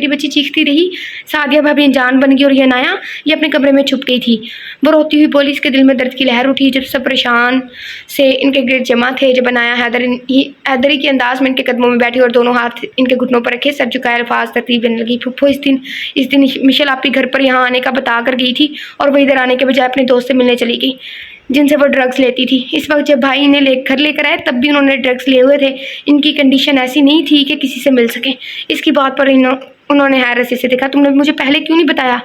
बच्ची चीखती रही। सादिया भाभी अनजान बन गई और ये नाया ये अपने कमरे में छुप गई थी। वो रोती हुई बोली। इसके दिल में दर्द की लहर उठी जब सब परेशान से इनके गिरद जमा थे। जब बनाया हैदरी के अंदाज में इनके कदमों में बैठी और दोनों हाथ इनके घुटनों पर रखे, सर झुकाए अल्फाज तरतीब देने लगी। फुफ्फो, इस दिन मिशेल आपके घर पर यहाँ आने का बता कर गई थी और वो इधर आने के बजाय अपने दोस्त से मिलने चली गई जिनसे वो ड्रग्स लेती थी। इस वक्त जब भाई इन्हें घर लेकर आए तब भी उन्होंने ड्रग्स लिए हुए थे। इनकी कंडीशन ऐसी नहीं थी कि किसी से मिल सके। इसकी बात पर उन्होंने हैरत से देखा। तुमने मुझे पहले क्यों नहीं बताया?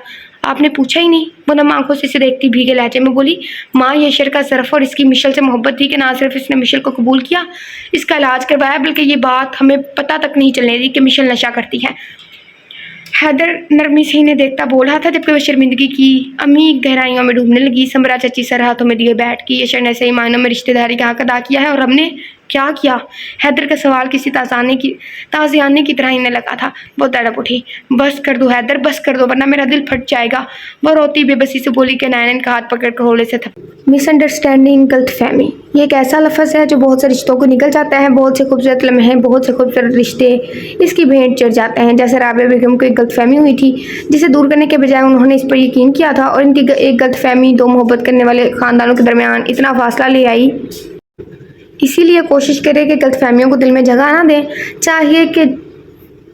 आपने पूछा ही नहीं। वो नम आंखों से इसे देखती भीगे लहजे में बोली, माँ ये अशर का सरफ और इसकी मिशेल से मोहब्बत थी कि ना सिर्फ इसने मिशेल को कबूल किया, इसका इलाज करवाया, बल्कि ये बात हमें पता तक नहीं चलने दी कि मिशेल नशा करती है। हैदर नरमी से इन्हें देखता बोल रहा था जबकि वह शर्मिंदगी की अमी गहराइयों में डूबने लगी। समरा चाची सर हाथों में दिए बैठ की। अशर ने सही मायनों में रिश्तेदारी का हक अदा किया है और हमने क्या किया? हैदर का सवाल किसी ताज़ियाने की तरह इन्हें लगा था। वो तड़प उठी। बस कर दो हैदर, बस कर दो वरना मेरा दिल फट जाएगा। वो रोती बेबसी से बोली कि नैनन का हाथ पकड़कर होले से था। मिसअंडरस्टैंडिंग, गलतफहमी, ये एक ऐसा लफ्ज़ है जो बहुत से रिश्तों को निकल जाता है। बहुत से खूबसूरत लम्हे, बहुत से खूबसूरत रिश्ते इसकी भेंट चढ़ जाते हैं। जैसे राबिया बेगम को एक गलतफहमी हुई थी जिसे दूर करने के बजाय उन्होंने इस पर यकीन किया था, और इनकी एक गलतफहमी दो मोहब्बत करने वाले ख़ानदानों के दरमियान इतना फासला ले आई। इसीलिए कोशिश करें कि गलतफहमियों को दिल में जगह ना दें, चाहिए कि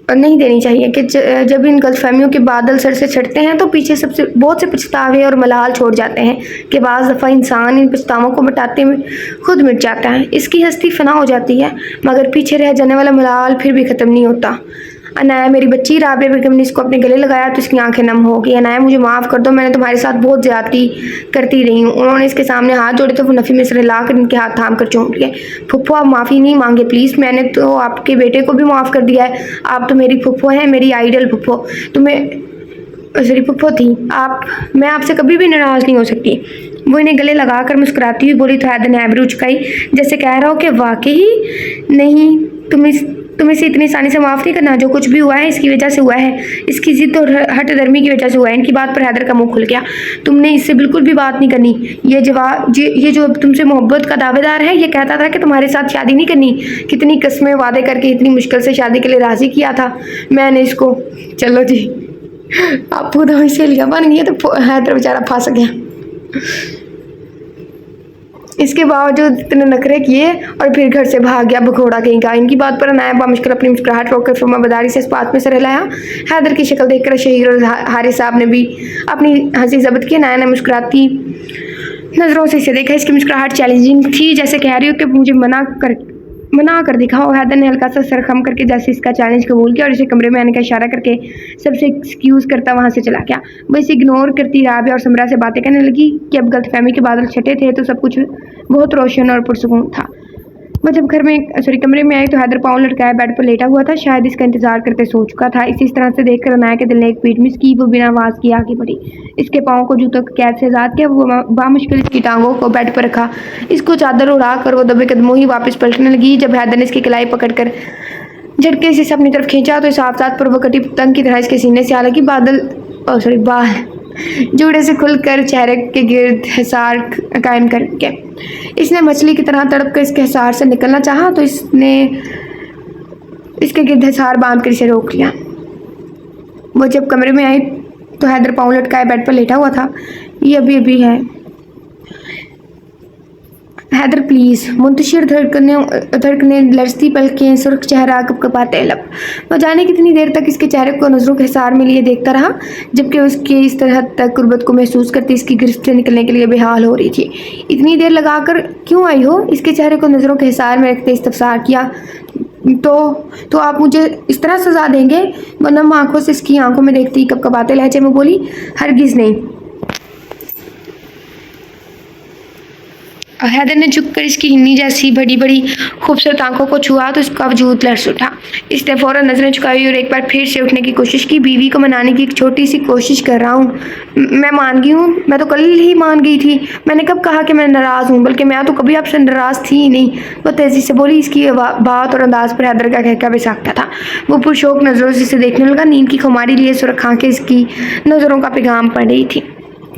नहीं देनी चाहिए कि जब इन गलतफहमियों के बादल सर से छटते हैं तो पीछे सबसे बहुत से पछतावे और मलाल छोड़ जाते हैं कि बाज़ दफ़ा इंसान इन पछतावों को मिटाते में खुद मिट जाता है। इसकी हस्ती फना हो जाती है मगर पीछे रह जाने वाला मलाल फिर भी ख़त्म नहीं होता। अनाया मेरी बच्ची, राबिया बेगम ने इसको अपने गले लगाया तो इसकी आंखें नम हो गई। अनाया मुझे माफ़ कर दो, मैंने तुम्हारे साथ बहुत ज़्यादती करती रही हूँ। उन्होंने इसके सामने हाथ जोड़े तो वो नफ़ी में सिर हिला कर इनके हाथ थाम कर चूम लिए। फुप्पो आप माफ़ी नहीं मांगे प्लीज़, मैंने तो आपके बेटे को भी माफ़ कर दिया है। आप तो मेरी फुप्पो हैं, मेरी आइडल फुप्पो। सॉरी फुप्पो थी आप, मैं आपसे कभी भी नाराज़ नहीं हो सकती। वो इन्हें गले लगाकर मुस्कुराती हुई बोली तो हैदर ने आइब्रो उचकाई जैसे कह रहा हो कि वाकई नहीं, तुम इसे इतनी आसानी से माफ़ नहीं करना। जो कुछ भी हुआ है इसकी वजह से हुआ है, इसकी ज़िद और हट दर्मी की वजह से हुआ है। इनकी बात पर हैदर का मुंह खुल गया। तुमने इससे बिल्कुल भी बात नहीं करनी। ये जो तुमसे मोहब्बत का दावेदार है ये कहता था कि तुम्हारे साथ शादी नहीं करनी। कितनी कस्में वादे करके इतनी मुश्किल से शादी के लिए राज़ी किया था मैंने इसको। चलो जी आप खुद हमें सहेलियाँ बन गई तो हैदर बेचारा फंस गया। इसके बावजूद इतने नखरे किए और फिर घर से भाग गया भगोड़ा कहीं का। इनकी बात पर अनाया बामुश्किल अपनी मुस्कुराहट रोककर फुर्माबदारी से इस बात में सर हिलाया। हैदर की शक्ल देखकर शहीर और हारिस साहब ने भी अपनी हंसी जब्त की। अनाया ने मुस्कुराती नज़रों से इसे देखा। इसकी मुस्कुराहट चैलेंजिंग थी, जैसे कह रही हो कि मुझे मना कर दिखाओ। हैदर ने हल्का सा सर खम करके जैसे इसका चैलेंज कबूल किया और इसे कमरे में आने का इशारा करके सबसे एक्सक्यूज़ करता वहाँ से चला गया। वो इसे इग्नोर करती राबिया और समरा से बातें करने लगी कि अब गलतफहमी के बादल छटे थे तो सब कुछ बहुत रोशन और पुरसुकून था। वो जब कमरे में आई तो हैदर पाँव लटकाए बेड पर लेटा हुआ था, शायद इसका इंतजार करते सो चुका था। इस तरह से देखकर अनाया के दिल ने एक पीट मिस की। वो बिना आवाज़ की आगे बढ़ी, इसके पाँव को जूतों की कैद से आज़ाद किया। वो बामुश्किल इसकी टांगों को बेड पर रखा, इसको चादर उड़ा कर वो दबे कदमों ही वापस पलटने लगी। जब हैदर ने इसकी कलाई पकड़कर झटके से अपनी तरफ खींचा तो इस आफताब पर वो कटी पतंग की तरह इसके सीने से हालांकि बाल जूड़े से खुलकर चेहरे के गिर्द हिसार कायम करके इसने मछली की तरह तड़प कर इसके हिसार से निकलना चाहा तो इसने इसके गिर्द हिसार बांध कर इसे रोक लिया। वो जब कमरे में आई तो हैदर पाँव लटकाए बेड पर लेटा हुआ था। ये अभी है हैदर प्लीज़। मुंतशिर धड़कने लरसती पलकें, सुर्ख चेहरा, कपकपाते लब। वो जाने कितनी देर तक इसके चेहरे को नज़रों के हिसार में लिए देखता रहा, जबकि उसके इस तरह तक गुर्बत को महसूस करती इसकी गिरफ्त से निकलने के लिए बेहाल हो रही थी। इतनी देर लगाकर क्यों आई हो? इसके चेहरे को नज़रों के हिसार में रखते इस्तफसार किया। तो आप मुझे इस तरह सजा देंगे? वो नम आंखों से इसकी आंखों में देखती कपकपाते लहजे में बोली, हरगिज़ नहीं। हैदर ने झुककर इसकी हिन्नी जैसी बड़ी बड़ी खूबसूरत आंखों को छुआ तो इसका वजूद लर्ज उठा। इसने फ़ौरन नज़रें झुकाई और एक बार फिर से उठने की कोशिश की। बीवी को मनाने की एक छोटी सी कोशिश कर रहा हूँ। मैं मान गई हूँ, मैं तो कल ही मान गई थी। मैंने कब कहा कि मैं नाराज़ हूँ? बल्कि मैं तो कभी आपसे नाराज़ थी ही नहीं। वो तेज़ी से बोली। इसकी बात और अंदाज पर हैदर का कहका बेसाख्ता था। वो पुरशौक नज़रों से इसे देखने लगा। नींद की खुमारी लिए सुरख आंखें इसकी नज़रों का पैगाम पढ़ रही थी।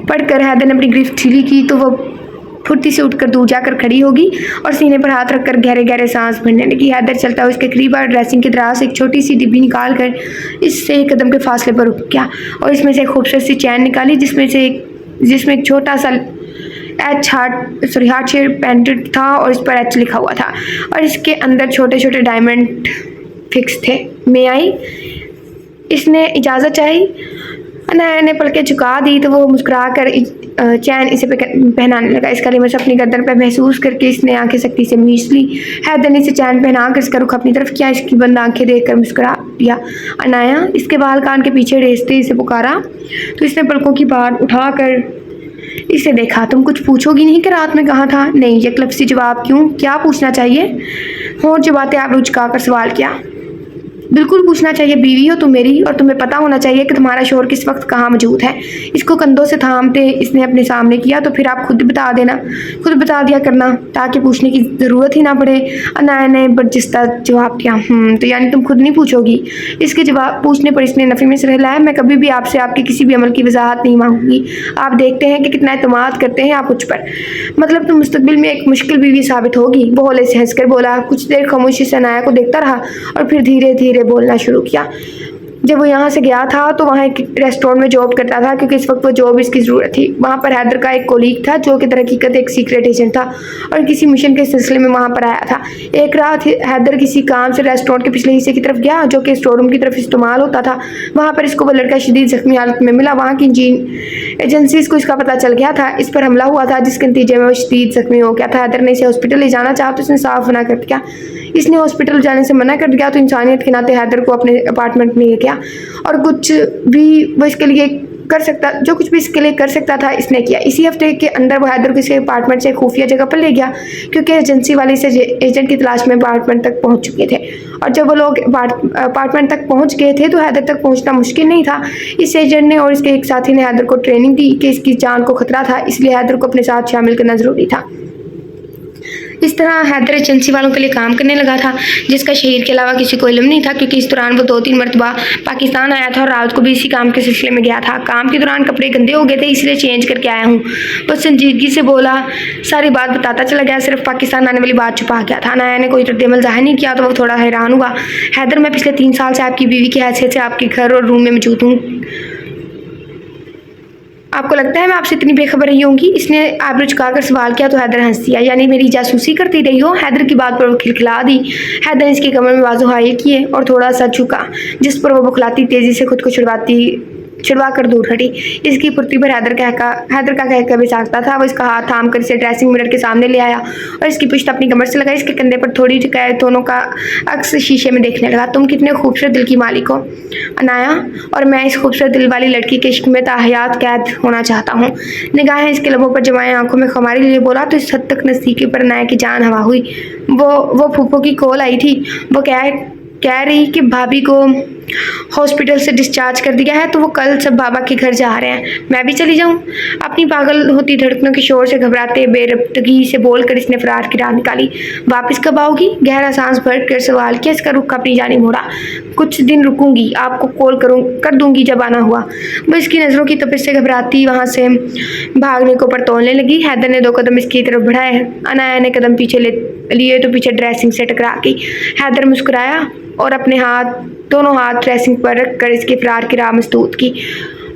पढ़कर हैदर ने अपनी गिरफ्त ढीली की तो वो फुर्ती से उठकर दूर जाकर खड़ी होगी और सीने पर हाथ रखकर गहरे गहरे सांस भरने लगी। हैदर चलता हुआ इसके करीब और ड्रेसिंग के दराज से एक छोटी सी डिब्बी निकाल कर इससे एक कदम के फासले पर रुक गया और इसमें से एक खूबसूरत सी चैन निकाली जिसमें एक छोटा सा हार्ट शेप पेंडेंट था और इस पर एच लिखा हुआ था और इसके अंदर छोटे छोटे डायमंड फिक्स थे। मैं आई, इसने इजाज़त चाही। अनाया ने पलकें झुका दी तो वो मुस्कुरा कर चैन इसे पहनाने लगा। इसका लिमस अपनी गर्दन पर महसूस करके इसने आंखें सख्ती से मीच ली। हैदर ने इसे चैन पहना कर इसका रुख अपनी तरफ किया। इसकी बंद आंखें देखकर मुस्कुरा दिया। अनाया इसके बाल कान के पीछे रेसते इसे पुकारा तो इसने पलकों की बार उठाकर इसे देखा। तुम कुछ पूछोगी नहीं कि रात में कहाँ था? नहीं, एक लफ्ज़ी जवाब। क्यों? क्या पूछना चाहिए? होंठ चबाते आप रुचका कर सवाल किया। बिल्कुल पूछना चाहिए, बीवी हो तुम मेरी और तुम्हें पता होना चाहिए कि तुम्हारा शोहर किस वक्त कहाँ मौजूद है। इसको कंधों से थामते इसने अपने सामने किया, तो फिर आप खुद बता देना, खुद बता दिया करना ताकि पूछने की ज़रूरत ही ना पड़े। अनाया ने बर्जिस्ता जवाब दिया, तो यानी तुम खुद नहीं पूछोगी। इसके जवाब पूछने पर इसने नफ़ी में सिर हिलाया। मैं कभी भी आपसे आपके किसी भी अमल की वजाहत नहीं मांगूंगी। आप देखते हैं कि कितना एतमाद करते हैं आप मुझ पर, मतलब तुम मुस्तकबिल में एक मुश्किल बीवी साबित होगी। वो होले से हंसकर बोला। कुछ देर खामोशी से अनाया को देखता रहा और फिर धीरे धीरे बोलना शुरू किया। जब वो यहाँ से गया था तो वहाँ एक रेस्टोरेंट में जॉब करता था, क्योंकि इस वक्त वो जॉब इसकी ज़रूरत थी। वहाँ पर हैदर का एक कोलीग था जो कि दरहकीकत एक सीक्रेट एजेंट था और किसी मिशन के सिलसिले में वहाँ पर आया था। एक रात हैदर किसी काम से रेस्टोरेंट के पिछले हिस्से की तरफ गया जो कि स्टोर रूम की तरफ इस्तेमाल होता था। वहाँ पर इसको वो लड़का शदीद जख्मी हालत में मिला। वहाँ की एजेंसीज को इसका पता चल गया था, इस पर हमला हुआ था, जिसके नतीजे में वो शदीद जख्मी हो गया था। हैदर ने इसे हॉस्पिटल ले जाना चाहा तो इसने साफ मना कर दिया। इसने हॉस्पिटल जाने से मना कर दिया तो इंसानियत के नाते हैदर को अपने अपार्टमेंट में ले गया और कुछ भी वो इसके लिए कर सकता जो कुछ भी इसके लिए कर सकता था इसने किया। इसी हफ्ते के अंदर वो हैदर को इसके अपार्टमेंट से खुफिया जगह पर ले गया, क्योंकि एजेंसी वाले इसे एजेंट की तलाश में अपार्टमेंट तक पहुंच चुके थे। और जब वो लोग अपार्टमेंट तक पहुंच गए थे तो हैदर तक पहुंचना मुश्किल नहीं था। इस एजेंट ने और इसके एक साथी ने हैदर को ट्रेनिंग दी कि इसकी जान को खतरा था, इसलिए हैदर को अपने साथ शामिल करना ज़रूरी था। इस तरह हैदर एजेंसी वालों के लिए काम करने लगा था, जिसका शहीर के अलावा किसी को इल्म नहीं था, क्योंकि इस दौरान वो 2-3 मरतबा पाकिस्तान आया था और रात को भी इसी काम के सिलसिले में गया था। काम के दौरान कपड़े गंदे हो गए थे, इसलिए चेंज करके आया हूँ। वो संजीदगी से बोला, सारी बात बताता चला गया, सिर्फ पाकिस्तान आने वाली बात छुपा गया था। अनाया ने कोई रद्द-ए-अमल ज़ाहिर नहीं किया तो वो थोड़ा हैरान हुआ। हैदर, मैं पिछले 3 साल से आपकी बीवी की हैसियत से आपके घर और रूम में मौजूद हूँ। आपको लगता है मैं आपसे इतनी बेखबर रही होंगी? इसने आबरू झुकाकर सवाल किया तो हैदर हंस दिया। यानी मेरी जासूसी करती रही हो? हैदर की बात पर वो खिलखिला दी। हैदर ने इसके कमर में बाजू हाई किए और थोड़ा सा झुका, जिस पर वो बौखलाती तेजी से खुद को छुड़वा कर दूर हटी। इसकी फुर्ती पर हैदर का कहका भी साकता था। वो इसका हाथ थाम कर इसे ड्रेसिंग मिरर के सामने ले आया और इसकी पुश्त अपनी कमर से लगाई। इसके कंधे पर थोड़ी झुकाए, दोनों का अक्स शीशे में देखने लगा। तुम कितने खूबसूरत दिल की मालिक हो अनाया, और मैं इस खूबसूरत दिल वाली लड़की के इश्क में ताहयात कैद होना चाहता हूँ। निगाहें इसके लबों पर जमाए, आंखों में खुमारी लिए बोला तो इस हद तक नज़दीकी पर अनाया की जान हवा हुई। वो फूफो की कॉल आई थी। वो कह रही कि भाभी को हॉस्पिटल से डिस्चार्ज कर दिया है, तो वो कल सब बाबा के घर जा रहे हैं। मैं भी चली जाऊं? अपनी पागल होती धड़कनों के शोर से घबराते बेरब्तगी से बोलकर इसने फरार की राह निकाली। वापस कब आओगी? गहरा सांस भर कर सवाल किया। इसका रुख अपनी जानिब मोड़ा। कुछ दिन रुकूंगी, आपको कॉल कर दूंगी जब आना हुआ। वो इसकी नज़रों की तपिश से घबराती वहाँ से भागने को परतोलने लगी। हैदर ने 2 कदम इसकी तरफ बढ़ाए। अनाया ने कदम पीछे लिए तो पीछे ड्रेसिंग से टकरा गई। हैदर मुस्कुराया और अपने दोनों हाथ ड्रेसिंग पर रख कर इसके फरार की राह मसदूद की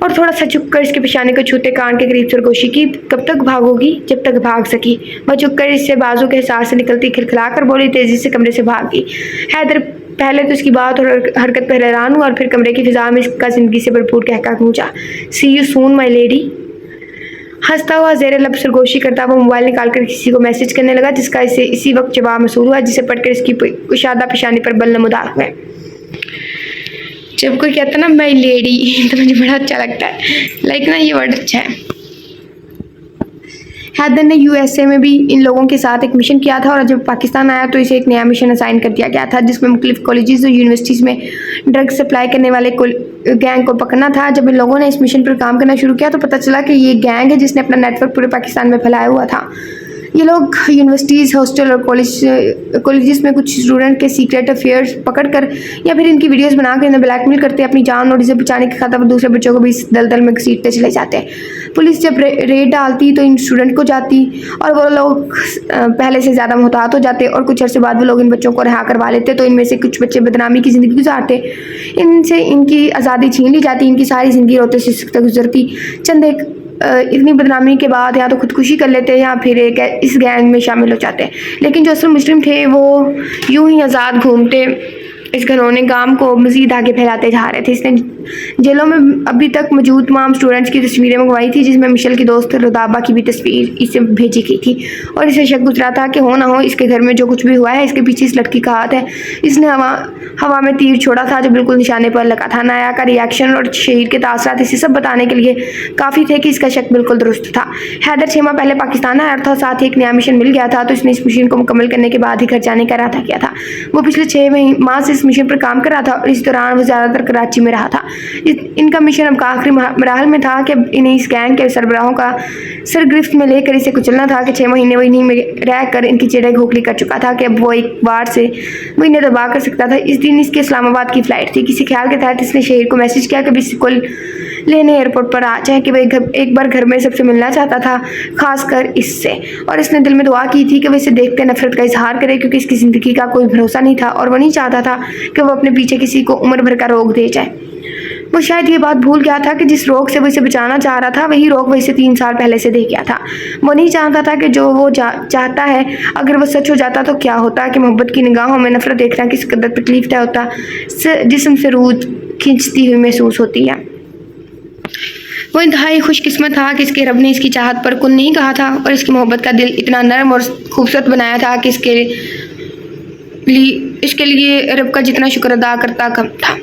और थोड़ा सा झुककर इसके पेशानी को छूते कान के करीब सरगोशी की। कब तक भागोगी? जब तक भाग सकी। वह झुककर इससे बाजू के हिसार से निकलती खिलखिला कर बोली, तेजी से कमरे से भाग गई। हैदर पहले तो इसकी बात और हरकत पर हैरान हुआ और फिर कमरे की फिजा में इसका जिंदगी से भरपूर कहका गूंजा, सी यू सून माई लेडी। हंसता हुआ जेर लब सरगोशी करता हुआ मोबाइल निकालकर किसी को मैसेज करने लगा, जिसका इसे इसी वक्त जवाब मसूल हुआ, जिसे पढ़कर इसकी कुशादा पेशानी पर बल नमूदार हुए। जब कोई कहता ना माई लेडी तो मुझे बड़ा अच्छा लगता है, लाइक ना ये वर्ड अच्छा है। हैदर ने यूएसए में भी इन लोगों के साथ एक मिशन किया था और जब पाकिस्तान आया तो इसे एक नया मिशन असाइन कर दिया गया था, जिसमें मुख्तलिफ कॉलेजेस और यूनिवर्सिटीज़ में ड्रग सप्लाई करने वाले गैंग को पकड़ना था। जब इन लोगों ने इस मिशन पर काम करना शुरू किया तो पता चला कि ये गैंग है जिसने अपना नेटवर्क पूरे पाकिस्तान में फैलाया हुआ था। ये लोग यूनिवर्सिटीज़, हॉस्टल और कॉलेजेस में कुछ स्टूडेंट के सीक्रेट अफेयर्स पकड़कर या फिर इनकी वीडियोस बनाकर इन्हें ब्लैकमेल करते, अपनी जान और इसे बचाने की खातिर वो दूसरे बच्चों को भी इस दलदल में घसीटते चले जाते हैं। पुलिस जब रेड डालती तो इन स्टूडेंट को जाती और वो लोग पहले से ज़्यादा मुहतात हो जाते और कुछ अर्से बाद वो लोग इन बच्चों को रिहा करवा लेते। तो इनमें से कुछ बच्चे बदनामी की ज़िंदगी गुजारते, इनसे इनकी आज़ादी छीन ली जाती, इनकी सारी ज़िंदगी रोते से गुजरती। चंद एक इतनी बदनामी के बाद या तो खुदकुशी कर लेते या फिर इस गैंग में शामिल हो जाते। लेकिन जो असल मुजरिम थे वो यूं ही आज़ाद घूमते इस घनौने काम को मज़ीद आगे फैलाते जा रहे थे। इसने जेलों में अभी तक मौजूद तमाम स्टूडेंट्स की तस्वीरें मंगवाई थी, जिसमें मिशेल की दोस्त रुदाबा की भी तस्वीर इसे भेजी गई थी और इसे शक गुजरा था कि हो ना हो इसके घर में जो कुछ भी हुआ है इसके पीछे इस लड़की का हाथ है। इसने हवा में तीर छोड़ा था जो बिल्कुल निशाने पर लगा था। नाया का रिएक्शन और शहीद के तासरात इसे सब बताने के लिए काफ़ी थे कि इसका शक बिल्कुल दुरुस्त था। हैदर 6 माह पहले पाकिस्तान आया था, साथ ही एक नया मिशन मिल गया था, तो इसने इस मिशन को मुकम्मल करने के बाद ही घर जाने का इरादा किया था। वो पिछले 6 माह से इस मिशन पर काम कर रहा था और इस दौरान वो ज़्यादातर कराची में रहा था। इनका मिशन अब आखिरी मराहल में था कि इन्हें इस गैंग के सरबराहों का सरगिरफ्त में लेकर इसे कुचलना था कि 6 महीने वो इन्हीं में रहकर इनकी चिड़े घोखली कर चुका था कि अब वो एक बार से वो इन्हें दबा कर सकता था। इस दिन इसके इस्लामाबाद की फ़्लाइट थी। किसी ख्याल के तहत इसने शहीर को मैसेज किया कि बिल्कुल लेने एयरपोर्ट पर आ जाए कि वह एक बार घर में सबसे मिलना चाहता था, खासकर इससे। और इसने दिल में दुआ की थी कि वह इसे देख कर नफरत का इजहार करे, क्योंकि इसकी ज़िंदगी का कोई भरोसा नहीं था और वह नहीं चाहता था कि वो अपने पीछे किसी को उम्र भर का रोग दे जाए। वो शायद ये बात भूल गया था कि जिस रोग से वो इसे बचाना चाह रहा था वही रोग वो इसे 3 साल पहले से दे गया था। वो नहीं जानता था कि जो वो चाहता है अगर वो सच हो जाता तो क्या होता, कि मोहब्बत की निगाहों में नफरत देखना किस कदर तकलीफ दह होता, जिस्म से रूह खींचती हुई महसूस होती है। वो इंतहाई खुशकिस्मत था कि इसके रब ने इसकी चाहत पर कुन नहीं कहा था और इसकी मोहब्बत का दिल इतना नरम और खूबसूरत बनाया था कि इसके लिए रब का जितना शुक्र अदा करता कम था।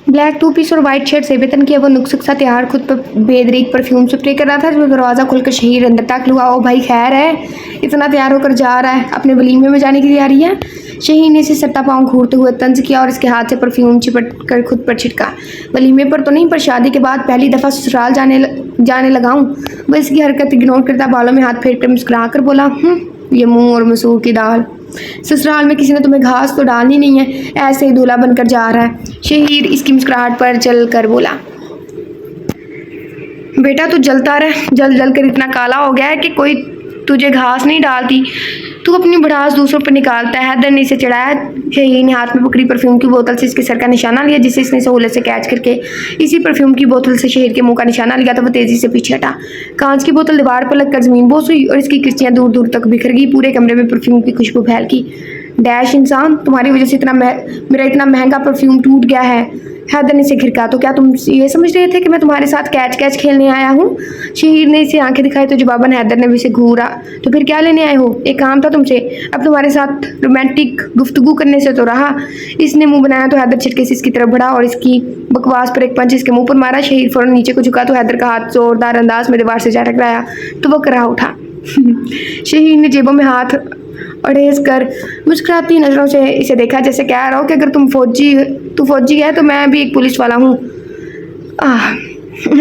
ब्लैक 2 पीस और वाइट शर्ट से बेतन किया वो नुक्सक सा तैयार खुद पर बेदरीक परफ्यूम स्प्रे कर रहा था जब दरवाज़ा खुलकर शहीर अंदर दाखिल हुआ। ओ भाई खैर है, इतना तैयार होकर जा रहा है, अपने वलीमे में जाने की तैयारी है। शहीर ने इसे सट्टा पाँव घूरते हुए तंज किया और इसके हाथ से परफ्यूम चिपट कर खुद पर छिटका। वलीमे पर तो नहीं, पर शादी के बाद पहली दफ़ा ससुराल जाने लगा हूँ। वह इसकी हरकत इग्नोर करता बालों में हाथ फेर कर मुस्कुरा कर बोला, ये मुँह और मसूर की दाल, ससुराल में किसी ने तुम्हें घास तो डालनी नहीं है, ऐसे ही दूल्हा बनकर जा रहा है। शहीर इसकी मुस्कुराहट पर जल कर बोला, बेटा तू जलता रह, जल कर इतना काला हो गया है कि कोई तुझे घास नहीं डालती, तू अपनी भड़ास दूसरों पर निकालता है। हैदर ने इसे चढ़ाया। शहीर ने हाथ में पकड़ी परफ्यूम की बोतल से इसके सर का निशाना लिया, जिसे इसने सहूलत से कैच करके इसी परफ्यूम की बोतल से शहीर के मुंह का निशाना लिया तो वो तेजी से पीछे हटा। कांच की बोतल दीवार पर लगकर ज़मीन बोस हुई और इसकी किरचियाँ दूर दूर तक बिखर गई। पूरे कमरे में परफ्यूम की खुशबू फैल गई। डैश इंसान, तुम्हारी वजह से मेरा इतना महंगा परफ्यूम टूट गया है। हैदर ने इसे घिरका, तो क्या तुम ये समझ रहे थे कि मैं तुम्हारे साथ कैच खेलने आया हूँ? शहीर ने इसे आंखें दिखाई तो जवाबन हैदर ने भी इसे घूरा, तो फिर क्या लेने आए हो? एक काम था तुमसे, अब तुम्हारे साथ रोमांटिक गुफ्तगू करने से तो रहा। इसने मुंह बनाया तो हैदर झटके से इसकी तरफ बढ़ा और इसकी बकवास पर एक पंच इसके मुंह पर मारा। शहीर फौरन नीचे को झुका तो हैदर का हाथ जोरदार अंदाज में दीवार से जा टकराया तो वह करा उठा। शहीर ने जेबों में हाथ अड़ेस कर मुस्कुराती नज़रों से इसे देखा, जैसे कह रहा हो कि अगर तू फौजी है तो मैं भी एक पुलिस वाला हूँ।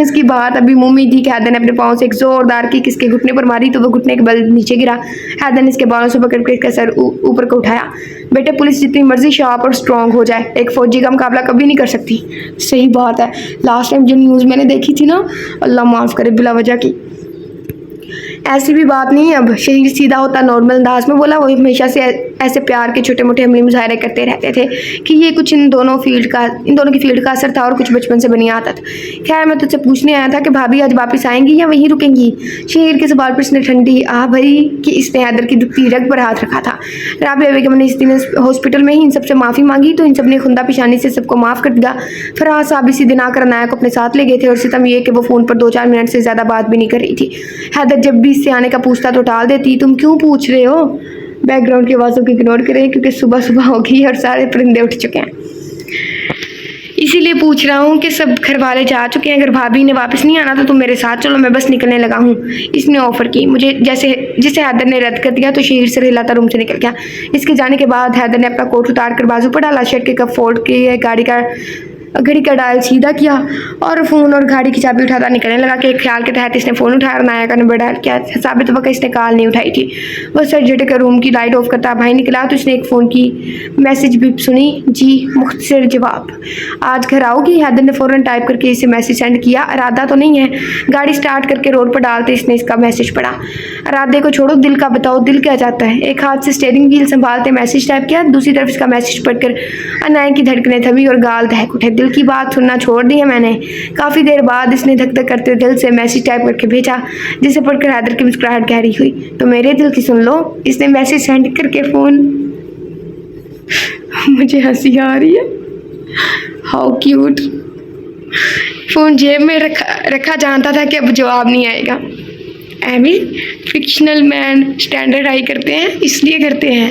इसकी बात अभी मुंह में थी कि हैदर ने अपने पाँव से एक जोरदार किक इसके घुटने पर मारी तो वह घुटने के बल नीचे गिरा। हैदर ने इसके बालों से पकड़ कर इसका सर ऊपर को उठाया। बेटे पुलिस जितनी मर्जी शार्प और स्ट्रॉन्ग हो जाए, एक फौजी का मुकाबला कभी नहीं कर सकती। सही बात है, लास्ट टाइम जो न्यूज़ मैंने देखी थी ना, अल्लाह माफ़ करे, बिला वजह की, ऐसी भी बात नहीं है। अब शहीर सीधा होता नॉर्मल अंदाज में बोला। वो हमेशा से ऐसे प्यार के छोटे मोटे अमली मुजाहरे करते रहते थे कि ये कुछ इन दोनों की फील्ड का असर था और कुछ बचपन से बनी आदत। खैर मैं तुझसे पूछने आया था कि भाभी आज वापस आएंगी या वहीं रुकेंगी? शहीर के सवाल पर इसने ठंडी भरी कि इसने हैदर की दुखती रग पर हाथ रखा था। राबिया बेगम ने इस दिन हॉस्पिटल में ही इन सबसे माफ़ी मांगी तो इन सब ने खुदा पेशानी से सबको माफ़ कर दिया। फराज साहब इसी दिन आकर अनाया को अपने साथ ले गए थे और सितम ये कि वो फ़ोन पर 2-4 मिनट से ज़्यादा बात भी नहीं कर रही थी। हैदर जब भी इससे आने का पूछता तो टाल देती। तुम क्यों पूछ रहे हो? बैकग्राउंड की आवाज़ों को इग्नोर करें क्योंकि सुबह सुबह हो गई और सारे परिंदे उठ चुके हैं, इसीलिए पूछ रहा हूँ कि सब घर वाले जा चुके हैं। अगर भाभी ने वापस नहीं आना तो तुम मेरे साथ चलो, मैं बस निकलने लगा हूँ। इसने ऑफ़र की मुझे, जिसे हैदर ने रद्द कर दिया तो शहीर से हिलाता रूम से निकल गया। इसके जाने के बाद हैदर ने अपना कोट उतार कर बाजू पर डाला, शर्ट के कप फोल्ड किए, घड़ी का डायल सीधा किया और फ़ोन और गाड़ी की चाबी उठाता निकलने लगा कि एक ख्याल के तहत इसने फ़ोन उठाया और नाया का नंबर डायल किया। साबित वक्त इसने कॉल नहीं उठाई थी। वह सर झटक कर रूम की लाइट ऑफ करता भाई निकला तो इसने एक फ़ोन की मैसेज भी सुनी। जी मुख्तसर जवाब, आज घर आओगी? हैदर ने फ़ौरन टाइप करके इसे मैसेज सेंड किया। इरादा तो नहीं है। गाड़ी स्टार्ट करके रोड पर डालते इसने इसका मैसेज पढ़ा। इरादे को छोड़ो, दिल का बताओ, दिल क्या चाहता है? एक हाथ से स्टीयरिंग व्हील संभालते मैसेज टाइप किया, दूसरी तरफ इसका मैसेज पढ़कर अनाया की धड़कनें थमी और गाल दहक उठे। दिल की बात सुनना छोड़ दी है मैंने। काफ़ी देर बाद इसने धक धक करते दिल से मैसेज टाइप करके भेजा, जिसे पढ़कर हैदर की मुस्कुराहट गहरी हुई। तो मेरे दिल की सुन लो, इसने मैसेज सेंड करके फ़ोन। मुझे हंसी आ रही है। How cute. फ़ोन जेब में रखा रखा जानता था कि अब जवाब नहीं आएगा। एमी फिक्शनल मैन स्टैंडर्ड हाई करते हैं, इसलिए करते हैं।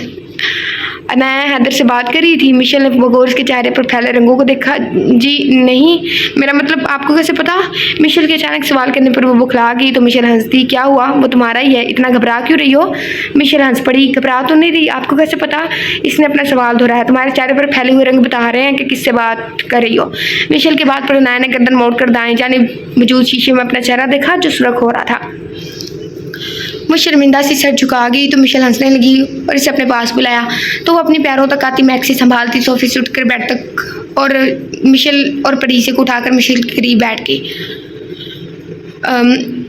अनाया हैदर से बात कर रही थी। मिशेल ने बगौर उसके चेहरे पर फैले रंगों को देखा। जी नहीं, मेरा मतलब आपको कैसे पता? मिशेल के अचानक सवाल करने पर वो बुखला गई तो मिशेल हंस दी। क्या हुआ? वो तुम्हारा ही है, इतना घबरा क्यों रही हो? मिशेल हंस पड़ी। घबरा तो नहीं रही, आपको कैसे पता? इसने अपना सवाल दोहराया। तुम्हारे चेहरे पर फैले हुए रंग बता रहे हैं कि किससे बात कर रही हो। मिशेल की बात पर अनाया ने गर्दन मोड़कर दाएं जाने मौजूद शीशे में अपना चेहरा देखा जो सुर्ख हो रहा था। वो शर्मिंदा सी सर झुका गई तो मिशेल हंसने लगी और इसे अपने पास बुलाया तो वो अपने पैरों तक आती मैक्सी संभालती सोफे से उठकर बेड तक और मिशेल और परीसे को उठाकर मिशेल के करीब बैठ गई।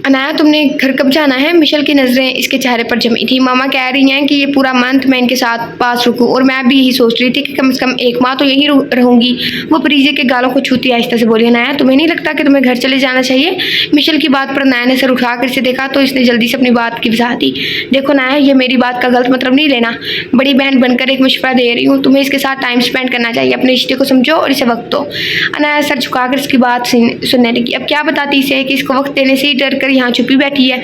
अनाया तुमने घर कब जाना है? मिशेल की नज़रें इसके चेहरे पर जमी थी। मामा कह रही हैं कि ये पूरा मंथ मैं इनके साथ पास रुकूं और मैं भी यही सोच रही थी कि कम से कम 1 माह तो यहीं रहूंगी। वो परीजे के गालों को छूती आहिस्ता से बोली। अनाया तुम्हें नहीं लगता कि तुम्हें घर चले जाना चाहिए? मिशेल की बात पर अनाया ने सर उठाकर इसे देखा तो इसने जल्दी से अपनी बात की वजाहत दी। देखो अनाया, ये मेरी बात का गलत मतलब नहीं लेना। बड़ी बहन बनकर एक मशवरा दे रही हूँ, तुम्हें इसके साथ टाइम स्पेंड करना चाहिए। अपने रिश्ते को समझो और इसे वक्त दो। अनाया सर झुकाकर इसकी बात सुनने लगी। अब क्या बताती इसे कि इसको वक्त देने से ही डर कर यहाँ छुपी बैठी है।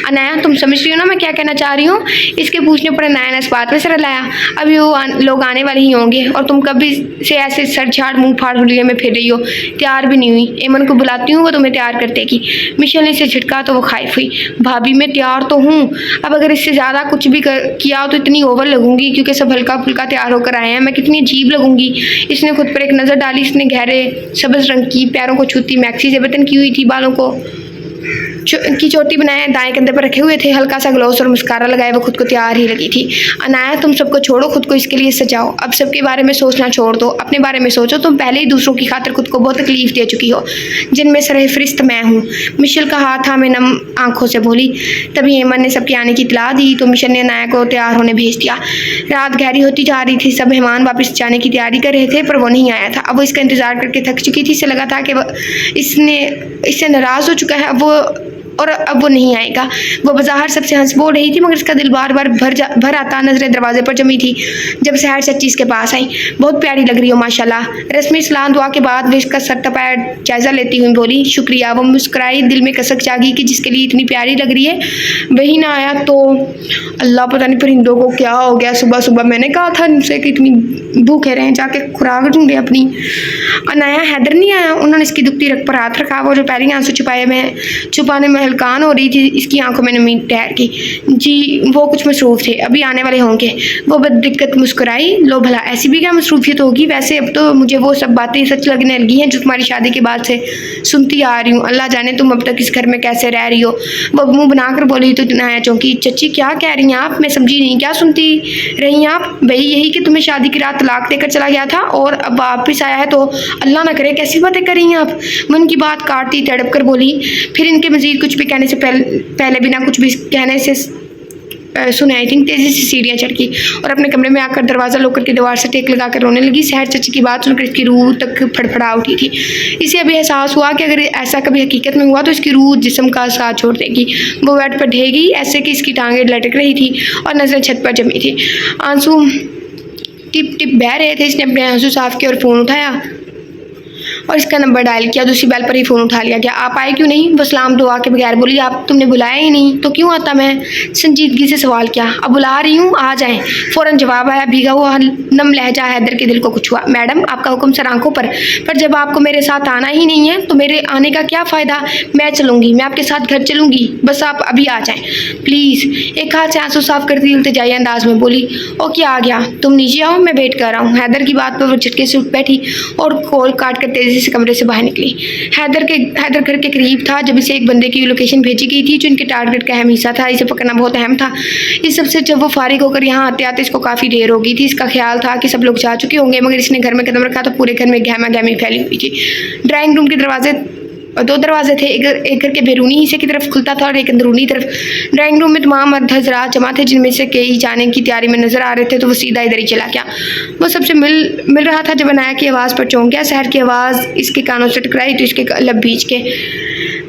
अनाया तुम समझ रही हो ना मैं क्या कहना चाह रही हूँ? इसके पूछने पर अनाया ने इस बात में सर हिलाया। अभी वो लोग आने वाले ही होंगे और तुम कभी से ऐसे सर झाड़ मुंह फाड़ हुलिये में फिर रही हो। तैयार भी नहीं हुई। एमन को बुलाती हूँ, वो तुम्हें तैयार कर देगी। मिशेल ने इसे झटका तो वो खाइफ हुई। भाभी मैं तैयार तो हूँ, अब अगर इससे ज़्यादा कुछ भी किया तो इतनी ओवर लगूंगी क्योंकि सब हल्का फुल्का तैयार होकर आए हैं। मैं कितनी अजीब लगूंगी। इसने खुद पर एक नज़र डाली। इसने गहरे सब्ज रंग की पैरों को छूती मैक्सी से बटन की हुई थी, बालों को की चोटी बनाए दाएं कंधे पर रखे हुए थे। हल्का सा ग्लोस और मुस्कारा लगाए वो खुद को तैयार ही लगी थी। अनाया तुम सबको छोड़ो, खुद को इसके लिए सजाओ। अब सबके बारे में सोचना छोड़ दो, अपने बारे में सोचो। तुम पहले ही दूसरों की खातिर खुद को बहुत तकलीफ दे चुकी हो, जिनमें सरफरिस्त मैं हूँ। मिशेल का हाथ था, मैं नम आंखों से बोली। तभी हेमन ने सबके आने की इतला दी तो मिशेल ने अनाया को तैयार होने भेज दिया। रात गहरी होती जा रही थी। सब मेहमान वापस जाने की तैयारी कर रहे थे पर वो नहीं आया था। अब वो इसका इंतजार करके थक चुकी थी। इसे लगा था कि इससे नाराज़ हो चुका है अब वो नहीं आएगा। वो बाजार सबसे हंस बोल रही थी मगर इसका दिल बार बार भर आता। नजरें दरवाजे पर जमी थी जब सहर सच्ची इसके पास आई। बहुत प्यारी लग रही हो माशाल्लाह। रस्मी सलाम दुआ के बाद वे इसका सर तपाया जायजा लेती हुई बोली शुक्रिया। वो मुस्कुराई। दिल में कसक जागी कि जिसके लिए इतनी प्यारी लग रही है वही ना आया तो अल्लाह पता नहीं परिंदों को क्या हो गया। सुबह सुबह मैंने कहा था इनसे कि इतनी भूखे रहें, जाके खुराक ढूंढे अपनी। अनाया हैदर नहीं आया? उन्होंने इसकी दुखती रख पर हाथ रखा। वो जो पहले आंसू छुपाने में हलकान हो रही थी। इसकी आंखों में नमी ठहर गई। जी वो कुछ मसरूफ़ थे, अभी आने वाले होंगे। वो बददिक्कत मुस्कुराई। लो भला ऐसी भी क्या मसरूफियत होगी? वैसे अब तो मुझे वो सब बातें सच लगने लगी हैं जो तुम्हारी शादी के बाद से सुनती आ रही हूँ। अल्लाह जाने तुम अब तक इस घर में कैसे रह रही हो। वो मुँह बनाकर बोली तो अनाया चौंकी। चची क्या कह रही हैं आप? मैं समझी नहीं, क्या सुनती रही आप? वही यही कि तुम्हें शादी की रात तलाक देकर चला गया था और अब वापस आया है तो अल्लाह ना करे कैसी बातें कर रही हैं आप? मन की बात काटती तड़प कर बोली। फिर इनके मजीद कुछ भी कहने से पहले बिना कुछ भी कहने से सुने आई थिंक तेजी से सीढ़ियाँ चढ़ गई और अपने कमरे में आकर दरवाज़ा लोकर की दीवार से टेक लगाकर रोने लगी। सहर चची की बात सुनकर इसकी रूह तक फड़फड़ा उठी थी। इसे अभी एहसास हुआ कि अगर ऐसा कभी हकीकत में हुआ तो इसकी रूह जिस्म का साथ छोड़ देगी। वो बेड पर ढह ऐसे कि इसकी टांगें लटक रही थी और नजरें छत पर जमी थी। आंसू टिप टिप बह रहे थे। इसने अपने आंसू साफ किए और फ़ोन उठाया और इसका नंबर डायल किया। दूसरी बेल पर ही फ़ोन उठा लिया गया। आप आए क्यों नहीं? वो सलाम दुआ के बगैर बोली। आप तुमने बुलाया ही नहीं तो क्यों आता? मैं संजीदगी से सवाल किया। अब बुला रही हूँ, आ जाएं। फ़ौरन जवाब आया। भीगा हुआ नम लहजा हैदर के दिल को कुछ हुआ। मैडम आपका हुक्म सर आंखों पर जब आपको मेरे साथ आना ही नहीं है तो मेरे आने का क्या फ़ायदा? मैं चलूँगी, मैं आपके साथ घर चलूँगी, बस आप अभी आ जाएँ प्लीज़। एक हाथ से आंसू साफ करती उलझाई अंदाज में बोली। ओके आ गया, तुम नीचे आओ, मैं वेट कर रहा हूँ। हैदर की बात पर वो झटके से उठ बैठी और कॉल काट कर तेजी से कमरे से बाहर निकली। हैदर घर के करीब था जब इसे एक बंदे की लोकेशन भेजी गई थी जो इनके टारगेट का अहम हिस्सा था। इसे पकड़ना बहुत अहम था। इस सबसे जब वो फारिग होकर यहाँ आते आते इसको काफ़ी देर हो गई थी। इसका ख्याल था कि सब लोग जा चुके होंगे मगर इसने घर में कदम रखा तो पूरे घर में गहमा गहमी फैली हुई थी। ड्राइंग रूम के दरवाजे 2 दरवाजे थे। एक घर के बैरूनी हिस्से की तरफ खुलता था और एक अंदरूनी तरफ। ड्राइंग रूम में तमाम मर्द हजरात जमा थे जिनमें से कई जाने की तैयारी में नजर आ रहे थे तो वो सीधा इधर ही चला गया। वो सबसे मिल रहा था जब अनाया की आवाज़ पर चौंक गया। शहर की आवाज़ इसके कानों से टकराई तो इसके लब भींच के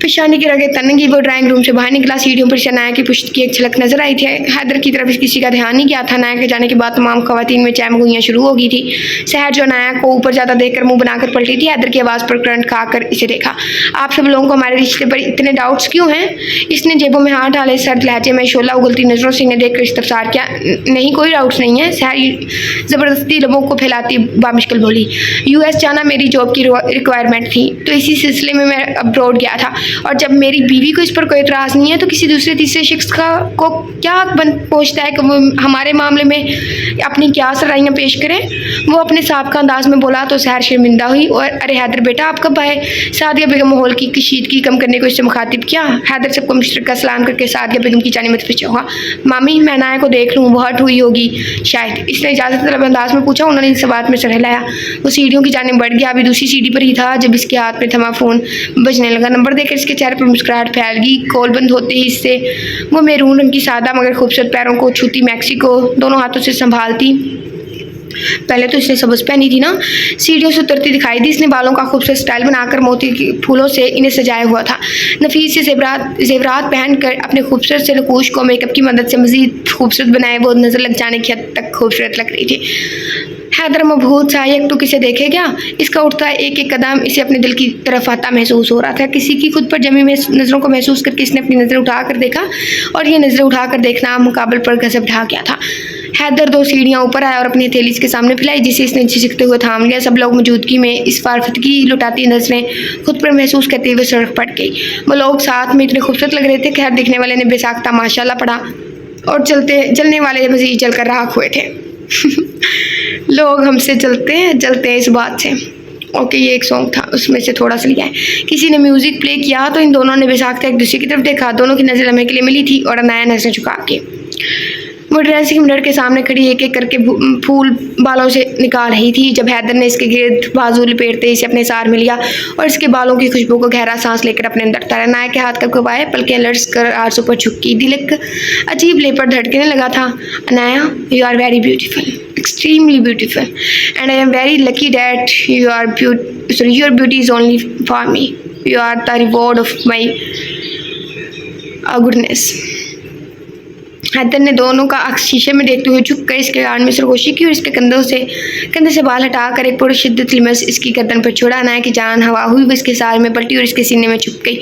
पेशानी की रगें तनगी वो ड्राइंग रूम से बाहर निकला। सीढ़ियों पर अनाया की पुश्त की एक झलक नजर आई थी। हैदर की तरफ किसी का ध्यान नहीं गया था। अनाया के जाने के बाद तमाम खवातीन में चहमगोइयाँ शुरू हो गई थी। सहर जो अनाया को ऊपर ज़्यादा देखकर मुंह बनाकर पलटी थी। हैदर की आवाज़ पर करंट खाकर इसे देखा। आप सब लोगों को हमारे रिश्ते पर इतने डाउट्स क्यों हैं? इसने जेबों में हाथ डाले सर्द लहजे में शोला उगलती नजरों से इन्हें देखकर इस्तफसार किया। नहीं, कोई डाउट्स नहीं है। सहर ज़बरदस्ती लोगों को फैलाती बामुश्किल बोली। US जाना मेरी जॉब की रिक्वायरमेंट थी, तो इसी सिलसिले में मैं अब्रॉड गया था। और जब मेरी बीवी को इस पर कोई एतराज़ नहीं है तो किसी दूसरे तीसरे शख्स को क्या हक पहुँचता है कि वो हमारे मामले में अपनी क्या सराहियाँ पेश करें? वो अपने साबका अंदाज में बोला तो सहर शर्मिंदा हुई। और अरे हैदर बेटा, आप कब आए? सादिया बेगम माहौल की कशीदगी कम करने को इससे मुखातिब किया। हैदर सबको मुश्तरका सलाम करके सादिया बेगम की जानिब मुतवज्जह हुआ। मामी, मैं अनाया को देख लूँ, वो हट हुई होगी शायद, इसने इजाज़त तलब अंदाज में पूछा। उन्होंने इस बात में सर हिलाया। वो सीढ़ियों की जानिब बढ़ गया। अभी दूसरी सीढ़ी पर ही था जब इसके हाथ में थमा फ़ोन बजने लगा। नंबर देकर इसके चेहरे पर मुस्कुराहट फैल गई। कॉल बंद होते ही इससे वो मैरून रंग की सादा मगर खूबसूरत पैरों को छूती मैक्सी को दोनों हाथों से संभालती। पहले तो इसने सबज पहनी थी ना। सीढ़ियों से उतरती दिखाई दी। इसने बालों का खूबसूरत स्टाइल बनाकर मोती के फूलों से इन्हें सजाया हुआ था। नफीस से जेवरात पहनकर अपने खूबसूरत से नकूश को मेकअप की मदद से मजीद खूबसूरत बनाए वो नज़र लग जाने की हद तक खूबसूरत लग रही थी। हैदर मबहूत सा एक तो किसे देखे क्या? इसका उठता एक एक कदम इसे अपने दिल की तरफ आता महसूस हो रहा था। किसी की खुद पर जमी में नज़रों को महसूस करके इसने अपनी नज़रें उठाकर देखा और ये नज़रें उठाकर देखना मुकाबल पर गजब ढा गया था। हैदर 2 सीढ़ियाँ ऊपर आया और अपनी हथेली इसके सामने फैलाई, जिसे इसने झिझकते हुए थाम लिया। सब लोग मौजूदगी में इस फारफतगी लुटाती नजरें खुद पर महसूस करते हुए सड़क पट गई। वो लोग साथ में इतने खूबसूरत लग रहे थे कि हर दिखने वाले ने बेसाख्ता माशाल्लाह पड़ा और जलने वाले मजीद जलकर राख हुए थे। लोग हमसे जलते हैं इस बात से। ओके, ये एक सॉन्ग था, उसमें से थोड़ा सा लिया है। किसी ने म्यूज़िक प्ले किया तो इन दोनों ने बेसाख्ता एक दूसरे की तरफ देखा। दोनों की नज़र लम्हे के लिए मिली थी और अनाया नजरें झुका के वो ड्रेसिंग मिरर के सामने खड़ी एक एक करके फूल बालों से निकाल रही थी। जब हैदर ने इसके गिर्द बाजू लपेटते इसे अपने सार में लिया और इसके बालों की खुशबू को गहरा सांस लेकर अपने अंदर तारा। अनाया के हाथ कपकपाए, पलकें लर्स कर आंसू पर झुकी। दिल एक अजीब लेपर धड़कने लगा था। Anaya, you are very beautiful, extremely beautiful, and I am very lucky that your beauty is only for me. You are the reward of my goodness. Haider ने दोनों का अक्स शीशे में देखते हुए झुक कर इसके कान में सरगोशी की और इसके कंधे से बाल हटाकर एक पूरी शिद्दत लिमस इसकी गर्दन पर छोड़ा। अनाया की जान हवा हुई, वो इसके सार में पलटी और इसके सीने में छुप गई।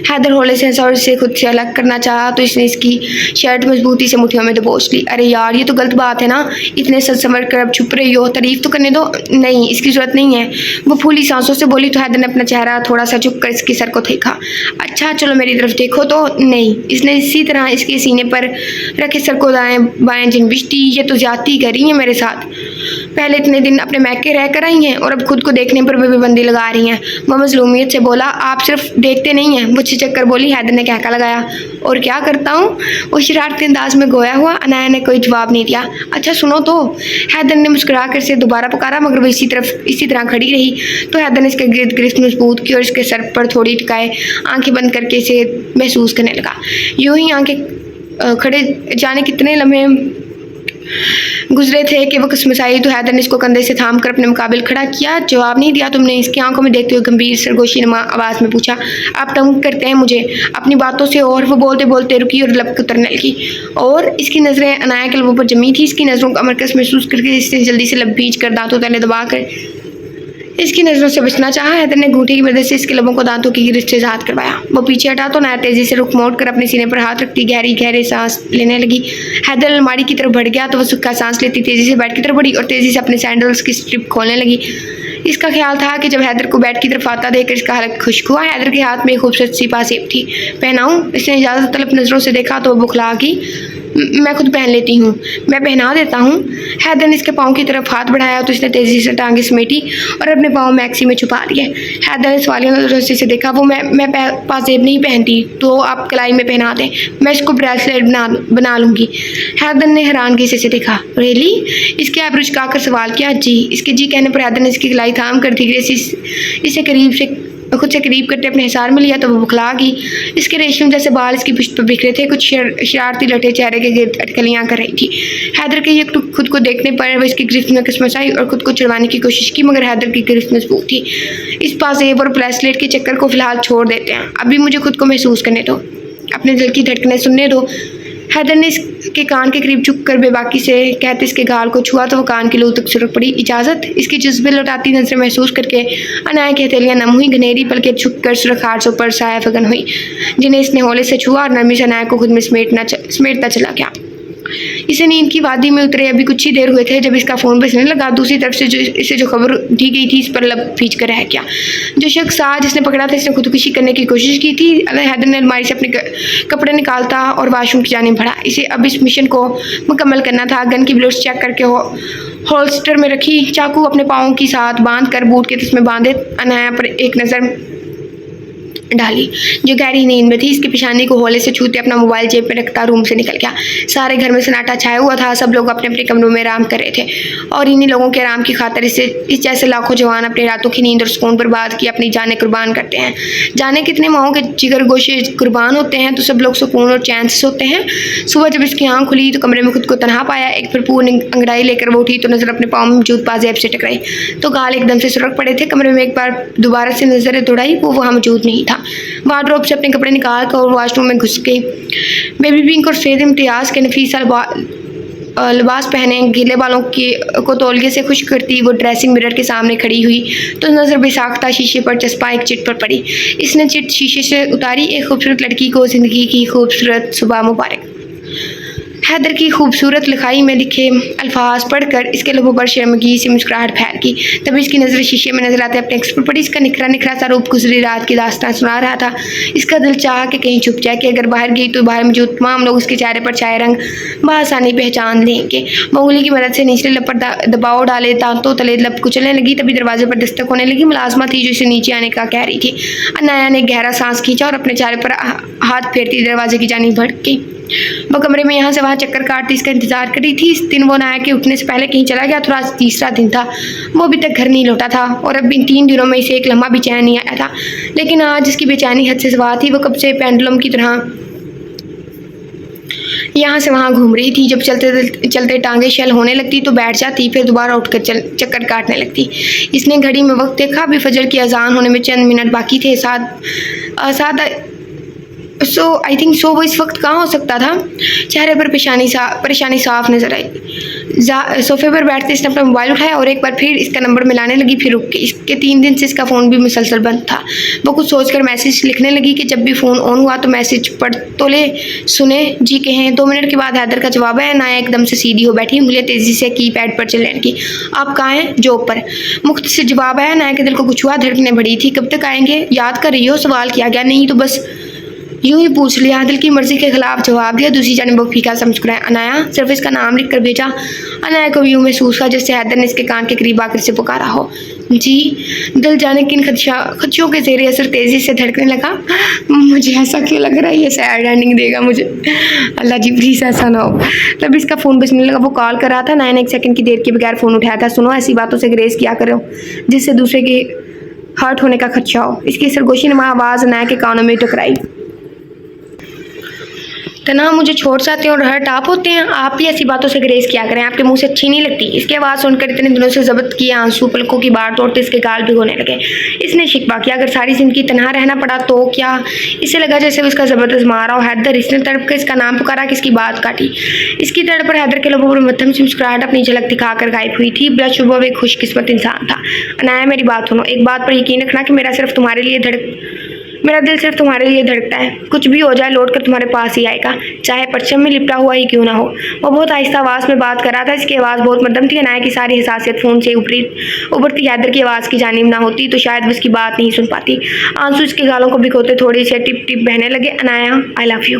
हैदर होले से हंसा और इसे खुद से अलग करना चाहा तो इसने इसकी शर्ट मजबूती से मुट्ठियों में दबोच ली। अरे यार, ये तो गलत बात है ना, इतने सच समझ कर अब छुप रही हो, तारीफ तो करने दो। नहीं, इसकी जरूरत नहीं है, वो फूली सांसों से बोली। तो हैदर ने अपना चेहरा थोड़ा सा झुक कर इसके सर को देखा। अच्छा चलो मेरी तरफ देखो तो। नहीं, इसने इसी तरह इसके सीने पर रखे सर को दाएं बाएं झिंबिश्ती। ये तो ज्यादती कर रही है मेरे साथ। पहले इतने दिन अपने मैके रह कर आई हैं और अब खुद को देखने पर भी बंदी लगा रही हैं। वह मजलूमियत से बोला। आप सिर्फ देखते नहीं हैं, वो झिझक कर बोली। हैदर ने कहका लगाया। और क्या करता हूँ? वो शरारती अंदाज में गोया हुआ। अनाया ने कोई जवाब नहीं दिया। अच्छा सुनो तो। हैदर ने मुस्कुरा कर से दोबारा पुकारा मगर वो इसी तरह खड़ी रही। तो हैदर ने इसके गिर्द गिरफ्त मजबूत की और इसके सर पर थोड़ी टिकाए आंखें बंद करके इसे महसूस करने लगा। यूं ही आंखें खड़े जाने कितने लम्हे गुजरे थे कि वो कसमसाई। तो हैदर ने इसको कंधे से थाम कर अपने मुकाबिल खड़ा किया। जवाब नहीं दिया तुमने? इसकी आंखों में देखते हुए गंभीर सरगोशी नुमा आवाज़ में पूछा। आप तंग करते हैं मुझे अपनी बातों से। और वो बोलते बोलते रुकी और लब उतरने लगी और इसकी नज़रें अनाया के लबों पर जमी थी। इसकी नज़रों का मरकज़ महसूस करके इसने जल्दी से लब भींच कर दांतों तले दबा कर इसकी नज़रों से बचना चाहा। हैदर ने घूंटी की मदद से इसके लबों को दांतों की गिरफ्त से आज़ाद करवाया। वो पीछे हटा तो अनाया तेज़ी से रुख मोड़ कर अपने सीने पर हाथ रखती गहरी सांस लेने लगी। हैदर अलमारी की तरफ बढ़ गया तो वह सूखा सांस लेती तेज़ी से बेड की तरफ बढ़ी और तेज़ी से अपने सैंडल्स की स्ट्रिप खोलने लगी। इसका ख्याल था कि जब हैदर को बेड की तरफ आता देखकर इसका हलक खुश्क हुआ। हैदर के हाथ में एक खूबसूरत सी पासेब थी। पहनाऊँ? इसने इजाज़त तलब नज़रों से देखा तो वह बुखला गई। मैं खुद पहन लेती हूँ, मैं पहना देता हूँ। हैदर ने इसके पाँव की तरफ हाथ बढ़ाया तो इसने तेज़ी से टांगें समेटी और अपने पाँव मैक्सी में छुपा लिए। हैदर ने सवालिया नज़रों से इसे देखा। वो मैं पाजेब नहीं पहनती, तो आप कलाई में पहना दें, मैं इसको ब्रेसलेट बना लूँगी। हैदर ने हैरानगी से इसे देखा। रियली? इसके आप रुचका कर सवाल किया। जी। इसके जी कहने पर हैदर ने इसकी कलाई थाम कर धीरे से इसे करीब से खुद से करीब करते अपने हिसार में लिया तो वो बुखला गई। इसके रेशम जैसे बाल इसकी पुश्त पर बिखरे थे, कुछ शरारती लटे चेहरे के गिर्द अटकलियाँ कर रही थी। हैदर के ये खुद को देखने पर वह इसकी गिरफ्त में किस्मत आई और खुद को चिढ़वाने की कोशिश की, मगर हैदर की गिरफ्त मजबूत थी। इस पासेब और ब्रेसलेट के चक्कर को फिलहाल छोड़ देते हैं, अभी मुझे खुद को महसूस करने दो, अपने दिल की धड़कनें सुनने दो। हैदर ने इसके कान के करीब झुक कर बेबाकी से कहते इसके गाल को छुआ तो वो कान की लू तक सुरक पड़ी। इजाज़त। इसकी जज्बे लौटाती नजरें महसूस करके अनाया की हथेलियाँ नम हुई, घनेरी पलकें झुक कर सुरख हाथों पर साया फगन हुई, जिन्हें इसने हौले से छुआ और नरमी से अनाया को खुद में समेटता चला गया। इसे नींद की वादी में उतरे अभी कुछ ही देर हुए थे जब इसका फ़ोन बजने लगा। दूसरी तरफ से इसे जो खबर दी गई थी इस पर लब खींच कर रह गया। जो शख्स आज जिसने पकड़ा था इसने खुदकुशी करने की कोशिश की थी। हैदर ने अलमारी से अपने कपड़े निकालता और वाशरूम की जानिब बढ़ा। इसे अब इस मिशन को मुकम्मल करना था। गन की बुलेट्स चेक करके होल्स्टर में रखी, चाकू अपने पाँव की साथ बांध कर बूट के तस्मे बांधे अनाया पर एक नज़र डाली जो गहरी नींद में थी। इसकी पेशानी को होले से छूते अपना मोबाइल जेब में रखता रूम से निकल गया। सारे घर में सन्नाटा छाया हुआ था, सब लोग अपने अपने कमरों में आराम कर रहे थे और इन्हीं लोगों के आराम की खातिर इस जैसे लाखों जवान अपनी रातों की नींद और सुकून बर्बाद की अपनी जानें कुर्बान करते हैं। जाने कितने माओं के जिगर गोशे कुर्बान होते हैं तो सब लोग सुकून और चैन से सोते हैं। सुबह जब इसकी आँख खुली तो कमरे में खुद को तनहा पाया। एक भरपूर अंगड़ाई लेकर वो उठी तो नजर अपने पाँव में मौजूद पाजेब से टकराई तो गाल एकदम से सुरख पड़े थे। कमरे में एक बार दोबारा से नजरें दौड़ाई, वो वहाँ मौजूद नहीं था। वार्डरोब से अपने कपड़े निकाल कर वॉशरूम में घुस गई। बेबी पिंक और सफेद इम्तियाज़ के नफीसा लिबास पहने गीले बालों को तौलिए से खुश करती वो ड्रेसिंग मिरर के सामने खड़ी हुई तो नज़र बेसाख्ता शीशे पर चस्पा एक चिट पर पड़ी। इसने चिट शीशे से उतारी। एक खूबसूरत लड़की को ज़िंदगी की खूबसूरत सुबह मुबारक। हैदर की खूबसूरत लिखाई में लिखे अल्फाज पढ़कर इसके लोगों पर शर्मगी सी मुस्कुराहट फैल गई। तभी इसकी नज़र शीशे में नजर आते अपने एक्स पर पड़ी। इसका निखरा निखरा सा रूप गुजरी रात की दास्तान सुना रहा था। इसका दिल चाह के कहीं छुप जाए कि अगर बाहर गई तो बाहर मौजूद तमाम लोग उसके चेहरे पर छाए रंग बआसानी पहचान लेंगे। वो उंगली की मदद से निचले लब पर दबाव डाले, दांतों तले लब कुचलने लगी। तभी दरवाजे पर दस्तक होने लगी। मुलाजमा थी जो इसे नीचे आने का कह रही थी। अनाया ने गहरा सांस खींचा और अपने चेहरे पर हाथ फेरती दरवाजे की जानिब बढ़ गई। वो कमरे में यहाँ से वहाँ चक्कर काटती इसका इंतजार कर रही थी। इस दिन वो अनाया के उठने से पहले कहीं चला गया तो आज तीसरा दिन था। वो अभी तक घर नहीं लौटा था और अब इन 3 दिनों में इसे एक लम्हा भी चैन नहीं आया था। लेकिन आज इसकी बेचैनी हद से सवा थी। वो कब से पेंडुलम की तरह यहाँ से वहाँ घूम रही थी। जब चलते चलते टांगे शल होने लगती तो बैठ जाती, फिर दोबारा उठकर चक्कर काटने लगती। इसने घड़ी में वक्त देखा, अभी फजर की अजान होने में चंद मिनट बाकी थे। आई थिंक वो इस वक्त कहाँ हो सकता था। चेहरे पर परेशानी साफ नजर आई। सोफे पर बैठते इसने अपना मोबाइल उठाया और एक बार फिर इसका नंबर मिलाने लगी, फिर रुक गई। इसके 3 दिन से इसका फ़ोन भी मुसलसल बंद था। वो कुछ सोचकर मैसेज लिखने लगी कि जब भी फ़ोन ऑन हुआ तो मैसेज पढ़ तो ले, सुने जी कहें। 2 मिनट के बाद हैदर का जवाब है। नाया एकदम से सीधी हो बैठी, उंगलियां तेज़ी से कीपैड पर चलने लगी। आप कहाँ हैं? जॉब पर। मुख्तसर जवाब है। नाया के दिल को कुछ हुआ, धड़कनें बढ़ी थी। कब तक आएंगे? याद कर रही हो? सवाल किया गया। नहीं तो बस यूं ही पूछ लिया। दिल की मर्जी के खिलाफ जवाब दिया। दूसरी जानिब वो फीका सा मुस्कुराया। अनाया, सिर्फ इसका नाम लिख कर भेजा। अनाया को यूं महसूस हुआ जैसे हैदर ने इसके कान के करीब आकर से पुकारा हो। जी। दिल जाने किन खदशों के ज़ेरे असर तेज़ी से धड़कने लगा। मुझे ऐसा क्यों लग रहा है ये सैड एंडिंग देगा मुझे। अल्लाह जी प्लीज़ ऐसा ना हो। तब इसका फ़ोन बजने लगा। वो कॉल कर रहा था। नाया ने 1 सेकंड की देर के बगैर फ़ोन उठाया था। सुनो, ऐसी बातों से ग्रेस किया करो जिससे दूसरे के हर्ट होने का खदशा हो। इसकी सरगोशी नुमा आवाज़ अनाया के कानों में टकराई। तना मुझे छोड़ जाते हैं और हर्ट आप होते हैं। आप ही ऐसी बातों से ग्रेस किया करें, आपके मुंह से अच्छी नहीं लगती। इसकी आवाज़ सुनकर इतने दिनों से जब्त किए आंसू पलकों की बाढ़ तोड़ते इसके गाल भिगोने लगे। इसने शिकवा किया, अगर सारी जिंदगी तनहा रहना पड़ा तो क्या। इसे लगा जैसे उसका ज़बरदस्त मारा हो। हैदर। इसने तड़प कर इसका नाम पुकारा, किसकी बात काटी। इसकी तड़प पर हैदर के लोगों पर मध्यम से मुस्कुराहट अपनी झलक दिखाकर गायब हुई थी। बशुबह एक खुशकिस्मत इंसान था। अनाया, मेरी बात सुनो। एक बात पर यकीन रखना कि मेरा दिल सिर्फ तुम्हारे लिए धड़कता है। कुछ भी हो जाए लौट कर तुम्हारे पास ही आएगा, चाहे परचम में लिपटा हुआ ही क्यों ना हो। वो बहुत आहिस्ता आवाज़ में बात कर रहा था। इसकी आवाज़ बहुत मध्यम थी। अनाया की सारी हसासियत फ़ोन से उभरती हैदर की आवाज़ की जानिब ना होती तो शायद उसकी बात नहीं सुन पाती। आंसू इसके गालों को भिगोते थोड़ी से टिप टिप बहने लगे। Anaya, I love you.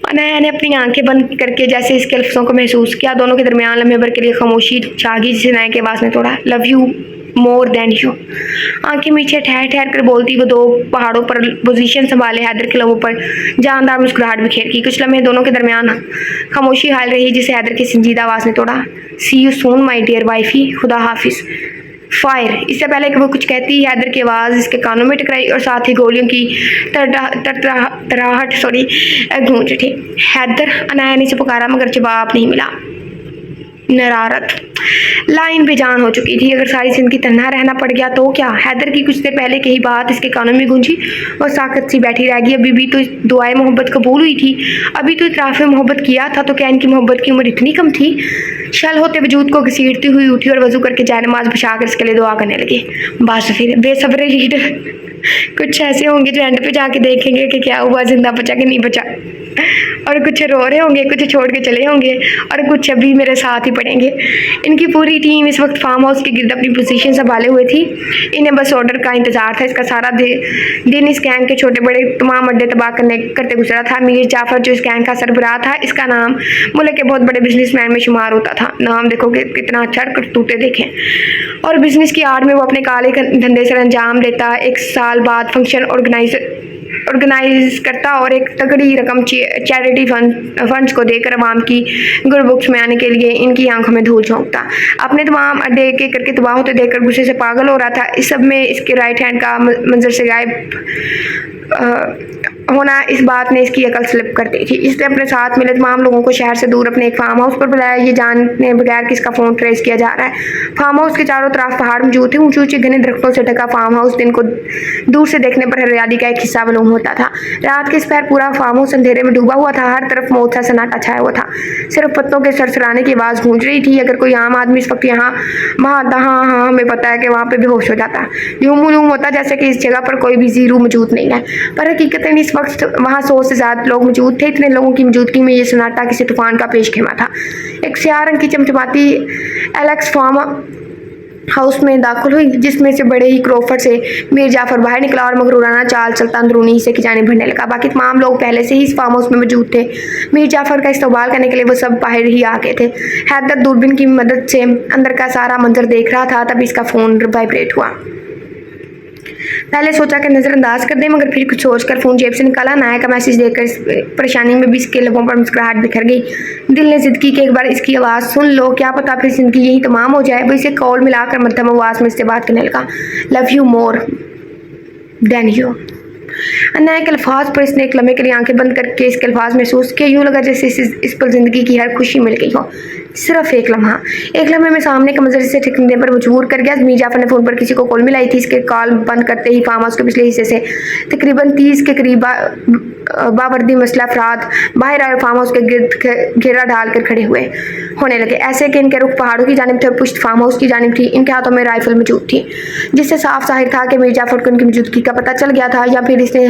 Anaya ने अपनी आंखें बंद करके जैसे इसके लफ्ज़ों को महसूस किया। दोनों के दरमियान लम्हे भर के लिए खामोशी छा गई जिसे अनाया की आवाज़ ने तोड़ा। Love you more than you. आंखें मीठे ठहर ठहर कर बोलती वो 2 पहाड़ों पर पोजीशन संभाले हैदर के लोगों पर जानदार मुस्कुराहट बिखेर की। कुछ लम्हे दोनों के दरमियान खामोशी हाल रही जिसे हैदर की संजीदा आवाज़ ने तोड़ा। See you soon my dear wifey. खुदा हाफिज़। फायर। इससे पहले कि वो कुछ कहती, हैदर की आवाज़ इसके कानों में टकराई और साथ ही गोलियों की तड़तड़ाहट गूंज उठी। हैदर, अनाया ने इसे पुकारा मगर जवाब नहीं मिला। नरारत लाइन पे जान हो चुकी थी। अगर सारी जिंदगी तन्हा रहना पड़ गया तो क्या? हैदर की कुछ देर पहले कही बात इसके कानों में गूंजी और साकत सी बैठी रह गई। अभी भी तो दुआएं मोहब्बत कबूल हुई थी, अभी तो इतराफ़ में मोहब्बत किया था, तो क्या इनकी मोहब्बत की उम्र इतनी कम थी? शल होते वजूद को घसीटती हुई उठी और वजू करके जाए नमाज बिछा कर इसके लिए दुआ करने लगी। बस फिर बेसब्रे लीडर कुछ ऐसे होंगे जो एंड पे जाके देखेंगे कि क्या हुआ, जिंदा बचा कि नहीं बचा, और कुछ रो रहे होंगे, कुछ छोड़ के चले होंगे, और कुछ अभी मेरे साथ ही पड़ेंगे। इनकी पूरी टीम इस वक्त फार्म हाउस के गिर्द अपनी पोजीशन संभाले हुए थी। इन्हें बस ऑर्डर का इंतजार था। इसका सारा दिन इस गैंग के छोटे बड़े तमाम अड्डे तबाह करते गुजरा था। मीर जाफर जो इस गैंग का सरबराह था, इसका नाम मुल्क के बहुत बड़े बिजनेसमैन में शुमार होता था। नाम देखो कि कितना अच्छा, करतूते देखें, और बिजनेस की आड़ में वो अपने काले धंधे से अंजाम देता। एक साल बाद फंक्शन ऑर्गेनाइज करता और एक तगड़ी रकम चैरिटी फंड्स को देकर अवाम की गुड बुक्स में आने के लिए इनकी आंखों में धूल झोंकता। अपने तमाम अड्डे एक एक करके तबाह होते देखकर गुस्से से पागल हो रहा था। इस सब में इसके राइट हैंड का मंजर से गायब होना इस बात ने इसकी अकल स्लिप कर दी थी। इसने अपने साथ मिले तमाम लोगों को शहर से दूर अपने एक फार्म हाउस पर बुलाया, ये जानने बगैर कि इसका फ़ोन ट्रेस किया जा रहा है। फार्म हाउस के चारों तरफ पहाड़ मौजूद थे। ऊंचे ऊंचे घने दरख्तों से ढका फार्म हाउस दिन को दूर से देखने पर हरियाली का एक हिस्सा मालूम होता था। रात के इस पहर पूरा फार्म हाउस अंधेरे में डूबा हुआ था। हर तरफ मौत सा सन्नाटा छाया हुआ था। सिर्फ पत्तों के सरसराने की आवाज़ गूंज रही थी। अगर कोई आम आदमी इस वक्त यहाँ वहाँ आता, हाँ हाँ हमें पता है कि वहाँ पे बेहोश हो जाता, यूं मालूम होता जैसे कि इस जगह पर कोई भी जीरो मौजूद नहीं है। पर हकीकतन इस वक्त वहाँ 100 से ज़्यादा लोग मौजूद थे। इतने लोगों की मौजूदगी में ये सन्नाटा किसी तूफान का पेश खेमा था। एक स्याह रंग की चमचमाती एलेक्स फार्म हाउस में दाखिल हुई, जिसमें से बड़े ही क्रोफर से मीर जाफर बाहर निकला और मगरूराना चाल चलता अंदरूनी हिस्से की जानिब बढ़ने लगा। बाकी तमाम लोग पहले से ही इस फार्म हाउस में मौजूद थे। मीर जाफर का इस्तकबाल करने के लिए वो सब बाहर ही आ गए थे। हैदर दूरबीन की मदद से अंदर का सारा मंजर देख रहा था। तभी इसका फ़ोन वाइब्रेट हुआ। पहले सोचा कि नज़रअंदाज कर दें, मगर फिर कुछ सोचकर फ़ोन जेब से निकाला। नाया का मैसेज देखकर इस परेशानी में भी इसके लबों पर मुस्कुराहट बिखर गई। दिल ने जिद की कि एक बार इसकी आवाज़ सुन लो, क्या पता फिर ज़िंदगी यही तमाम हो जाए। वो इसे कॉल मिलाकर मध्यम आवाज़ में इससे बात करने लगा। Love you more than you. Anaya के अल्फाज पर इसने एक लम्हे के लिए आंखें बंद करके इसके अल्फाज महसूस किए। यूँ लगा जैसे इस पर ज़िंदगी की हर खुशी मिल गई हो। सिर्फ एक लम्हे में सामने के मंजर से ठिकने पर मजबूर कर गया। मीर जाफर ने फ़ोन पर किसी को कॉल मिलाई थी। इसके कॉल बंद करते ही फार्म हाउस के पिछले हिस्से से तकरीबन 30 के करीब बावर्दी मसला अफराद बाहर आए, फार्म हाउस के गिर्द घेरा डाल कर खड़े हुए होने लगे। ऐसे कि इनके रुख पहाड़ों की जानिब थे और पुश्त फार्म हाउस की जानिब थी। इनके हाथों में राइफल मौजूद थी, जिससे साफ जाहिर था कि मीर जाफर को इनकी मौजूदगी का पता चल गया था, या फिर इसने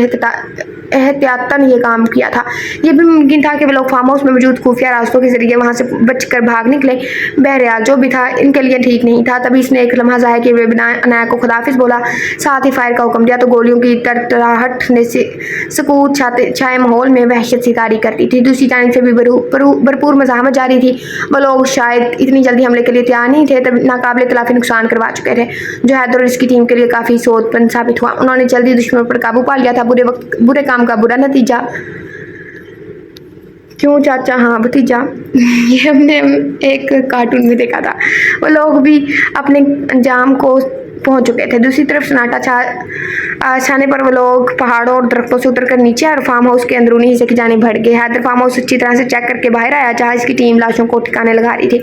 एहतियातन ये काम किया था। ये भी मुमकिन था कि वे लोग फार्म हाउस में मौजूद खुफिया रास्तों के जरिए वहाँ से बचकर भाग निकले। बहरहाल जो भी था इनके लिए ठीक नहीं था। तभी इसने एक लम्हा ज़ाहिर किए हुए बिना अनाया को खुदाफिज बोला, साथ ही फायर का हुक्म दिया। तो गोलियों की तड़तड़ाहट ने सकूत छाए माहौल में वहशत सी तारी करती थी। दूसरी जानिब से भी भरपूर मज़ाहमत जारी थी। वो लोग शायद इतनी जल्दी हमले के लिए तैयार नहीं थे, तब नाकाबिल तलाफी नुकसान करवा चुके थे, जो हैदर और इसकी टीम के लिए काफ़ी सोचबंद साबित हुआ। उन्होंने जल्दी दुश्मन पर काबू पा लिया था। बुरे काम का बुरा नतीजा। क्यों चाचा? हाँ भतीजा। ये हमने एक कार्टून में देखा था। वो लोग भी अपने अंजाम को पहुंच चुके थे। दूसरी तरफ सन्नाटा छाने पर वो लोग पहाड़ों और दरख्तों से उतरकर नीचे और फार्म हाउस के अंदरूनी हिस्से की जानिब बढ़ गए। हैदर फार्म हाउस अच्छी तरह से चेक करके बाहर आया, जहाँ इसकी टीम लाशों को ठिकाने लगा रही थी।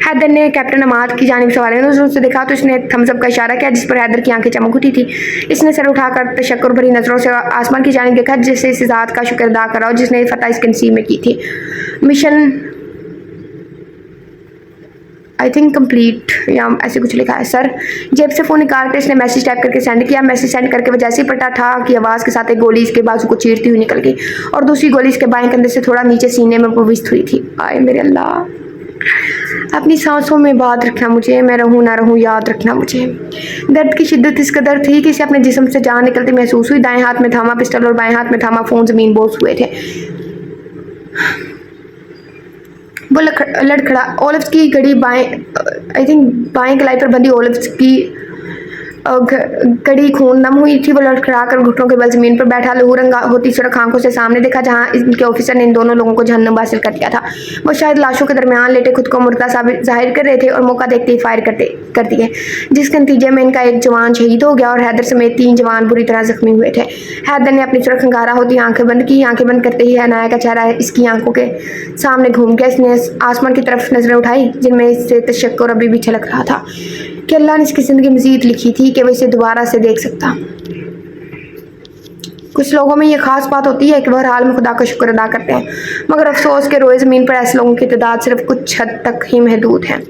हैदर ने कैप्टन अमाद की जानिब सवाल नजरों से देखा तो इसने थम्सअप का इशारा किया, जिस पर हैदर की आंखें चमक उठी थी। इसने सर उठाकर तशक्कुर भरी नजरों से आसमान की जानिब देखा, जिससे इस ज़ात का शुक्र अदा करा और जिसने फतह इसके नसीब में की थी। मिशन आई थिंक कंप्लीट या ऐसे कुछ लिखा है। सर जेब से फ़ोन निकाल कर इसने मैसेज टाइप करके सेंड किया। मैसेज सेंड करके वह जैसे ही पलटा था कि आवाज़ के साथ एक गोली इसके बाजू को चीरती हुई निकल गई और दूसरी गोली इसके बाएं कंधे से थोड़ा नीचे सीने में प्रविष्ट हुई थी। आए मेरे अल्लाह, अपनी सांसों में बात रखना मुझे, मैं रहूँ ना रहूँ याद रखना मुझे। दर्द की शिद्दत इस कदर थी कि इसे अपने जिस्म से जान निकलती महसूस हुई। दाएं हाथ में थामा पिस्टल और बाएं हाथ में थामा फ़ोन ज़मीन बोस हुए थे। वो लड़खड़ा ओलिव्स की घड़ी बाएं आई थिंक बाएं कलाई पर बंधी ओलिव्स की कड़ी खून नम हुई थी। वो लड़खड़ा कर घुटनों के बल जमीन पर बैठा लहू रंगा होती सड़क आंखों से सामने देखा जहां इनके ऑफिसर ने इन दोनों लोगों को जहन्नुम हासिल कर दिया था। वो शायद लाशों के दरमियान लेटे खुद को मुर्दा जाहिर कर रहे थे और मौका देखते ही फायर कर दिए, जिसके नतीजे में इनका एक जवान शहीद हो गया और हैदर समेत 3 जवान बुरी तरह जख्मी हुए थे। हैदर ने अपनी तरफ खंगारा होती आंखें बंद की। आंखें बंद करते ही अनाया का चेहरा इसकी आंखों के सामने घूम गया। इसने आसमान की तरफ नजरें उठाई जिनमें इससे तशक्कुर अभी भी छलक रहा था कि अल्लाह ने इसकी जिंदगी मजीद लिखी थी कि वो इसे दोबारा से देख सकता। कुछ लोगों में ये खास बात होती है कि वह हर हाल में खुदा का शुक्र अदा करते हैं, मगर अफसोस के रोए ज़मीन पर ऐसे लोगों की तादाद सिर्फ कुछ हद तक ही महदूद है।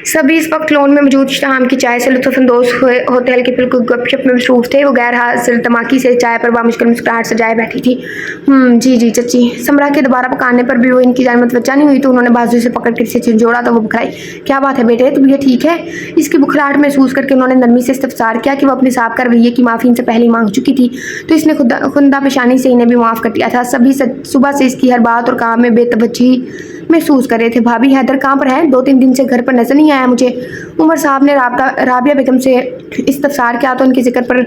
सभी इस वक्त लोन में मौजूद शाम की चाय से लुत्फ़अंदोज़ होते हल्के फुल्के गपशप में मसरूफ़ थे। वो गैर हाजिर तमाकी से चाय पर बामुश्किल मुस्कुराहट सजाए बैठी थी। जी जी चची। समरा के दोबारा पकाने पर भी वो इनकी जान मतवज्जा नहीं हुई तो उन्होंने बाजू से पकड़ कर इसे झिझोड़ा तो वो बुखराई। क्या बात है बेटे, तबीयत ठीक है? इसकी बुखराहट महसूस करके उन्होंने नरमी से इस्तफसार किया कि वो अपने साहब का रवैये की माफ़ी इनसे पहले ही मांग चुकी थी, तो इसने खुदा पेशानी से इन्हें भी माफ़ कर दिया था। सभी सुबह से इसकी हर बात और काम में बेतवज्जी महसूस कर रहे थे। भाभी हैदर कहाँ पर है? 2-3 दिन से घर पर नजर नहीं आया मुझे। उमर साहब ने राबिया बेगम से इस्तफसार किया तो उनके जिक्र पर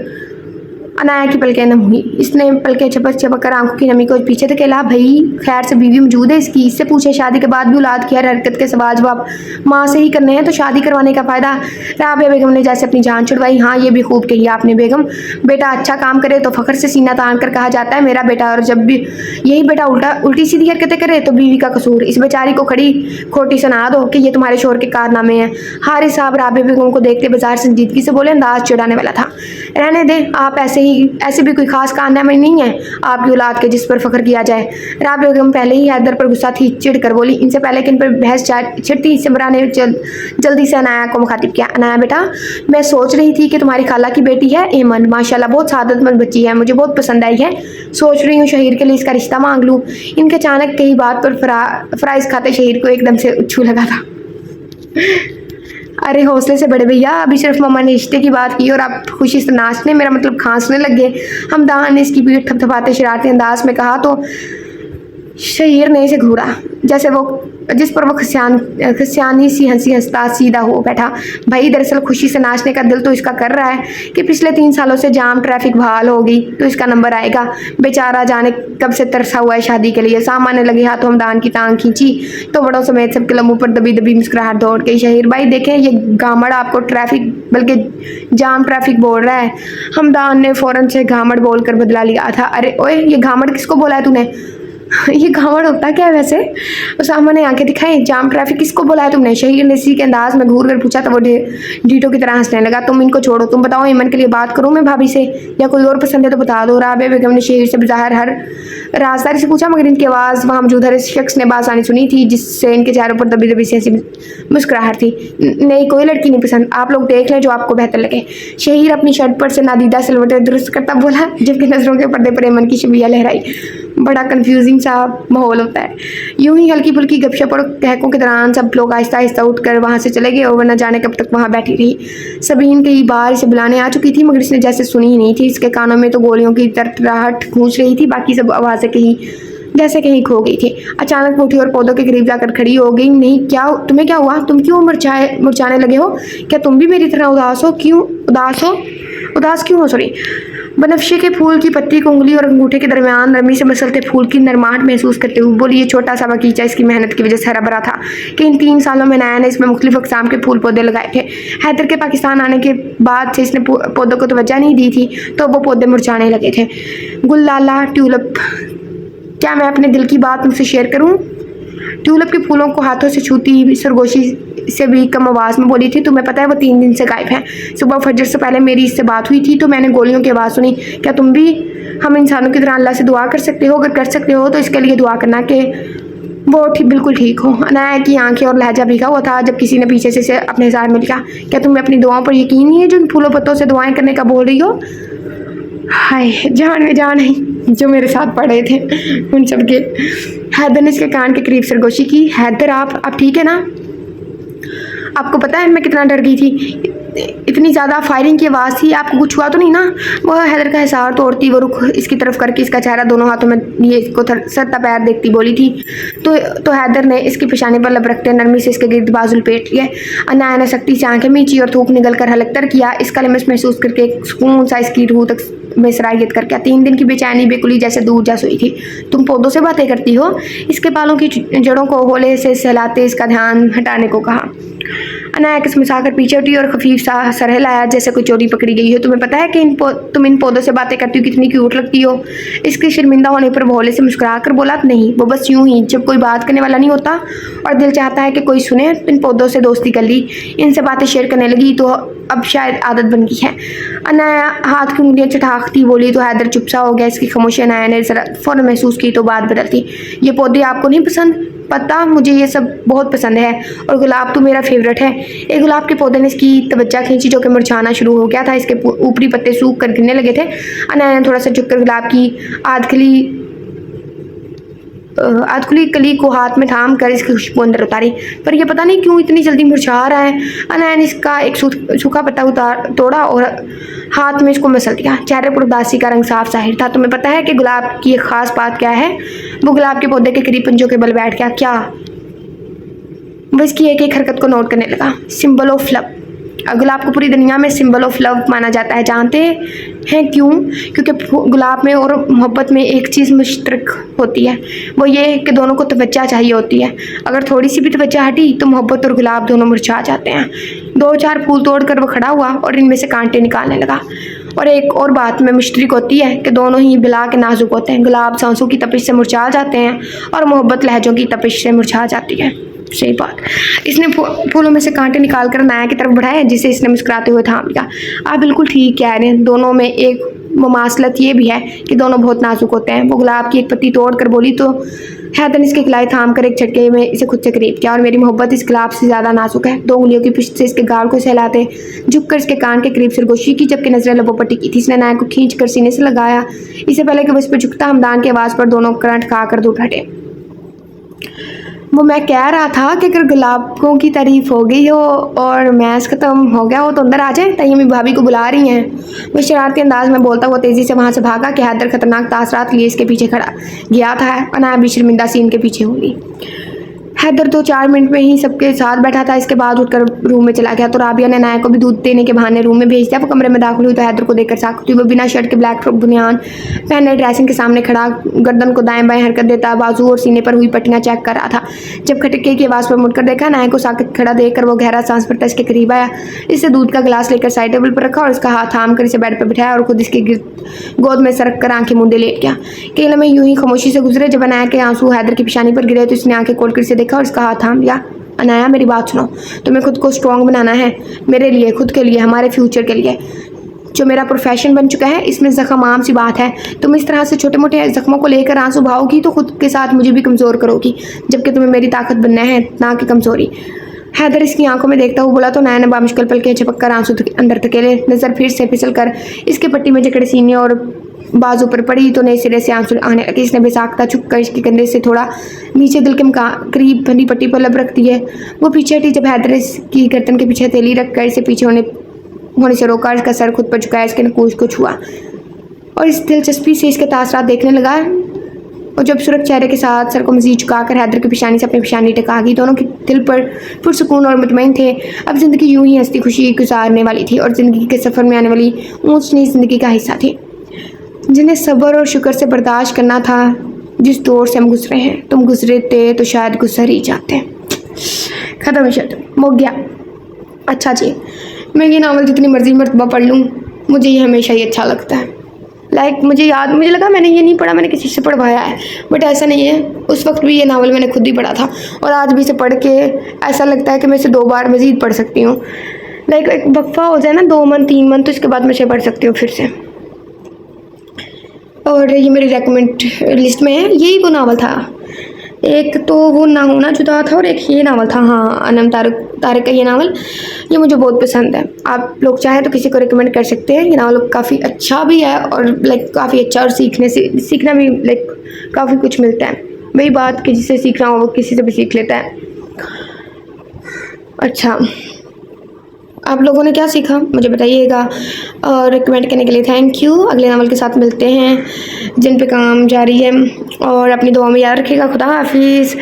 अनाया की पलकें नम हुई। इसने पलकें झपक कर आंखों की नमी को पीछे धकेला। भाई खैर से बीवी मौजूद है इसकी? इससे पूछे। शादी के बाद भी औलाद की हर हरकत के सवाल जवाब माँ से ही करने हैं तो शादी करवाने का फ़ायदा। राबिया बेगम ने जैसे अपनी जान छुड़वाई। हाँ ये भी खूब कही आपने बेगम। बेटा अच्छा काम करे तो फ़ख्र से सीना तान कर कहा जाता है मेरा बेटा, और जब भी यही बेटा उल्टी सीधी हरकतें करे तो बीवी का कसूर। इस बेचारी को खड़ी खोटी सुना दो कि ये तुम्हारे शोर के कारनामे हैं। हारिस साहब राबिया बेगम को देखते बाजार संजीदगी से बोले, अंदाज चिढ़ाने वाला था। रहने दें आप, ऐसे भी कोई खास कारनामे नहीं है आपकी औलाद के जिस पर फख्र किया जाए। राबिया बेगम पहले ही हैदर पर गुस्सा थी, चिढ़ कर बोली। इनसे पहले कि इन पर बहस छिड़ती सिमरा ने जल्दी से अनाया को मुखातिब किया। अनाया बेटा, मैं सोच रही थी कि तुम्हारी खाला की बेटी है एमन, माशाल्लाह बहुत सादतमंद बच्ची है, मुझे बहुत पसंद आई है। सोच रही हूँ शहीर के लिए इसका रिश्ता मांग लूँ। इनके अचानक कई बात पर फ्राइज खाते शहीर को एकदम से उच्छू लगा था। अरे हौसले से बड़े भैया, अभी सिर्फ मम्मा ने रिश्ते की बात की और आप खुशी से नाचने, मेरा मतलब खांसने लग गए। हमदान ने इसकी पीठ थपथपाते शरारती अंदाज में कहा तो शहीर ने इसे घूरा जैसे वो जिस पर वो खसियानी सी हंसी हंसता सीधा हो बैठा। भाई दरअसल खुशी से नाचने का दिल तो इसका कर रहा है कि पिछले 3 सालों से जाम ट्रैफिक बहाल होगी तो इसका नंबर आएगा। बेचारा जाने कब से तरसा हुआ है शादी के लिए। सामान्य लगे हाथों हमदान की टांग खींची तो बड़ों समेत सबके लम्बों पर दबी दबी मुस्कुराहट दौड़ गई। शहीर भाई देखें, ये गामड़ आपको ट्रैफिक बल्कि जाम ट्रैफिक बोल रहा है। हमदान ने फौरन से घामड़ बोलकर बदला लिया था। अरे ओए, ये घामड़ किसको बोला है तूने? ये घावड़ होता क्या है वैसे? उसामा ने आंखें दिखाई। जाम ट्रैफिक किसको बोला है तुमने? शहीर ने इसी के अंदाज में घूर कर पूछा तो वो ढीठों की तरह हंसने लगा। तुम इनको छोड़ो, तुम बताओ ईमन के लिए बात करूं मैं भाभी से या कोई और पसंद है तो बता दो। राबिया बेगम ने शहीर से बाहर हर राजदारी से पूछा, मगर इनकी आवाज़ वहाँ मौजूद हर शख्स ने बासानी सुनी थी जिससे इनके चेहरों पर दबी दबी से ऐसी मुस्कुराहट थी। नहीं, कोई लड़की नहीं पसंद, आप लोग देख लें जो आपको बेहतर लगे। शहीर अपनी शर्ट पर से नादीदा सिलवटे दुरुस्त करता बोला जबकि नजरों के पर्दे पर ईमन की शबिया लहराई। बड़ा कंफ्यूजिंग सा माहौल होता है। यूं ही हल्की फुल्की गपशप और कहकों के दौरान सब लोग आहिस्ता आहिस्ता उठकर वहाँ से चले गए और वह न जाने कब तक वहाँ बैठी रही। सबीन कई बार इसे बुलाने आ चुकी थी मगर इसने जैसे सुनी ही नहीं थी। इसके कानों में तो गोलियों की तरतराहट गूंज रही थी, बाकी सब आवाज़ें कहीं खो गई थी। अचानक उठी और पौधों के करीब जाकर खड़ी हो गई। नहीं, क्या तुम्हें क्या हुआ? तुम क्यों मुरझाने लगे हो? क्या तुम भी मेरी तरह उदास हो? उदास क्यों हो? सॉरी। बनफशे के फूल की पत्ती को उंगली और अंगूठे के दरमियान नरमी से मसलते फूल की नरमाहट महसूस करते हुए बोली। ये छोटा सा बगीचा इसकी मेहनत की वजह से हरा भरा था कि इन 3 सालों में नाया ने इसमें मुख्तलिफ अक़साम के फूल पौधे लगाए थे। हैदर के पाकिस्तान आने के बाद से इसने पौधों को तवज्जो नहीं दी थी तो वो पौधे मुरझाने लगे थे। गुललाला, ट्यूलिप, क्या मैं अपने दिल की बात तुमसे शेयर करूं? ट्यूलिप के फूलों को हाथों से छूती सरगोशी से भी कम आवाज़ में बोली थी। तुम्हें पता है वो 3 दिन से गायब है। सुबह फजर से पहले मेरी इससे बात हुई थी तो मैंने गोलियों की आवाज़ सुनी। क्या तुम भी हम इंसानों की तरह अल्लाह से दुआ कर सकते हो? अगर कर सकते हो तो इसके लिए दुआ करना कि वो बिल्कुल ठीक हो। अनाया की आंखें और लहजा भीगा हुआ था जब किसी ने पीछे से अपने इज़हार में लिखा, क्या तुम्हें अपनी दुआओं पर यकीन नहीं है जो इन फूलों पत्तों से दुआएं करने का बोल रही हो? हाय, जान में जान है जो मेरे साथ पढ़े थे उन सब के। हैदर ने इसके कान के करीब सरगोशी की। हैदर, आप ठीक है ना? आपको पता है मैं कितना डर गई थी? इतनी ज़्यादा फायरिंग की आवाज़ थी, आपको कुछ हुआ तो नहीं ना? वो हैदर का हिसार तोड़ती, वो रुख इसकी तरफ करके इसका चेहरा दोनों हाथों में ये इसको सर पैर देखती बोली थी। तो हैदर ने इसकी पेशानी पर लब रखते नरमी से इसके गिर्द बाजू लपेट लिए। अनाया ने सख्ती से आंखें मींची और थूक निकल कर हलकतर किया। इसका लिमस महसूस करके सुकून सा इसकी रूह तक में सराहियत करके 3 दिन की बेचैनी बेकुली जैसे दूर जा सोई थी। तुम पौधों से बातें करती हो? इसके बालों की जड़ों को होले से सहलाते इसका ध्यान हटाने को कहा। अनाया किस्मसाकर पीछे उठी और खफीफ सा सरह लाया जैसे कोई चोरी पकड़ी गई हो। तुम्हें पता है कि तुम इन पौधों से बातें करती हो कितनी क्यूट लगती हो? इसके शर्मिंदा होने पर वो होले से मुस्कुरा कर बोला, नहीं, वो बस यूं ही, जब कोई बात करने वाला नहीं होता और दिल चाहता है कि कोई सुने, इन पौधों से दोस्ती कर ली, इनसे बातें शेयर करने लगी तो अब शायद आदत बन गई है। अनाया हाथ की उंगलियां चटाखती बोली तो हैदर चुप सा हो गया। इसकी खामोशी अनाया ने जरा फौरन महसूस की तो बात बदलती। ये पौधे आपको नहीं पसंद? पता, मुझे ये सब बहुत पसंद है और गुलाब तो मेरा फेवरेट है। एक गुलाब के पौधे ने इसकी तवज्जो खींची जो कि मुरझाना शुरू हो गया था। इसके ऊपरी पत्ते सूख कर गिरने लगे थे। अनाया ने थोड़ा सा झुककर गुलाब की आधखुली कली को हाथ में थाम कर इसकी खुशबू अंदर उतारी, पर यह पता नहीं क्यों इतनी जल्दी मुरझा रहा है। अनाया ने इसका एक सूखा पत्ता तोड़ा और हाथ में इसको मसल दिया। चेहरे पर उदासी का रंग साफ जाहिर था। तुम्हें पता है कि गुलाब की एक खास बात क्या है? वो गुलाब के पौधे के करीब पंजों के बल बैठ गया। क्या? वो इसकी एक एक हरकत को नोट करने लगा। Symbol of love. गुलाब को पूरी दुनिया में सिंबल ऑफ लव माना जाता है। जानते हैं क्यों? क्योंकि गुलाब में और मोहब्बत में एक चीज़ मुश्तरक होती है, वो ये कि दोनों को तवज्जो चाहिए होती है। अगर थोड़ी सी भी तवज्जो हटी तो मोहब्बत और गुलाब दोनों मुरझा जाते हैं। 2-4 फूल तोड़कर वो खड़ा हुआ और इनमें से कांटे निकालने लगा। और एक और बात में मुश्तरक होती है कि दोनों ही बिला के नाजुक होते हैं। गुलाब सांसों की तपिश से मुरझा जाते हैं और मोहब्बत लहजों की तपिश से मुरझा जाती है। सही बात। इसने फूलों में से कांटे निकालकर अनाया की तरफ बढ़ाया जिसे इसने मुस्कुराते हुए थाम लिया। आप बिल्कुल ठीक कह रहे हैं। दोनों में एक मुमासलत ये भी है कि दोनों बहुत नाजुक होते हैं। वो गुलाब की एक पत्ती तोड़ कर बोली तो हैदर ने इसके गलाए थाम कर एक झटके में इसे खुद से करीब किया। और मेरी मोहब्बत इस गुलाब से ज़्यादा नाजुक है। 2 उंगलियों की पुष्ट से इसके गाल को सहलाते झुककर इसके कान के करीब सरगोशी की, जबकि नजरें लबों पर टिकी थी। इसने अनाया को खींच कर सीने से लगाया। इससे पहले कि वो इस पर झुकता, हमदान की आवाज़ पर दोनों करंट खाकर दूर हटे। वो मैं कह रहा था कि अगर गुलाबों की तारीफ हो गई हो और मैच ख़त्म हो गया हो तो अंदर आ जाए, तय्यमी भाभी को बुला रही हैं। वो शरारती अंदाज में बोलता हुआ तेज़ी से वहाँ से भागा कि हैदर खतरनाक तासरात लिए इसके पीछे खड़ा गया था। अनाया भी शर्मिंदा सी इनके पीछे होगी। हैदर तो 4 मिनट में ही सबके साथ बैठा था। इसके बाद उठकर रूम में चला गया तो राबिया ने अनाया को भी दूध देने के बहाने रूम में भेज दिया। वो कमरे में दाखिल हुई तो हैदर को देखकर साख हुई। वो बिना शर्ट के ब्लैक फ्रॉक बुनियान पहने ड्रेसिंग के सामने खड़ा गर्दन को दाएं बाएं हरकत देता बाजू और सीने पर हुई पट्टियां चेक कर रहा था। जब खटके की आवाज़ पर मुड़कर देखा, अनाया को साकित खड़ा देखकर वो गहरा सांस भरता इसके करीब आया। इससे दूध का गिलास लेकर साइड टेबल पर रखा और इसका हाथ थाम कर इसे बेड पर बिठाया और खुद इसकी गोद में सरक कर आंखें मूंदे लेट गया। कई लम्हे यूं ही खामोशी से गुजरे। जब अनाया के आंसू हैदर की पेशानी पर गिरे तो इसने आंखें खोलकर इसे देखा और इसका हाथ थाम लिया। अनाया, मेरी बात सुनो। तुम्हें खुद को स्ट्रॉन्ग बनाना है, मेरे लिए, खुद के लिए, हमारे फ्यूचर के लिए, जो मेरा प्रोफेशन बन चुका है। इसमें ज़ख्म आम सी बात है। तुम इस तरह से छोटे मोटे ज़ख्मों को लेकर आंसू बहाओगी तो खुद के साथ मुझे भी कमज़ोर करोगी, जबकि तुम्हें मेरी ताकत बनना है, ना कि कमज़ोरी। हैदर इसकी आंखों में देखता हुआ बोला तो अनाया ने बामुश्किल पलकें झपक कर आंसू अंदर धकेले। नज़र फिर से फिसल कर इसके पट्टी में जकड़े सीने और बाजू पर पड़ी तो नए सिरे से आंसू आने लगे। इसने बेसाख्ता झुक कर इसके कंधे से थोड़ा नीचे दिल के करीब बनी पट्टी पर लब रखती है। वो पीछे हटी जब हैदर इसकी गर्दन के पीछे हथेली रख कर इसे पीछे होने से रोका। इसका सर खुद पर झुकाया, इसके नकूश को छुआ और इस दिलचस्पी से इसके तासरात देखने लगा। और जब सुरख चेहरे के साथ सर को मजीद झुकाकर हैदर की पेशानी से अपनी पेशानी टिका गई। दोनों के दिल पर पुरसुकून और मुतमईन थे। अब जिंदगी यूं ही हंसती खुशी गुजारने वाली थी और ज़िंदगी के सफ़र में आने वाली ऊंच नीच ज़िंदगी का हिस्सा थी, जिन्हें सब्र और शुक्र से बर्दाश्त करना था। जिस दौर से हम गुजरे हैं, तुम गुजरते तो शायद गुजर ही जाते। ख़त्म हो गया। अच्छा जी, मैं ये नावल जितनी मर्जी मरतबा पढ़ लूँ, मुझे ये हमेशा ही अच्छा लगता है। मुझे लगा मैंने ये नहीं पढ़ा, मैंने किसी से पढ़वाया है, बट ऐसा नहीं है। उस वक्त भी ये नावल मैंने खुद ही पढ़ा था और आज भी इसे पढ़ के ऐसा लगता है कि मैं इसे 2 बार मज़ीद पढ़ सकती हूँ। एक वक्फा हो जाए ना, 2 मंथ 3 मंथ, तो इसके बाद मैं इसे पढ़ सकती हूँ फिर से। और ये मेरी रेकमेंड लिस्ट में है। यही वो नावल था। एक तो वो ना होना जुदा था और एक ये नावल था, हाँ, अनम तारिक का ये नावल। ये मुझे बहुत पसंद है। आप लोग चाहें तो किसी को रिकमेंड कर सकते हैं। ये नावल काफ़ी अच्छा भी है और काफ़ी अच्छा, और सीखना भी काफ़ी कुछ मिलता है। वही बात कि जिसे सीखना हो वो किसी से भी सीख लेता है। अच्छा, आप लोगों ने क्या सीखा मुझे बताइएगा, और कमेंट करने के लिए थैंक यू। अगले नावल के साथ मिलते हैं जिन पे काम जारी है, और अपनी दुआ में याद रखिएगा। खुदा हाफिज़।